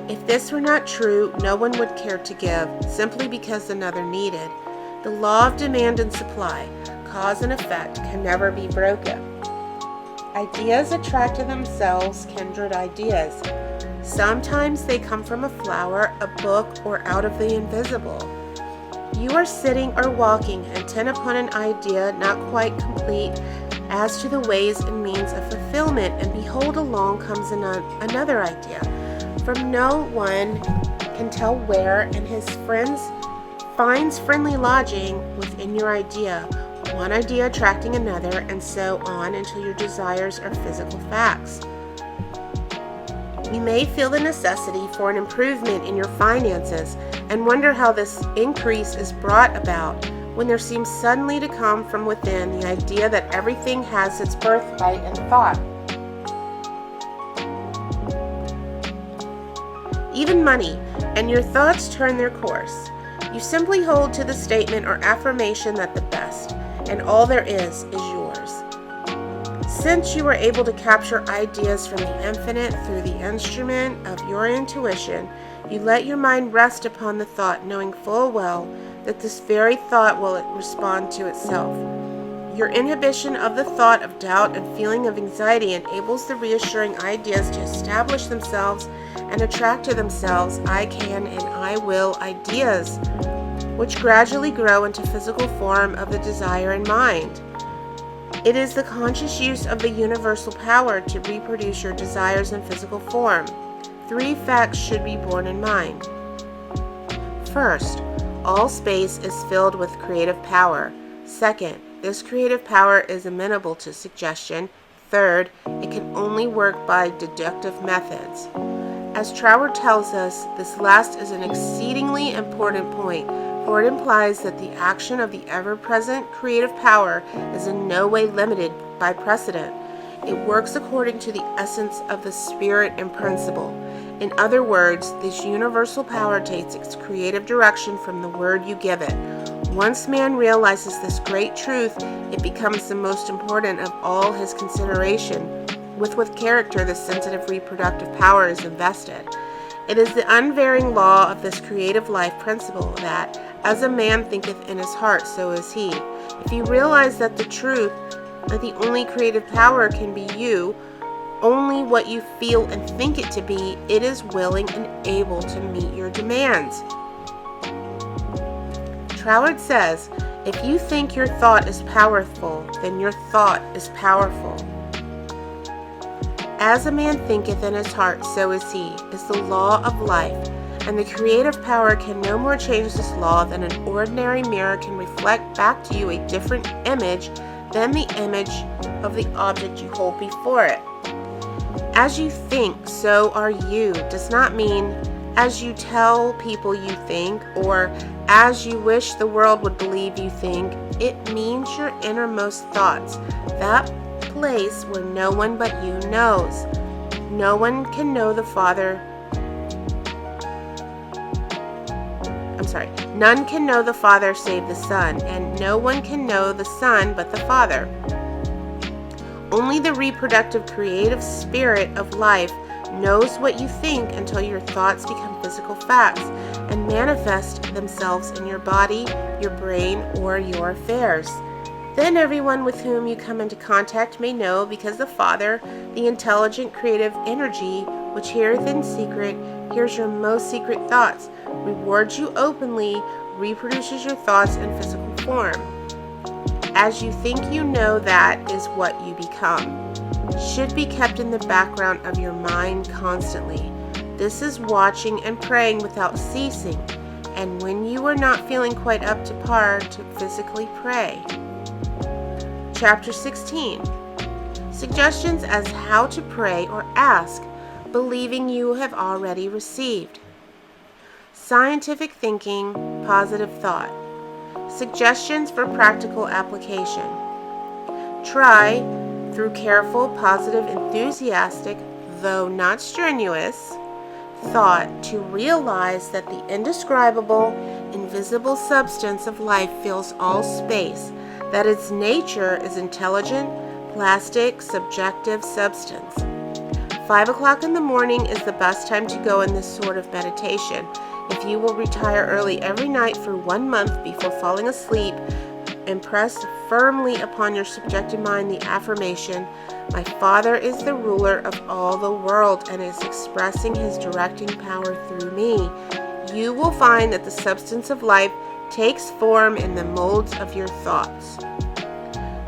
If this were not true, no one would care to give, simply because another needed. The law of demand and supply, cause and effect, can never be broken. Ideas attract to themselves kindred ideas. Sometimes they come from a flower, a book, or out of the invisible. You are sitting or walking, intent upon an idea not quite complete as to the ways and means of fulfillment, and behold, along comes another idea. From no one can tell where, and his friends finds friendly lodging within your idea, one idea attracting another, and so on until your desires are physical facts. You may feel the necessity for an improvement in your finances and wonder how this increase is brought about, when there seems suddenly to come from within the idea that everything has its birthright in thought. Even money, and your thoughts turn their course. You simply hold to the statement or affirmation that the best, and all there is yours. Since you are able to capture ideas from the infinite through the instrument of your intuition, you let your mind rest upon the thought, knowing full well that this very thought will respond to itself. Your inhibition of the thought of doubt and feeling of anxiety enables the reassuring ideas to establish themselves and attract to themselves I can and I will ideas, which gradually grow into physical form of the desire in mind. It is the conscious use of the universal power to reproduce your desires in physical form. 3 facts should be borne in mind. First, all space is filled with creative power. Second, this creative power is amenable to suggestion. Third, it can only work by deductive methods. As Troward tells us, this last is an exceedingly important point, for it implies that the action of the ever-present creative power is in no way limited by precedent. It works according to the essence of the spirit and principle. In other words, this universal power takes its creative direction from the word you give it. Once man realizes this great truth, it becomes the most important of all his consideration, with what character the sensitive reproductive power is invested. It is the unvarying law of this creative life principle that, as a man thinketh in his heart, so is he. If you realize that the truth, that the only creative power can be you, only what you feel and think it to be, it is willing and able to meet your demands. Troward says, If you think your thought is powerful, then your thought is powerful. As a man thinketh in his heart, so is he, is the law of life, and the creative power can no more change this law than an ordinary mirror can reflect back to you a different image than the image of the object you hold before it. As you think, so are you does not mean as you tell people you think, or as you wish the world would believe you think. It means your innermost thoughts, that place where no one but you knows. No one can know the Father. None can know the Father save the Son, and no one can know the Son but the Father. Only the reproductive creative spirit of life knows what you think until your thoughts become physical facts and manifest themselves in your body, your brain, or your affairs. Then everyone with whom you come into contact may know, because the Father, the intelligent creative energy, which heareth in secret, hears your most secret thoughts, rewards you openly, reproduces your thoughts in physical form. As you think, you know, that is what you become. Should be kept in the background of your mind constantly. This is watching and praying without ceasing, and when you are not feeling quite up to par, to physically pray. Chapter 16. Suggestions as how to pray or ask, believing you have already received. Scientific thinking, positive thought. Suggestions for practical application. Try, through careful, positive, enthusiastic, though not strenuous, thought to realize that the indescribable, invisible substance of life fills all space, that its nature is intelligent, plastic, subjective substance. 5 o'clock in the morning is the best time to go in this sort of meditation. If you will retire early every night for 1 month before falling asleep, impress firmly upon your subjective mind the affirmation, "My Father is the ruler of all the world and is expressing his directing power through me," you will find that the substance of life takes form in the molds of your thoughts.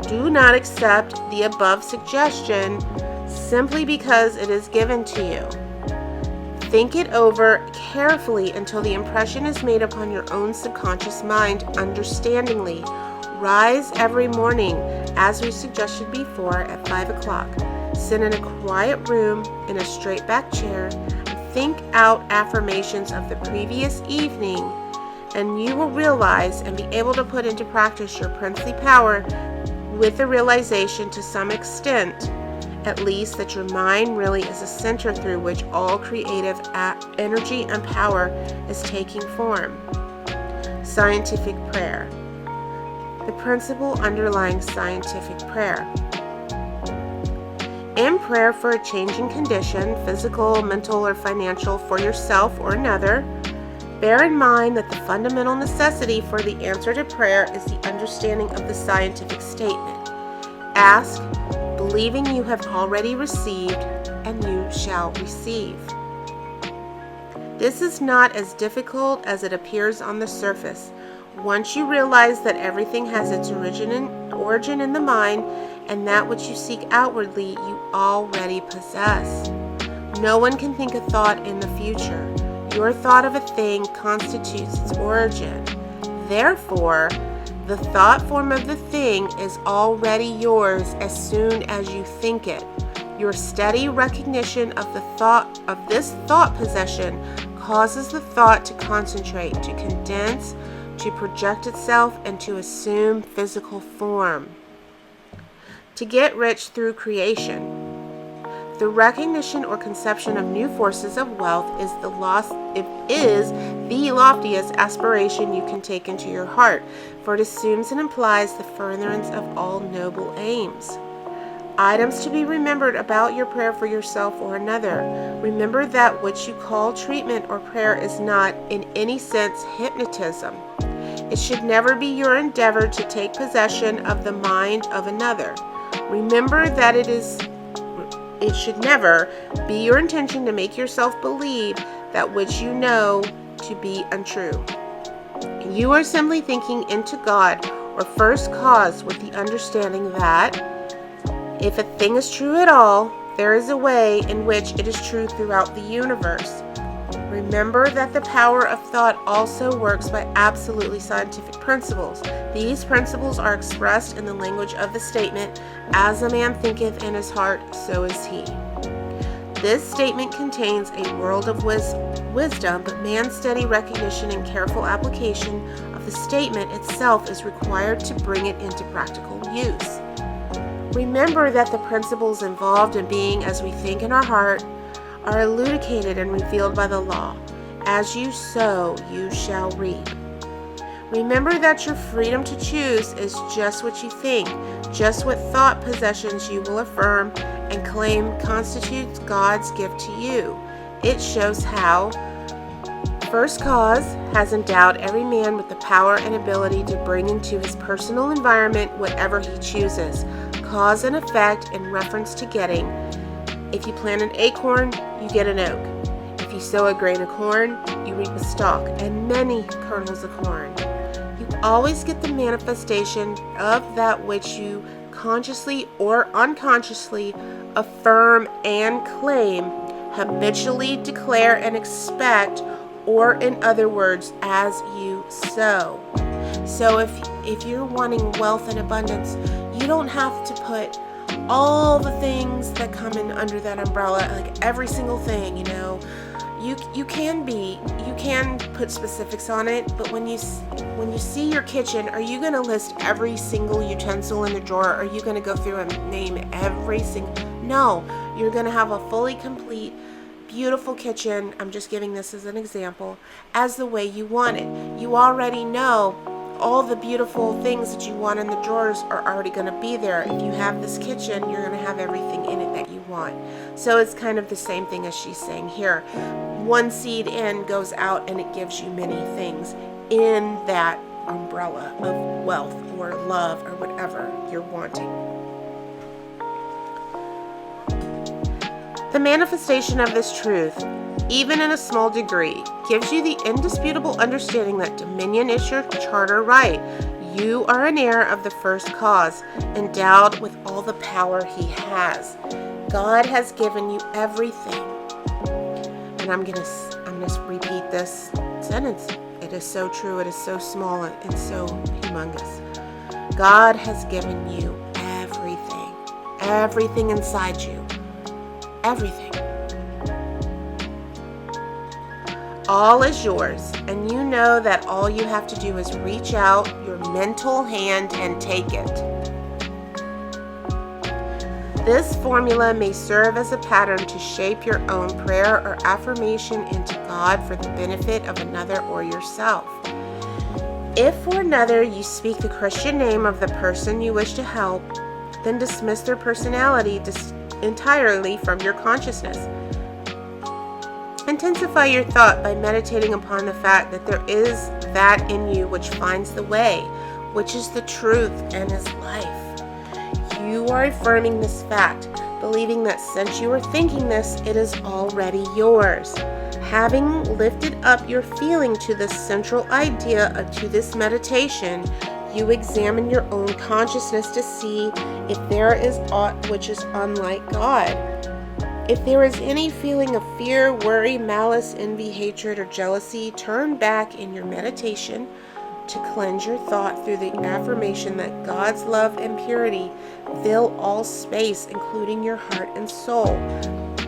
Do not accept the above suggestion simply because it is given to you. Think it over carefully until the impression is made upon your own subconscious mind understandingly. Rise every morning, as we suggested before, at 5 o'clock. Sit in a quiet room in a straight back chair and think out affirmations of the previous evening, and you will realize and be able to put into practice your princely power with the realization, to some extent at least, that your mind really is a center through which all creative energy and power is taking form. Scientific prayer. The principle underlying scientific prayer. In prayer for a changing condition, physical, mental, or financial, for yourself or another, bear in mind that the fundamental necessity for the answer to prayer is the understanding of the scientific statement. Ask, believing you have already received, and you shall receive. This is not as difficult as it appears on the surface. Once you realize that everything has its origin in the mind, and that which you seek outwardly you already possess. No one can think a thought in the future. Your thought of a thing constitutes its origin. Therefore, the thought form of the thing is already yours as soon as you think it. Your steady recognition of this thought possession causes the thought to concentrate, to condense, to project itself, and to assume physical form. To get rich through creation. The recognition or conception of new forces of wealth is the loftiest aspiration you can take into your heart, for it assumes and implies the furtherance of all noble aims. Items to be remembered about your prayer for yourself or another. Remember that what you call treatment or prayer is not, in any sense, hypnotism. It should never be your endeavor to take possession of the mind of another. Remember that it should never be your intention to make yourself believe that which you know to be untrue. You are simply thinking into God, or first cause with the understanding that if a thing is true at all, there is a way in which it is true throughout the universe. Remember that the power of thought also works by absolutely scientific principles. These principles are expressed in the language of the statement, "As a man thinketh in his heart, so is he." This statement contains a world of wisdom, but man's steady recognition and careful application of the statement itself is required to bring it into practical use. Remember that the principles involved in being as we think in our heart are elucidated and revealed by the law. As you sow, you shall reap. Remember that your freedom to choose is just what you think, just what thought possessions you will affirm and claim constitutes God's gift to you. It shows how First Cause has endowed every man with the power and ability to bring into his personal environment whatever he chooses. Cause and effect in reference to getting. If you plant an acorn, you get an oak. If you sow a grain of corn, you reap a stalk and many kernels of corn. You always get the manifestation of that which you consciously or unconsciously affirm and claim, habitually declare and expect, or in other words, as you sow. So if you're wanting wealth and abundance, you don't have to put all the things that come in under that umbrella, like every single thing, you can put specifics on it, but when you see your kitchen, are you going to list every single utensil in the drawer? Are you going to go through and name every single? No, you're going to have a fully complete, beautiful kitchen. I'm just giving this as an example, as the way you want it. You already know all the beautiful things that you want in the drawers are already going to be there. If you have this kitchen, you're going to have everything in it that you want. So it's kind of the same thing as she's saying here. One seed in goes out and it gives you many things in that umbrella of wealth or love or whatever you're wanting. The manifestation of this truth, even in a small degree, gives you the indisputable understanding that dominion is your charter right. You are an heir of the first cause, endowed with all the power he has. God has given you everything. And I'm gonna repeat this sentence. It is so true, it is so small and so humongous. God has given you everything. Everything inside you. Everything. All is yours, and you know that all you have to do is reach out your mental hand and take it. This formula may serve as a pattern to shape your own prayer or affirmation into God for the benefit of another or yourself. If for another you speak the Christian name of the person you wish to help, then dismiss their personality entirely from your consciousness. Intensify your thought by meditating upon the fact that there is that in you which finds the way, which is the truth and is life. You are affirming this fact, believing that since you are thinking this, it is already yours. Having lifted up your feeling to this central idea to this meditation, you examine your own consciousness to see if there is aught which is unlike God. If there is any feeling of fear, worry, malice, envy, hatred, or jealousy, turn back in your meditation to cleanse your thought through the affirmation that God's love and purity fill all space, including your heart and soul.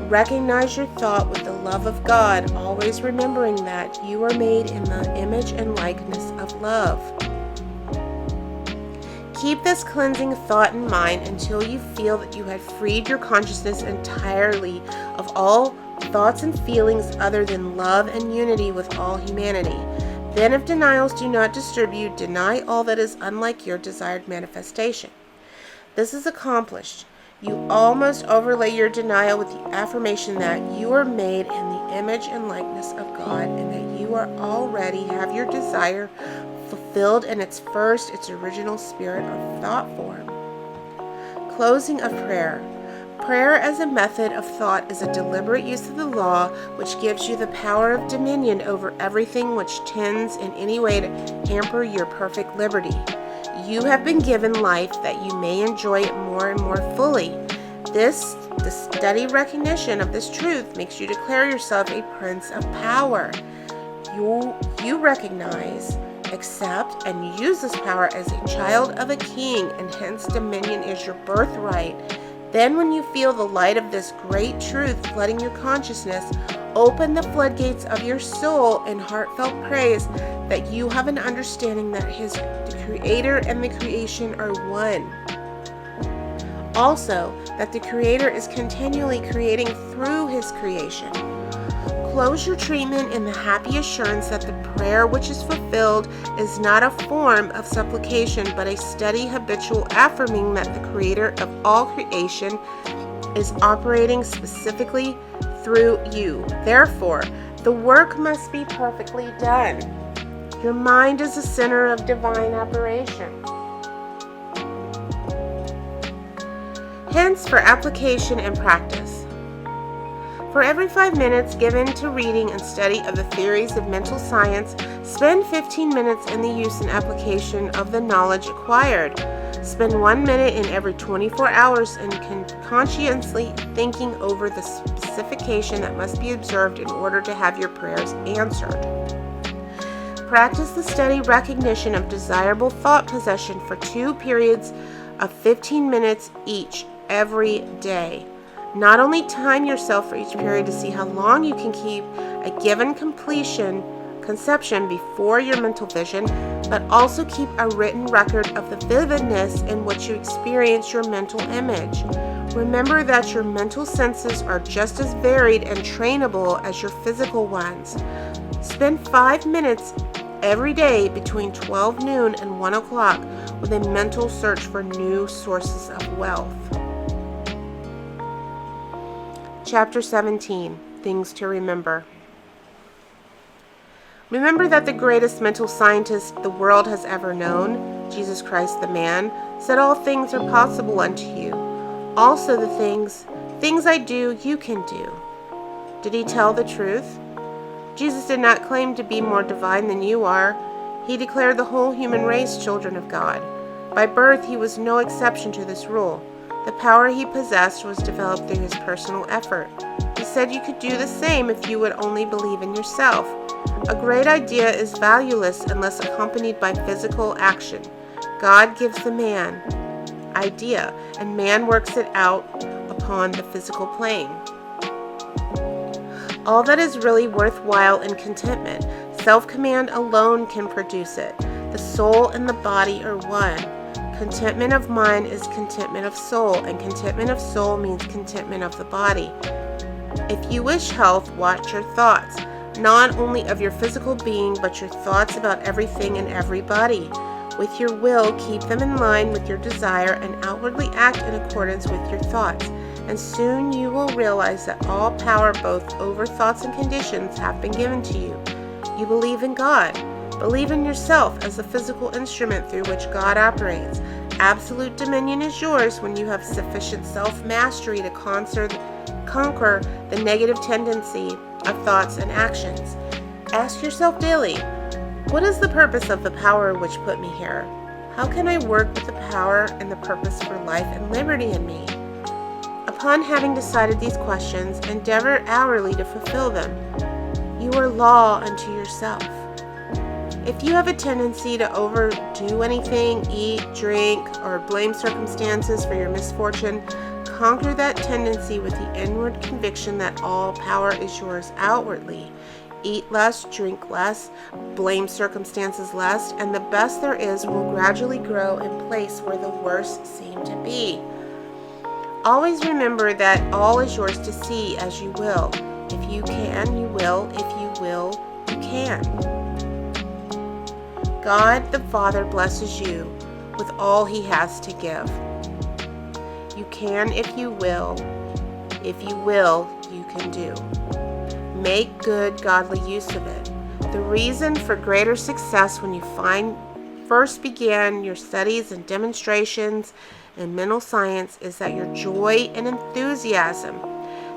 Recognize your thought with the love of God, always remembering that you are made in the image and likeness of love. Keep this cleansing thought in mind until you feel that you have freed your consciousness entirely of all thoughts and feelings other than love and unity with all humanity. Then, if denials do not disturb you, deny all that is unlike your desired manifestation. This is accomplished. You almost overlay your denial with the affirmation that you are made in the image and likeness of God and that you are already have your desire fulfilled in its original spirit or thought form. Closing of prayer. Prayer as a method of thought is a deliberate use of the law which gives you the power of dominion over everything which tends in any way to hamper your perfect liberty. You have been given life that you may enjoy it more and more fully. The steady recognition of this truth makes you declare yourself a prince of power. You recognize, accept, and use this power as a child of a king, and hence dominion is your birthright. Then when you feel the light of this great truth flooding your consciousness, open the floodgates of your soul in heartfelt praise that you have an understanding that the Creator and the creation are one. Also, that the Creator is continually creating through His creation. Close your treatment in the happy assurance that the prayer which is fulfilled is not a form of supplication, but a steady habitual affirming that the Creator of all creation is operating specifically through you. Therefore, the work must be perfectly done. Your mind is the center of divine operation. Hints for application and practice. For every 5 minutes given to reading and study of the theories of mental science, spend 15 minutes in the use and application of the knowledge acquired. Spend 1 minute in every 24 hours in conscientiously thinking over the specification that must be observed in order to have your prayers answered. Practice the steady recognition of desirable thought possession for 2 periods of 15 minutes each every day. Not only time yourself for each period to see how long you can keep a given conception before your mental vision, but also keep a written record of the vividness in which you experience your mental image. Remember that your mental senses are just as varied and trainable as your physical ones. Spend 5 minutes every day between 12 noon and 1 o'clock with a mental search for new sources of wealth. Chapter 17, Things to Remember. Remember that the greatest mental scientist the world has ever known, Jesus Christ the man, said all things are possible unto you. Also the things I do, you can do. Did he tell the truth? Jesus did not claim to be more divine than you are. He declared the whole human race children of God. By birth, he was no exception to this rule. The power he possessed was developed through his personal effort. He said you could do the same if you would only believe in yourself. A great idea is valueless unless accompanied by physical action. God gives the man idea, and man works it out upon the physical plane. All that is really worthwhile in contentment, self-command alone can produce it. The soul and the body are one. Contentment of mind is contentment of soul, and contentment of soul means contentment of the body. If you wish health, watch your thoughts, not only of your physical being, but your thoughts about everything and everybody. With your will, keep them in line with your desire and outwardly act in accordance with your thoughts, and soon you will realize that all power both over thoughts and conditions have been given to you. You believe in God. Believe in yourself as the physical instrument through which God operates. Absolute dominion is yours when you have sufficient self-mastery to conquer the negative tendency of thoughts and actions. Ask yourself daily, what is the purpose of the power which put me here? How can I work with the power and the purpose for life and liberty in me? Upon having decided these questions, endeavor hourly to fulfill them. You are law unto yourself. If you have a tendency to overdo anything, eat, drink, or blame circumstances for your misfortune, conquer that tendency with the inward conviction that all power is yours outwardly. Eat less, drink less, blame circumstances less, and the best there is will gradually grow in place where the worst seem to be. Always remember that all is yours to see as you will. If you can, you will. If you will, you can. God the Father blesses you with all He has to give. You can if you will. If you will, you can do. Make good, godly use of it. The reason for greater success when you first began your studies and demonstrations in mental science is that your joy and enthusiasm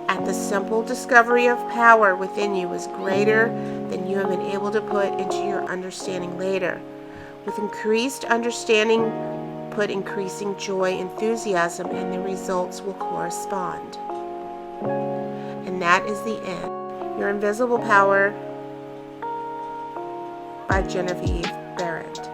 at the simple discovery of power within you is greater than you have been able to put into your understanding later. With increased understanding, put increasing joy, enthusiasm, and the results will correspond. And that is the end. Your Invisible Power by Genevieve Behrand.